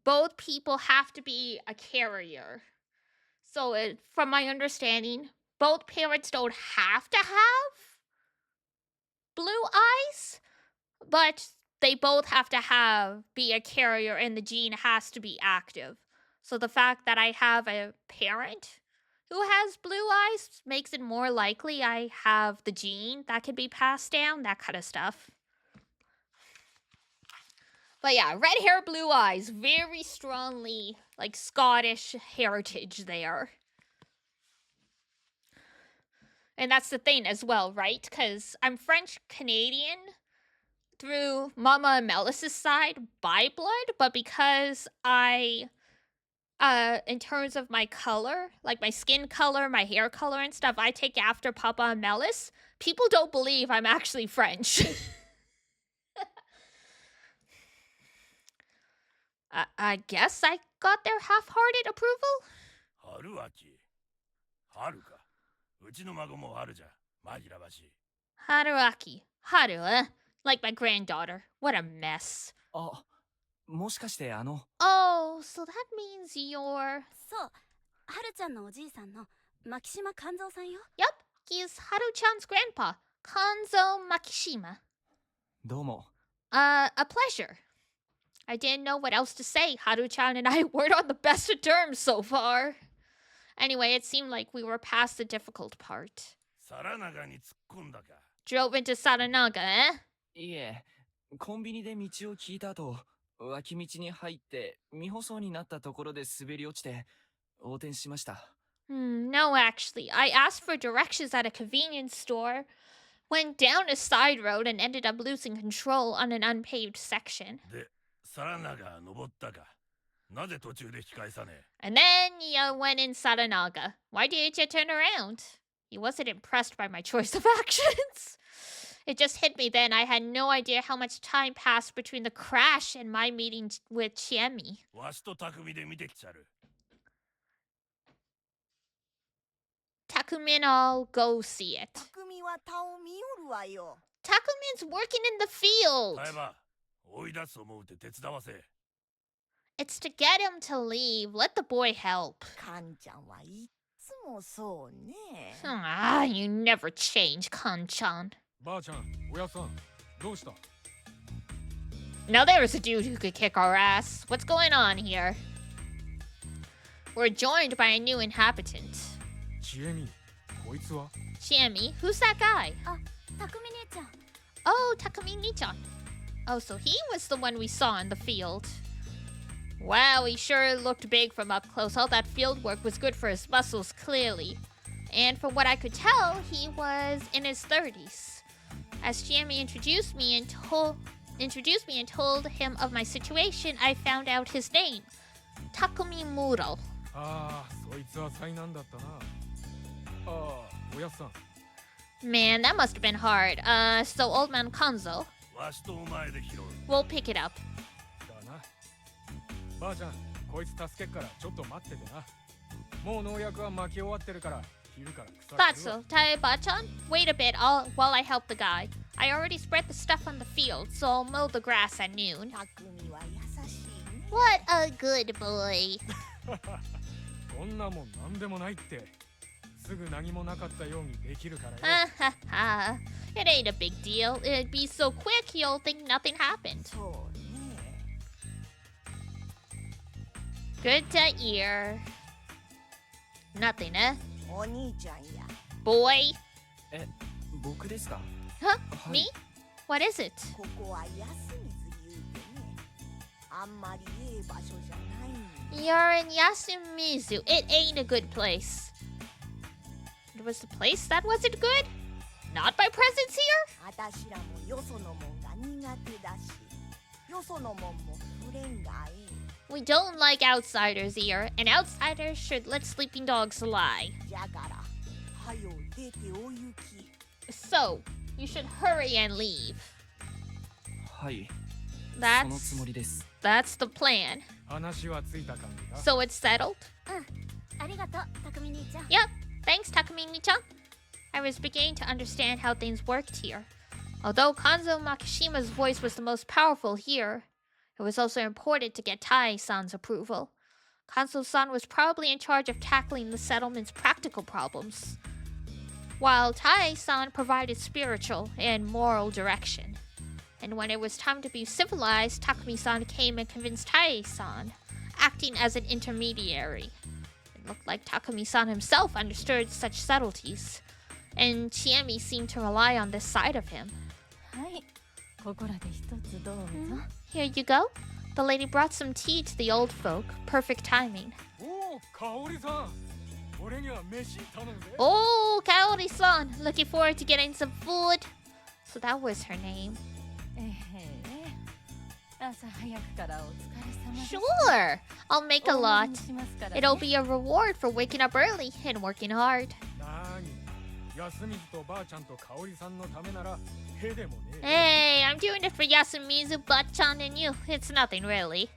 both people have to be a carrier. So, from my understanding, both parents don't have to have blue eyes, but they both have to be a carrier, and the gene has to be active. So the fact that I have a parent who has blue eyes makes it more likely I have the gene that can be passed down, that kind of stuff. But yeah, red hair, blue eyes, very strongly like Scottish heritage there. And that's the thing as well, right? Because I'm French Canadian through Mama Melis's side by blood, but because in terms of my color, like my skin color, my hair color and stuff, I take after Papa Melis, people don't believe I'm actually French. I guess I got their half-hearted approval? 春秋春かうちの孫も春じゃ紛らわしい Haruaki. Haru, like my granddaughter. What a mess. あ、もしかしてOh, so that means you're... そうはるちゃんのおじいさんの牧島勘三さんよ Yep, he's Haru-chan's grandpa, Kanzo Makishima. どうも。 A pleasure. I didn't know what else to say. Haru-chan and I weren't on the best of terms so far. Anyway, it seemed like we were past the difficult part. 皿長に突っ込んだか Drove into Saranaga, eh? いえ、コンビニで道を聞いた後、脇道に入って未舗装になったところで滑り落ちて横転しました。No, actually. I asked for directions at a convenience store, went down a side road and ended up losing control on an unpaved section. で、サラナが登ったか。なぜ途中で引き返さねえ。 And then you went in Saranaga. Why didn't you turn around? He wasn't impressed by my choice of actions. It just hit me then. I had no idea how much time passed between the crash and my meeting with Chiemi. わしと匠で見てきちゃる。 Takumin, I'll go see it. 匠は他を見よるわよ。 Takumin's working in the field. 買えば、追い出す思うて手伝わせ。 It's to get him to leave. Let the boy help. カンちゃんはいっつもそうね。 Ah, you never change, Kanchan. ばあちゃん、おやさん、どうした？ Now there's a dude who could kick our ass. What's going on here? We're joined by a new inhabitant. ちえみ、こいつは？ Chiemi, who's that guy? たくみ姉ちゃん Oh, Takumi-chan. Oh, so he was the one we saw in the field. Wow, he sure looked big from up close. All that field work was good for his muscles, clearly. And from what I could tell, he was in his 30s. As Chiemi introduced me and told him of my situation, I found out his name. Takumi Muro. ああ、そいつは災難だったな。ああ、おやさん。 Man, that must have been hard. So old man Kanzo, わしとお前で拾う。 we'll pick it up. だな。ばあちゃん、こいつ助けっからちょっと待っててな。もう農薬は巻き終わってるから、昼から草刈るわ。 Batsu, Taeba-chan, wait a bit while I help the guy. I already spread the stuff on the field, so I'll mow the grass at noon. 匠は優しいね。 What a good boy. こんなもんなんでもないって。すぐ何もなかったようにできるからよ。 Ha ha ha. It ain't a big deal. It'd be so quick you'll think nothing happened. そうね。 Good to hear. Nothing, eh? お兄ちゃんや。 Boy? え、僕ですか？ Huh? はい Me? What is it? ここは安水言うてね。あんまりええ場所じゃないん You're in Yasumizu. It ain't a good place. It was the place that wasn't good? Not my presence here? あたしらもよそのもんが苦手だし、よそのもんも触れんがいい。 We don't like outsiders here, and outsiders should let sleeping dogs lie. じゃから、はよ出てお行き。 So, you should hurry and leave. はい、そのつも That's りです。 that's the plan. 話はついた感じか。 So it's settled? ありがとうたくみ兄ちゃん Yep. Thanks, Takamine-chan. I was beginning to understand how things worked here. Although Kanzo Makishima's voice was the most powerful here, it was also important to get Tai-san's approval. Kanzo-san was probably in charge of tackling the settlement's practical problems, while Tai-san provided spiritual and moral direction. And when it was time to be civilized, Takumi-san came and convinced Tai-san, acting as an intermediary. It looked like Takumi-san himself understood such subtleties, and Chiemi seemed to rely on this side of him. はいここらで一つどうぞ Here you go. The lady brought some tea to the old folk. Perfect timing. おお、かおりさん。俺には飯頼むぜ。 Oh, Kaori-san! Looking forward to getting some food. So that was her name. 朝早くからお疲れ様です Sure! I'll make a 大盛り lot. にしますからね It'll be a reward for waking up early and working hard. なーに。安水とばあちゃんとかおりさんのためなら、へでもねえ。 Hey, I'm doing it for Yasumizu, Butchan, and you. It's nothing really.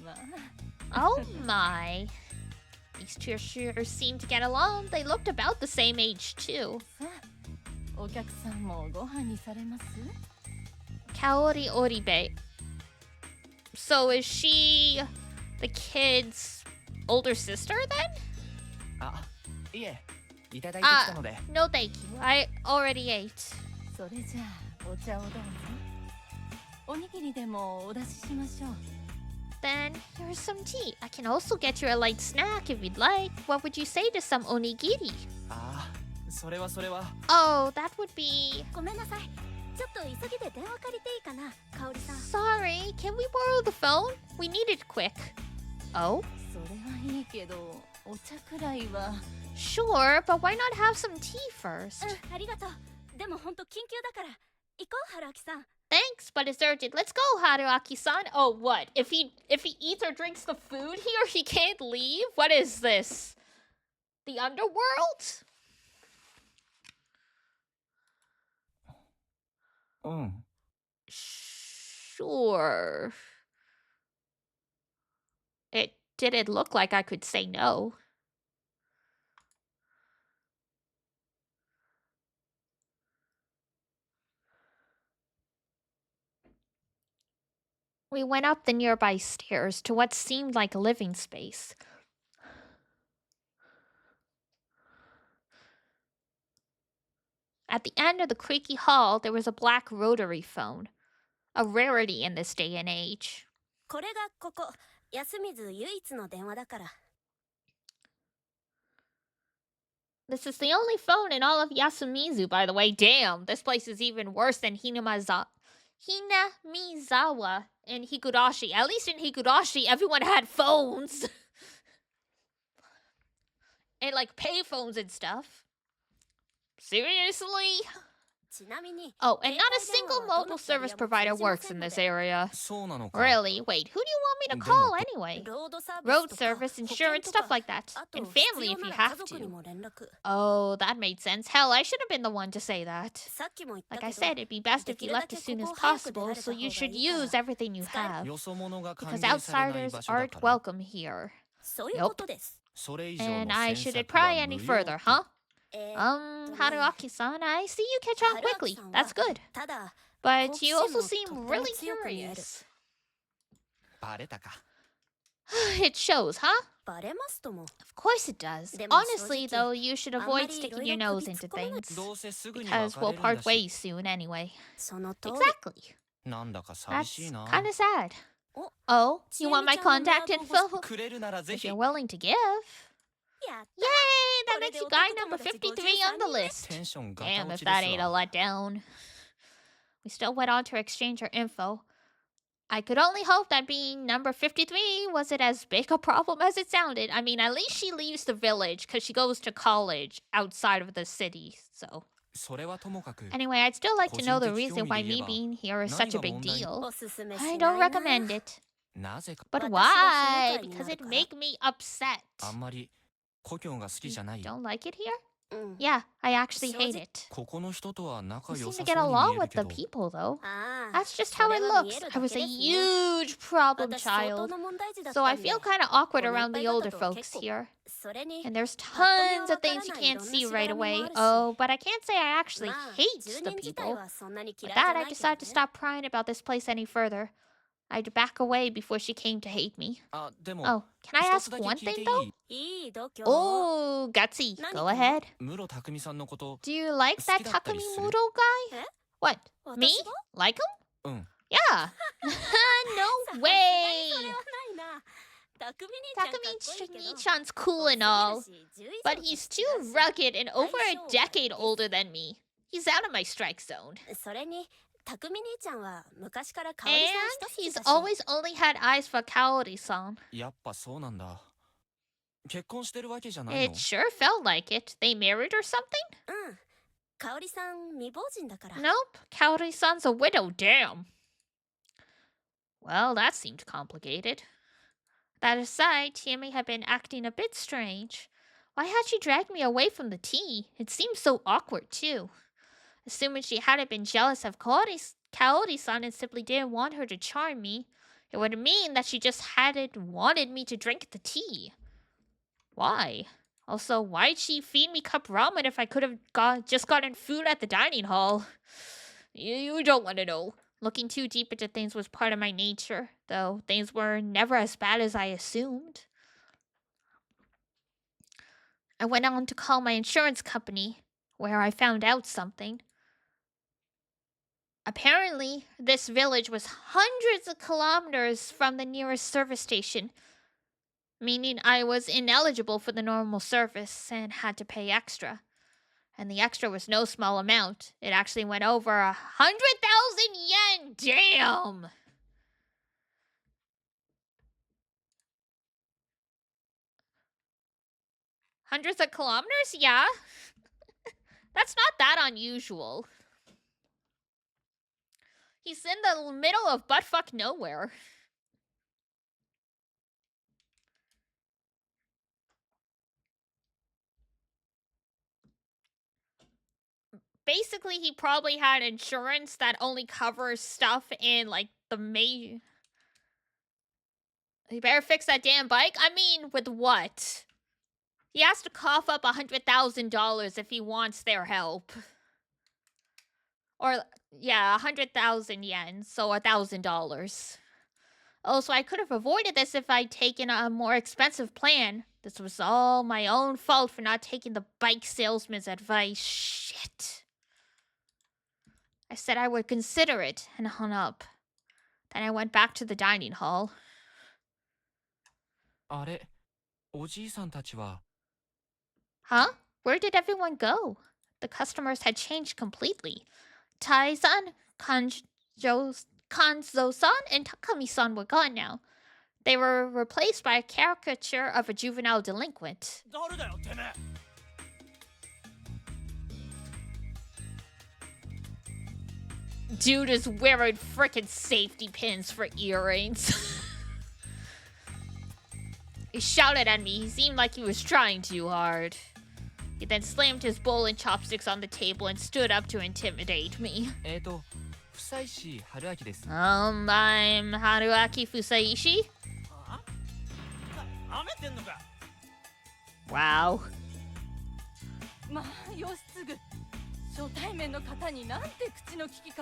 ま Oh my. These two sure seem to get along. They looked about the same age, too. あさあお客さんもご飯にされます Kaori Oribe. So is she the kid's older sister then? あ、いえ、いただいてきたので。 No, thank you. I already ate. それじゃあお茶をどうぞおにぎりでもお出ししましょう Then here's some tea. I can also get you a light snack if you'd like. What would you say to some onigiri? ああ、それは。 Oh, that would be... ごめんなさいちょっと急ぎで電話借りていいかなかおりさん Sorry, can we borrow the phone? We need it quick. Oh? それはいいけどお茶くらいは Sure, but why not have some tea first? ありがとうでも本当緊急だから行こう、春秋さん。 Thanks, but it's urgent. Let's go, Haruaki-san. Oh, what? If he eats or drinks the food here, he can't leave? What is this? The underworld? うん。 Sure. It didn't look like I could say no. We went up the nearby stairs to what seemed like a living space. At the end of the creaky hall, there was a black rotary phone. A rarity in this day and age. これがここ、安水唯一の電話だから。 This is the only phone in all of Yasumizu, by the way. Damn, this place is even worse than Hinamizawa and Higurashi. At least in Higurashi, everyone had phones. And like payphones and stuff. Seriously? Oh, and not a single mobile service provider works in this area. Really? Wait, who do you want me to call anyway? Road service, insurance, stuff like that. And family if you have to. Oh, that made sense. Hell, I should have been the one to say that. Like I said, it'd be best if you left as soon as possible, so you should use everything you have. Because outsiders aren't welcome here. Yup. And I shouldn't pry any further, huh? Haruaki-san, I see you catch on quickly. That's good. But you also seem really curious. It shows, huh? Of course it does. Honestly, though, you should avoid sticking your nose into things. Because we'll part ways soon anyway. Exactly. That's kinda sad. Oh, you want my contact info? If you're willing to give. Yay! That makes you guy number 53 on the list. Damn, if that ain't a letdown. We still went on to exchange our info. I could only hope that being number 53 wasn't as big a problem as it sounded. I mean, at least she leaves the village because she goes to college outside of the city, so. Anyway, I'd still like to know the reason why me being here is such a big deal. I don't recommend it. But why? Because it'd make me upset. You don't like it here? Yeah, I actually hate it. You seem to get along with the people, though. That's just how it looks. I was a huge problem child, so I feel kind of awkward around the older folks here. And there's tons of things you can't see right away. Oh, but I can't say I actually hate the people. With that, I decided to stop prying about this place any further. I'd back away before she came to hate me. Oh, can I ask one thing, though? Oh, gutsy. Go ahead. Do you like that Takumi Muro guy? What? Me? Like him? Yeah. No way. Takumi-chan's cool and all, but he's too rugged and over a decade older than me. He's out of my strike zone. And he's always only had eyes for Kaori-san. It sure felt like it. They married or something? Nope. Kaori-san's a widow, damn. Well, that seemed complicated. That aside, Tiemi had been acting a bit strange. Why had she dragged me away from the tea? It seemed so awkward, too. Assuming she hadn't been jealous of Kaori-san and simply didn't want her to charm me, it would mean that she just hadn't wanted me to drink the tea. Why? Also, why'd she feed me cup ramen if I could have just gotten food at the dining hall? You don't want to know. Looking too deep into things was part of my nature, though things were never as bad as I assumed. I went on to call my insurance company, where I found out something. Apparently, this village was hundreds of kilometers from the nearest service station, meaning I was ineligible for the normal service and had to pay extra. And the extra was no small amount. It actually went over 100,000 yen! Damn! Hundreds of kilometers? Yeah. That's not that unusual. He's in the middle of buttfuck nowhere. Basically, he probably had insurance that only covers stuff in, like, the main... He better fix that damn bike? I mean, with what? He has to cough up $100,000 if he wants their help. Or, yeah, 100,000 yen, so $1,000. Also, I could have avoided this if I'd taken a more expensive plan. This was all my own fault for not taking the bike salesman's advice. Shit. I said I would consider it and hung up. Then I went back to the dining hall. あれ、おじいさんたちは。 Huh? Where did everyone go? The customers had changed completely. Tai-san, Kanzo-san, and Takami-san were gone now. They were replaced by a caricature of a juvenile delinquent. Dude is wearing frickin' safety pins for earrings. He shouted at me. He seemed like he was trying too hard. He then slammed his bowl and chopsticks on the table and stood up to intimidate me. I'm Haruaki Fusaishi. Wow.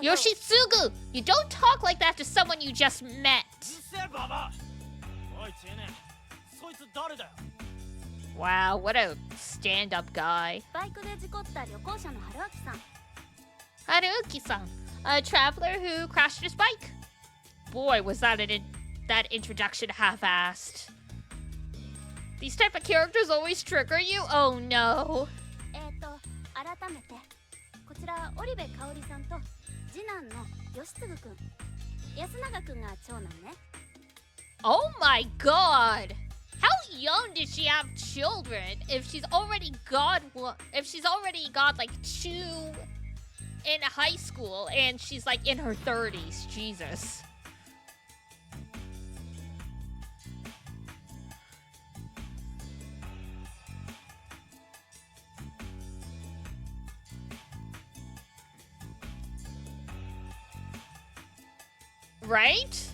Yoshitsugu! You don't talk like that to someone you just met. Wow, what a stand-up guy. Haruki-san, a traveler who crashed his bike. Boy, was that that introduction half-assed. These type of characters always trigger you? Oh no. Oh my god! How young did she have children if she's already got like 2 in high school and she's like in her 30s? Jesus. Right?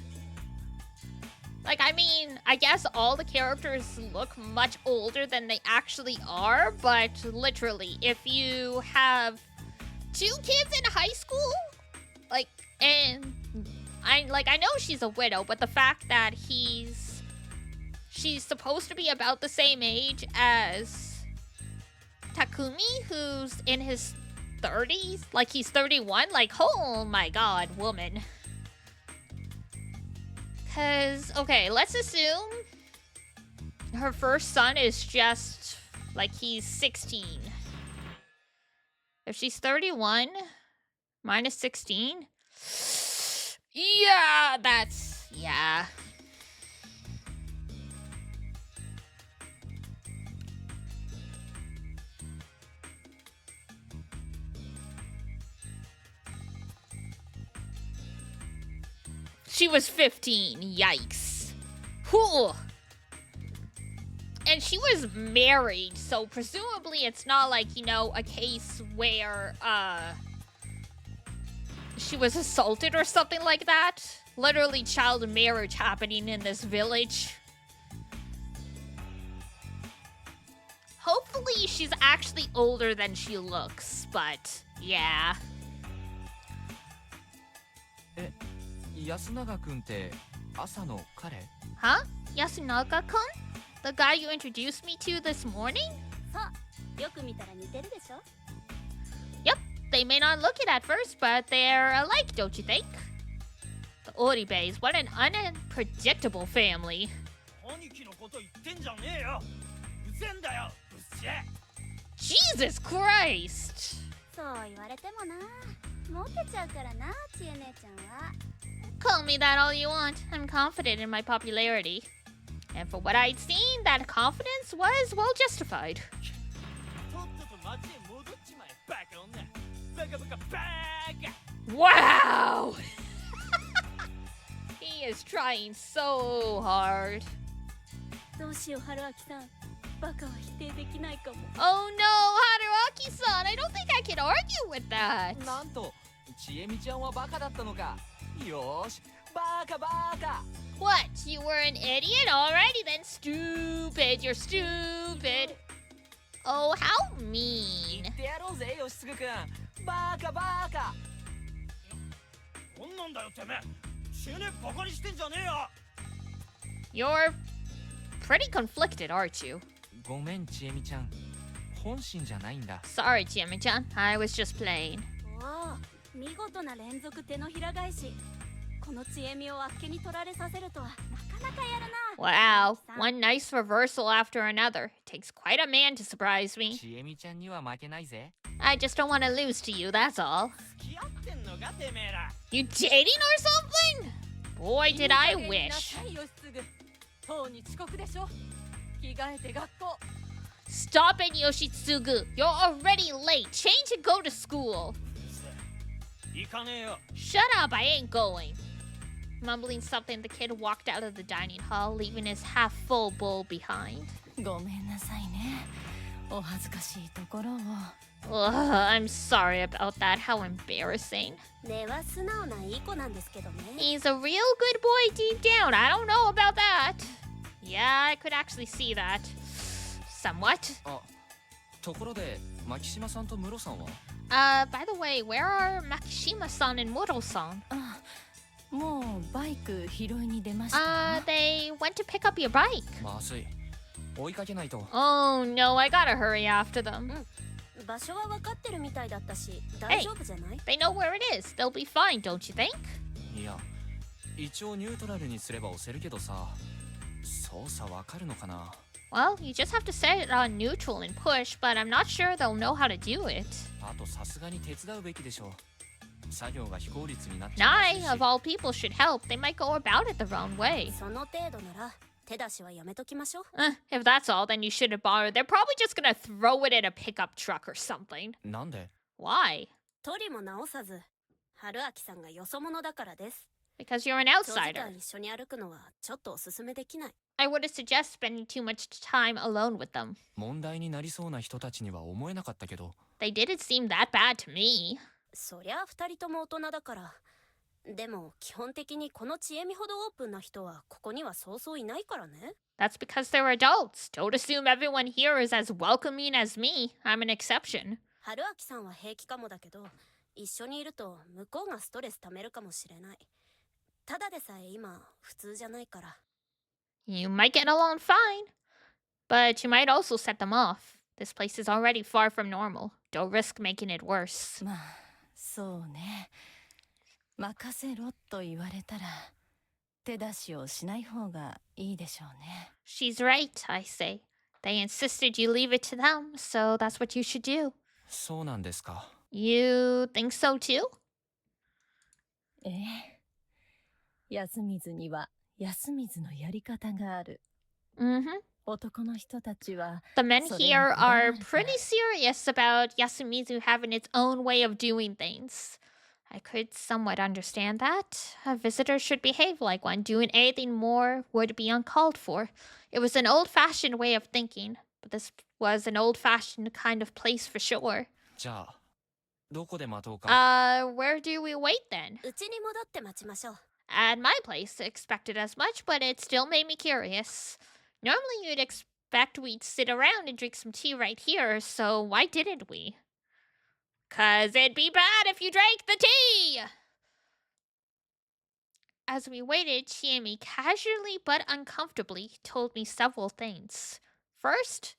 Like, I mean, I guess all the characters look much older than they actually are, but literally, if you have 2 kids in high school, like, and I know she's a widow, but the fact that she's supposed to be about the same age as Takumi, who's in his 30s, like he's 31, like, oh my god, woman. Because, okay, let's assume her first son is just, like, he's 16. If she's 31, minus 16? Yeah, yeah. She was 15. Yikes. Whew. And she was married, so presumably it's not like, you know, a case where, she was assaulted or something like that. Literally child marriage happening in this village. Hopefully she's actually older than she looks, but yeah. Huh? Yasunaga-kun? The guy you introduced me to this morning? Yep, they may not look it at first, but they're alike, don't you think? The Oribeis, what an unpredictable family. Jesus Christ! Call me that all you want. I'm confident in my popularity. And for what I'd seen, that confidence was well justified. バカ女バカバカバカ Wow! He is trying so hard. どうしよう春明さんバカは否定できないかも Oh no, Haruaki-san! I don't think I can argue with that. なんとちえみちゃんはバカだったのかよーしバカバカ What? You were an idiot? Alrighty then, stupid. You're stupid. Oh, how 言 mean. ってやろうぜ吉嗣くんバカバカこんなんだよてめえ死ねバカにしてんじゃねえよ You're pretty conflicted, aren't you? ごめんちえみちゃん本心じゃないんだ Sorry, Jimmy-chan. I was just playing. おお見事な連続手のひら返しこのちえみをあっけに取られさせるとはなかなかやるな Wow, one nice reversal after another. Takes quite a man to surprise me. ちえみちゃんには負けないぜ I just don't want to lose to you, that's all. 付き合ってんのかてめえら You dating or something? Boy, did I wish. 当に遅刻でしょ着替えて学校 Stop it, Yoshitsugu. You're already late. Change and go to school. 行かねえよ Shut up, I ain't going. Mumbling something, the kid walked out of the dining hall, leaving his half-full bowl behind. ごめんなさいねお恥ずかしいところを Ugh, I'm sorry about that. How embarrassing. 根は素直ないい子なんですけどね He's a real good boy deep down. I don't know about that. Yeah, I could actually see that. Somewhat. あところで牧島さんとムロさんは By the way, where are Makishima-san and Muro-san? あもうバイク拾いに出ました They went to pick up your bike. まずい追いかけないと Oh no, I gotta hurry after them. 場所は分かってるみたいだったし大丈夫じゃない They know where it is. They'll be fine, don't you think? いや一応ニュートラルにすれば押せるけどさ操作わかるのかな Well, you just have to set it on neutral and push, but I'm not sure they'll know how to do it. あとさすがに手伝うべきでしょ作業が非効率になっちゃうらしい Nai, し of all people, should help. They might go about it the wrong way. その程度なら手出しはやめときましょう If that's all, then you shouldn't bother. They're probably just gonna throw it in a pickup truck or something. なんで Why? 取りも直さず春明さんがよそ者だからです Because you're an 長時 outsider. 間一緒に歩くのはちょっとおすすめできない I wouldn't suggest spending too much time alone with them. 問題になりそうな人たちには思えなかったけど They didn't seem that bad to me. そりゃあ二人とも大人だからでも基本的にこのちえみほどオープンな人はここにはそうそういないからね That's because they're adults. Don't assume everyone here is as welcoming as me. I'm an exception. 春明さんは平気かもだけど一緒にいると向こうがストレス溜めるかもしれないただでさえ今普通じゃないから You might get along fine, but you might also set them off. This place is already far from normal. Don't risk making it worse. まあそうね任せろと言われたら手出しをしない方がいいでしょうね She's right, I say. They insisted you leave it to them, so that's what you should do. そうなんですか You think so too? ええ安水には安水のやり方がある Mm-hmm. 男の人たちは The men So here then- are pretty serious about Yasumizu having its own way of doing things. I could somewhat understand that. A visitor should behave like one. Doing anything more would be uncalled for. It was an old-fashioned way of thinking, but this was an old-fashioned kind of place for sure. じゃあどこで待とうか Where do we wait then? うちに戻って待ちましょう At my place, expected as much, but it still made me curious. Normally you'd expect we'd sit around and drink some tea right here, so why didn't we? 'Cause it'd be bad if you drank the tea! As we waited, Chiemi casually but uncomfortably told me several things. First,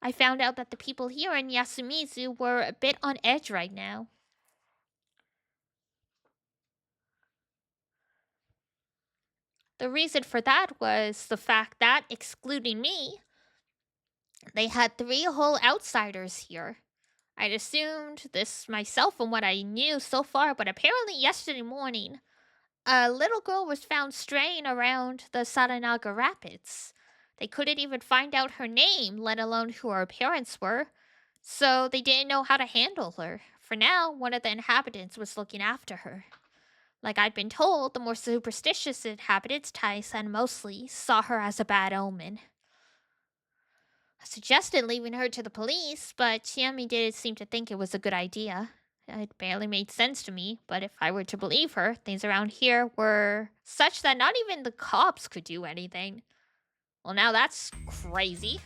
I found out that the people here in Yasumizu were a bit on edge right now. The reason for that was the fact that, excluding me, they had 3 whole outsiders here. I'd assumed this myself from what I knew so far, but apparently yesterday morning, a little girl was found straying around the Saranaga Rapids. They couldn't even find out her name, let alone who her parents were. So they didn't know how to handle her. For now, one of the inhabitants was looking after her. Like I'd been told, the more superstitious inhabitants, Tai-san mostly, saw her as a bad omen. I suggested leaving her to the police, but Chiemi didn't seem to think it was a good idea. It barely made sense to me, but if I were to believe her, things around here were such that not even the cops could do anything. Well, now that's crazy.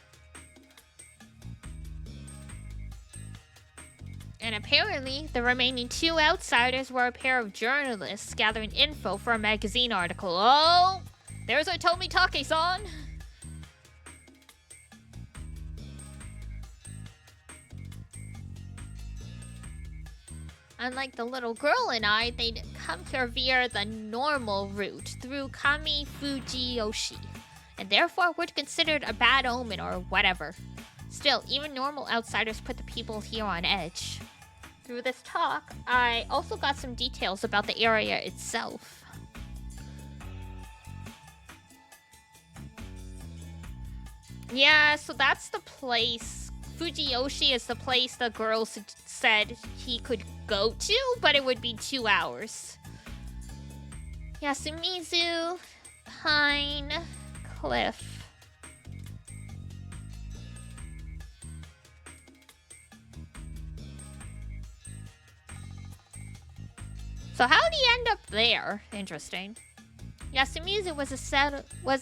And apparently, the remaining 2 outsiders were a pair of journalists gathering info for a magazine article. Oh, there's Otomi Take-san. Unlike the little girl and I, they'd come here via the normal route through Kami Fujiyoshi, and therefore were considered a bad omen or whatever. Still, even normal outsiders put the people here on edge. Through this talk, I also got some details about the area itself. Yeah, so that's the place. Fujiyoshi is the place the girl said he could go to, but it would be 2 hours. Yasumizu, Pine Cliff. So how did he end up there? Interesting. Yasumizu was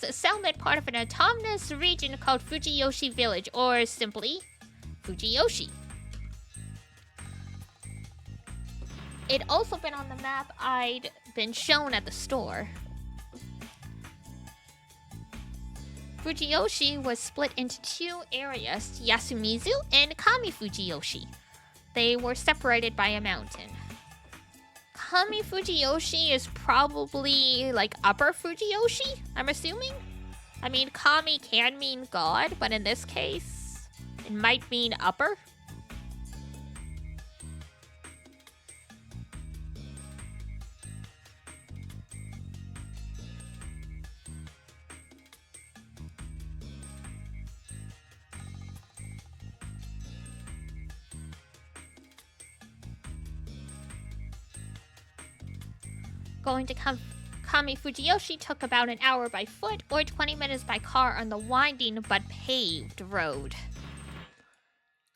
a settlement part of an autonomous region called Fujiyoshi Village, or simply Fujiyoshi. It'd also been on the map I'd been shown at the store. Fujiyoshi was split into 2 areas, Yasumizu and Kami Fujiyoshi. They were separated by a mountain. Kami Fujiyoshi is probably like Upper Fujiyoshi, I'm assuming? I mean, Kami can mean God, but in this case, it might mean Upper. Going to Kami Fujiyoshi took about an hour by foot or 20 minutes by car on the winding but paved road.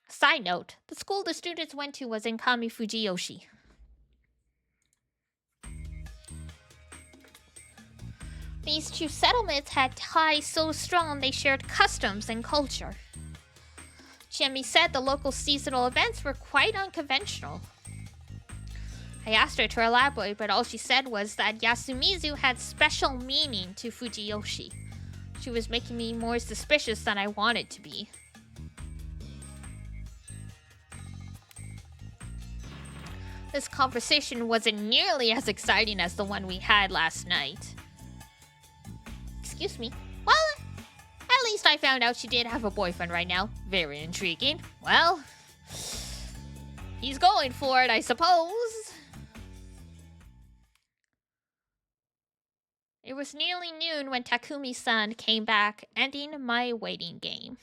Side note, the school the students went to was in Kami Fujiyoshi. These 2 settlements had ties so strong they shared customs and culture. Chiemi said the local seasonal events were quite unconventional. I asked her to elaborate, but all she said was that Yasumizu had special meaning to Fujiyoshi. She was making me more suspicious than I wanted to be. This conversation wasn't nearly as exciting as the one we had last night. Excuse me. Well, at least I found out she did have a boyfriend right now. Very intriguing. Well, he's going for it, I suppose. It was nearly noon when Takumi-san came back, ending my waiting game.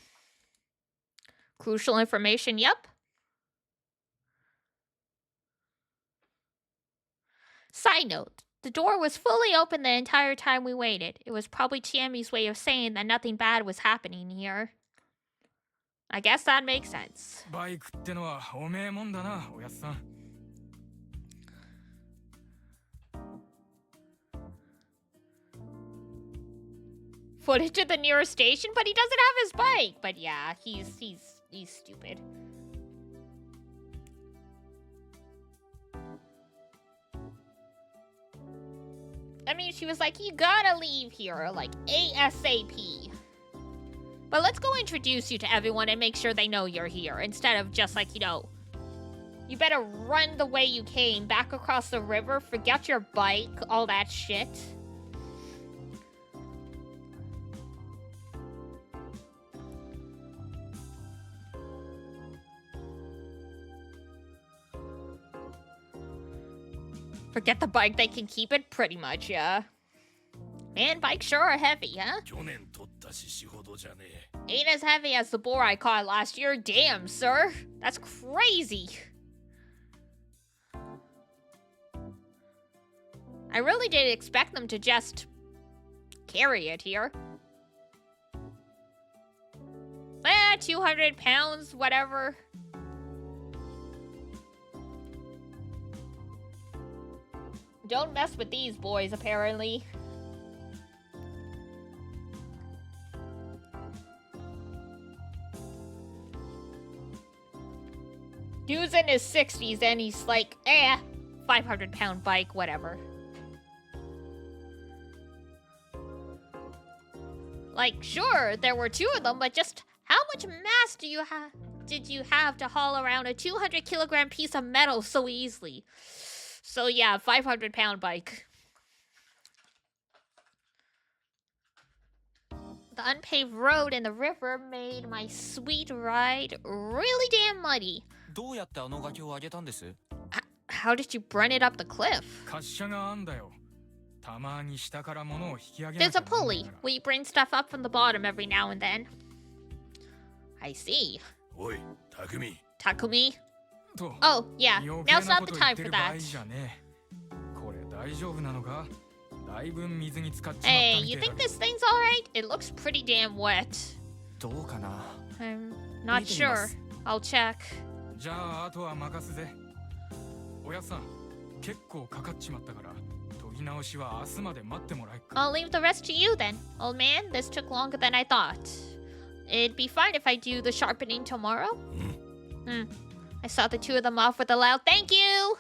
Crucial information, yep. Side note, the door was fully open the entire time we waited. It was probably Chiemi's way of saying that nothing bad was happening here. I guess that makes sense. バイクってのはおめえもんだな、おやっさん。Footage of the nearest station, but he doesn't have his bike. But yeah, he's stupid. I mean, she was like, you gotta leave here, like, ASAP. But let's go introduce you to everyone and make sure they know you're here, instead of just like, you know, you better run the way you came, back across the river, forget your bike, all that shit. Forget the bike, they can keep it? Pretty much, yeah. Man, bikes sure are heavy, huh? 去年取った Ain't as heavy as the boar I caught last year. Damn, sir. That's crazy. I really didn't expect them to just carry it here. 200 pounds, whatever. Don't mess with these boys, apparently. Dude's in his 60s and he's like, 500-pound bike, whatever. Like, sure, there were 2 of them, but just how much mass did you have to haul around a 200-kilogram piece of metal so easily? So yeah, 500-pound bike. The unpaved road and the river made my sweet ride really damn muddy. どうやってあの崖を上げたんです？ How did you run it up the cliff? 滑車があんだよ。たまに下から物を引き上げな There's きゃ a なんない pulley. から。 We bring stuff up from the bottom every now and then. I see. おい、匠。 Takumi? と、 Oh, yeah. 余 Now's 計な not こ the と言 time って for る場合 that. じゃねえ。これ大丈夫なのか？だいぶ水に浸かっちまった Hey, み you てえだ think け this thing's alright? It looks pretty damn wet. どうかな。 I'm not 見てみま sure. す。 I'll check. じゃああとは任すぜ。おやっさん、結構かかっちまったから、研ぎ直しは明日まで待ってもらえっか。 I'll leave the rest to you then. Old man, this took longer than I thought. It'd be fine if I do the sharpening tomorrow. I saw the 2 of them off with a loud thank you.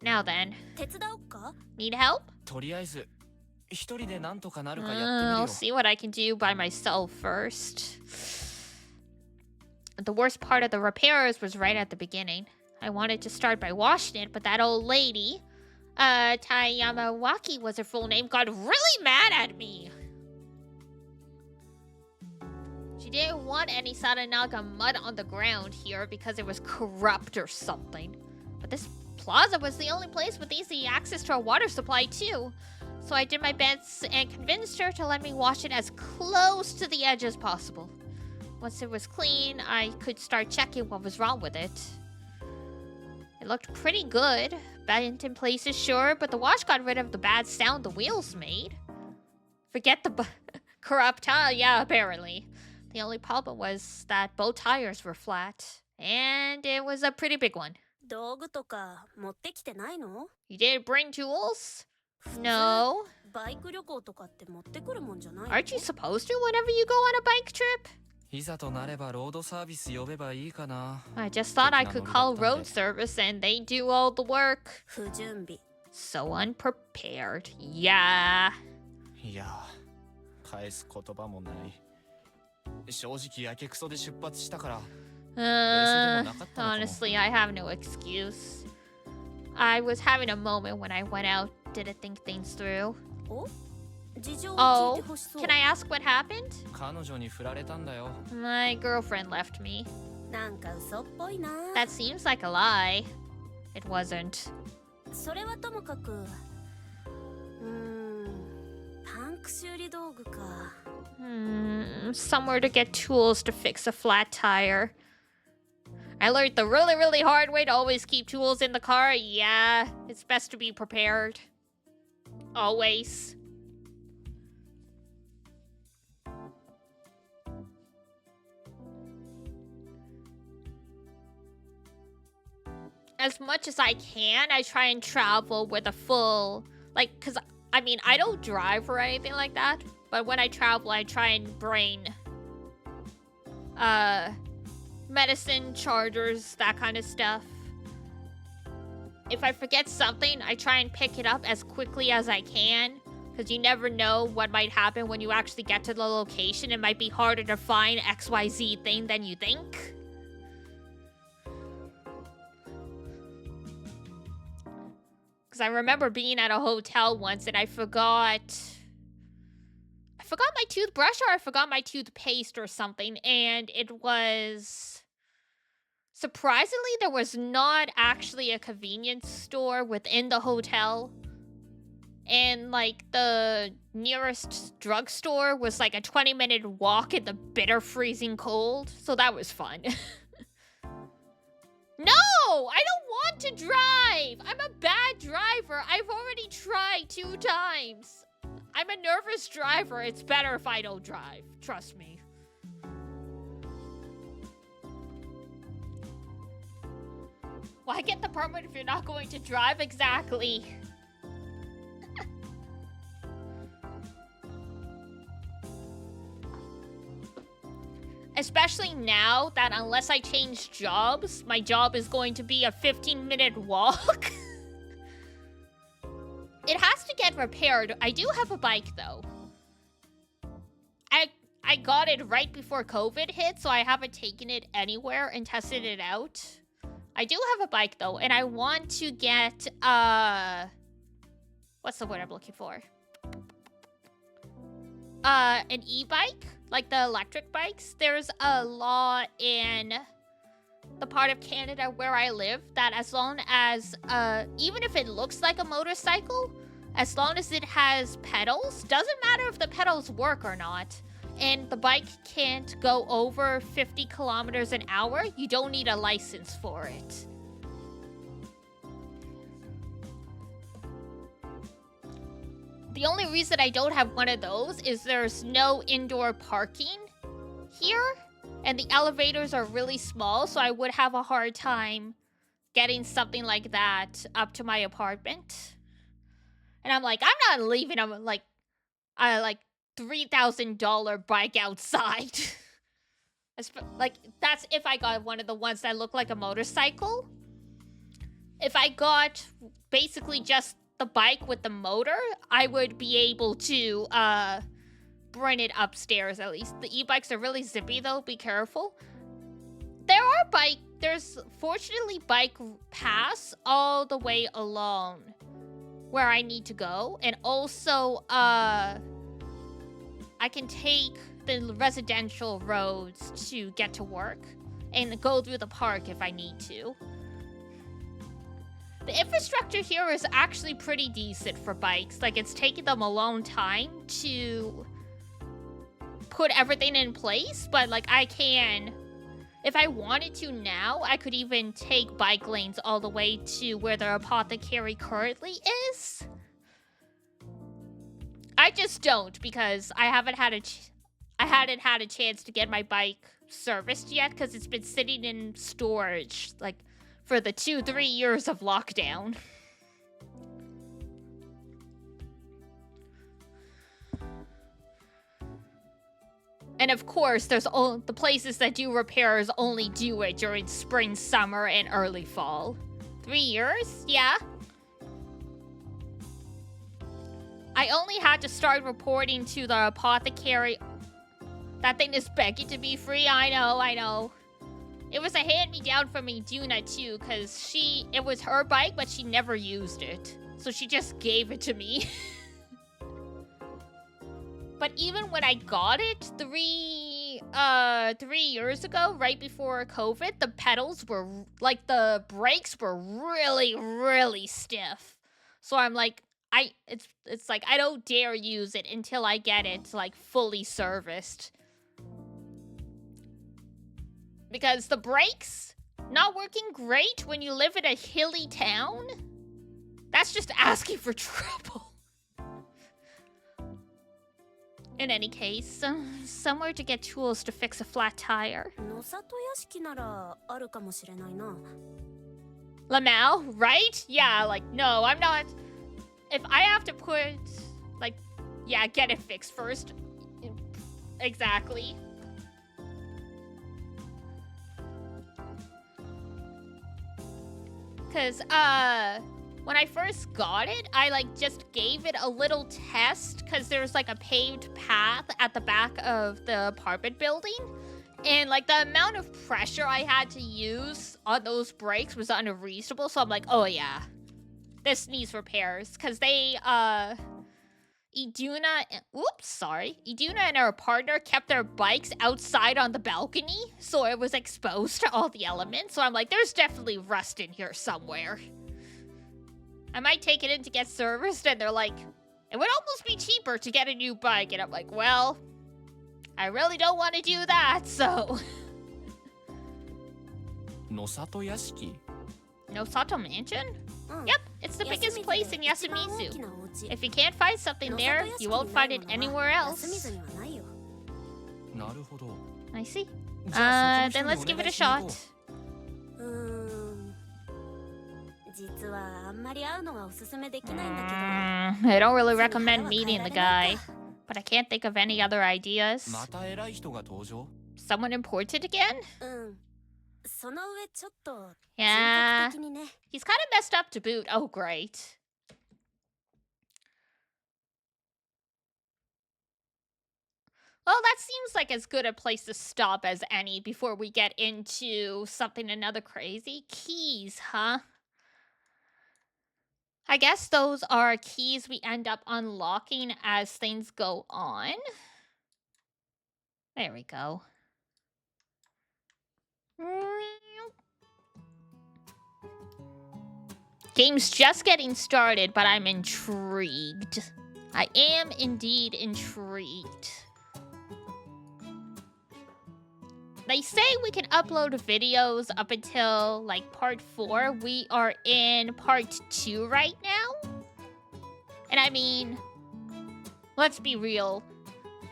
Now then, 手伝おっか？ need help? とりあえず一人でなんとかなるかやってみる I'll よ。 see what I can do by myself first. The worst part of the repairs was right at the beginning. I wanted to start by washing it, but that old lady, Tayamawaki was her full name, got really mad at me. She didn't want any Saranaga mud on the ground here because it was corrupt or something. But this plaza was the only place with easy access to a water supply too. So I did my best and convinced her to let me wash it as close to the edge as possible. Once it was clean, I could start checking what was wrong with it. It looked pretty good. Bent in places, sure, but the wash got rid of the bad sound the wheels made. Forget the corrupt tire, yeah, apparently. The only problem was that both tires were flat. And it was a pretty big one. 道具とか持ってきてないの？ You didn't bring tools? No. バイク旅行とかって持ってくるもんじゃないの？ Aren't you supposed to whenever you go on a bike trip? いざとなればロードサービス呼べばいいかな。 I just thought I could call road service and they do all the work. 不準備。 So unprepared. Yeah. いや、返す言葉もない。正直やけくそで出発したから。Honestly, I have no excuse. I was having a moment when I went out, didn't think things through. お？事情を聞いてほしそう。 Can I ask what happened? 彼女に振られたんだよ。 My girlfriend left me. なんか嘘っぽいな。 That seems like a lie. It wasn't. それはともかく。タンク修理道具か。Somewhere to get tools to fix a flat tire. I learned the really, really hard way to always keep tools in the car. Yeah, it's best to be prepared. Always. As much as I can, I try and travel with a full, like, because, I mean, I don't drive or anything like that, but when I travel, I try and bring, medicine, chargers, that kind of stuff. If I forget something, I try and pick it up as quickly as I can, because you never know what might happen when you actually get to the location. It might be harder to find XYZ thing than you think. Because I remember being at a hotel once and I forgot my toothbrush or I forgot my toothpaste or something, and it was... Surprisingly, there was not actually a convenience store within the hotel. And like the nearest drugstore was like a 20-minute walk in the bitter freezing cold. So that was fun. No, I don't want to drive. I'm a bad driver. I've already tried 2 times. I'm a nervous driver. It's better if I don't drive. Trust me. Why get the permit if you're not going to drive? Exactly. Especially now that unless I change jobs, my job is going to be a 15-minute walk. It has to get repaired. I do have a bike, though. I got it right before COVID hit, so I haven't taken it anywhere and tested it out. I do have a bike, though, and I want to get, what's the word I'm looking for? An e-bike, like the electric bikes. There's a law in the part of Canada where I live that as long as, even if it looks like a motorcycle, as long as it has pedals, doesn't matter if the pedals work or not, and the bike can't go over 50 kilometers an hour, you don't need a license for it. The only reason I don't have one of those is there's no indoor parking here, and the elevators are really small, so I would have a hard time getting something like that up to my apartment. And I'm like, I'm not leaving a like $3,000 bike outside. Like, that's if I got one of the ones that look like a motorcycle. If I got basically just the bike with the motor, I would be able to bring it upstairs at least. The e-bikes are really zippy though, be careful. There's fortunately bike paths all the way along where I need to go. And also, I can take the residential roads to get to work and go through the park if I need to. The infrastructure here is actually pretty decent for bikes. Like, it's taken them a long time to put everything in place, but like I can, if I wanted to now, I could even take bike lanes all the way to where the apothecary currently is. I just don't because I haven't had a chance to get my bike serviced yet because it's been sitting in storage like for the 2-3 years of lockdown. And of course, there's all the places that do repairs only do it during spring, summer, and early fall. 3 years? Yeah. I only had to start reporting to the apothecary. That thing is begging to be free. I know. It was a hand-me-down from Iduna too, because it was her bike, but she never used it. So she just gave it to me. But even when I got it 3 years ago, right before COVID, the pedals were, like, the brakes were really, really stiff. So I'm like, it's like, I don't dare use it until I get it, like, fully serviced. Because the brakes not working great when you live in a hilly town, that's just asking for trouble. In any case, somewhere to get tools to fix a flat tire. Lamau, right? Yeah, like, no, I'm not. If I have to put, like, yeah, get it fixed first. Exactly. Because, when I first got it, I, like, just gave it a little test because there's, like, a paved path at the back of the apartment building. And, like, the amount of pressure I had to use on those brakes was unreasonable. So I'm like, oh, yeah, this needs repairs. Because they, Iduna and her partner kept their bikes outside on the balcony. So it was exposed to all the elements. So I'm like, there's definitely rust in here somewhere. I might take it in to get serviced, and they're like, It would almost be cheaper to get a new bike. And I'm like, well, I really don't want to do that, so. Nosato Yashiki? Nosato Mansion? うん Yep, it's the biggest place in 休みで一番大 Yasumizu. きなお家 If you can't find something there, you won't find it anywhere 休み else. ずにはないよ なるほど。 I see. じゃあ Then そこの let's 人 give に it お a 願いしに行こ shot. うーん実はあんまり会うのはおすすめできないんだけど I don't really recommend meeting the guy, but I can't think of any other ideas. また偉い人が登場 Someone important again? うんその上ちょっと Yeah. 人格的にね He's kind of messed up to boot. Oh, great. Well, that seems like as good a place to stop as any before we get into something another crazy. Keys, huh? I guess those are keys we end up unlocking as things go on. There we go. Game's just getting started, but I'm intrigued. I am indeed intrigued. They say we can upload videos up until like part 4. We are in part 2 right now. And I mean, let's be real.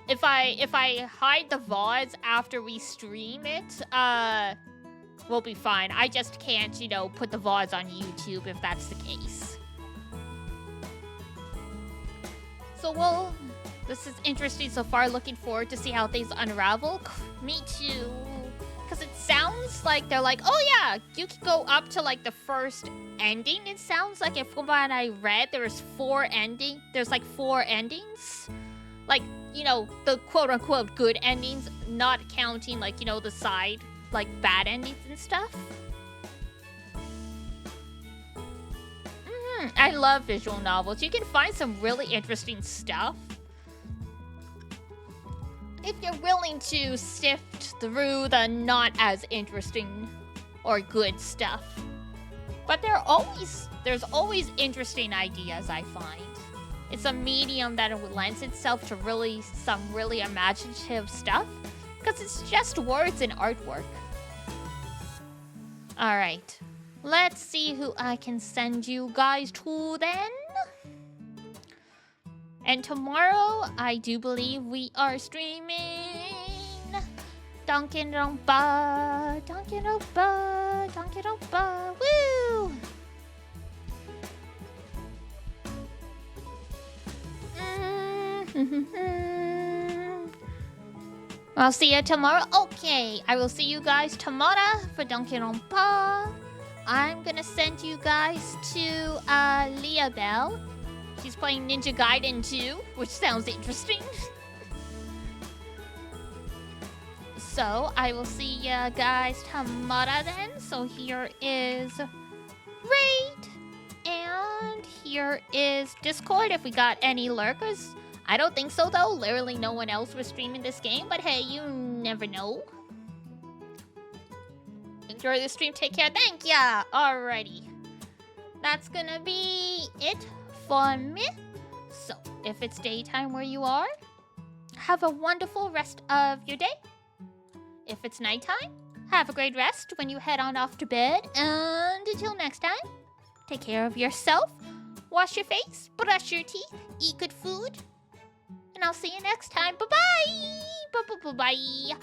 If I hide the VODs after we stream it, we'll be fine. I just can't, you know, put the VODs on YouTube if that's the case. So this is interesting so far. Looking forward to see how things unravel. Me too. Because it sounds like they're like, oh yeah, you can go up to like the first ending. It sounds like from what I read, there's 4 endings. There's like 4 endings. Like, you know, the quote-unquote good endings, not counting like, you know, the side, like bad endings and stuff. I love visual novels. You can find some really interesting stuff if you're willing to sift through the not as interesting or good stuff. But there's always interesting ideas, I find. It's a medium that lends itself to some really imaginative stuff because it's just words and artwork. All right. Let's see who I can send you guys to then. And tomorrow, I do believe we are streaming Danganronpa, Danganronpa, Danganronpa, woo! I'll see you tomorrow. Okay, I will see you guys tomorrow for Danganronpa. I'm gonna send you guys to Leah Bell. She's playing Ninja Gaiden 2, which sounds interesting. So I will see you guys tomorrow then. So here is Raid, and here is Discord if we got any lurkers. I don't think so though. Literally no one else was streaming this game, but hey, you never know. Enjoy the stream. Take care. Thank ya. Alrighty. That's gonna be it for me. So, if it's daytime where you are, have a wonderful rest of your day. If it's nighttime, have a great rest when you head on off to bed. And until next time, take care of yourself. Wash your face, brush your teeth, eat good food. And I'll see you next time. Bye-bye. Bye-bye.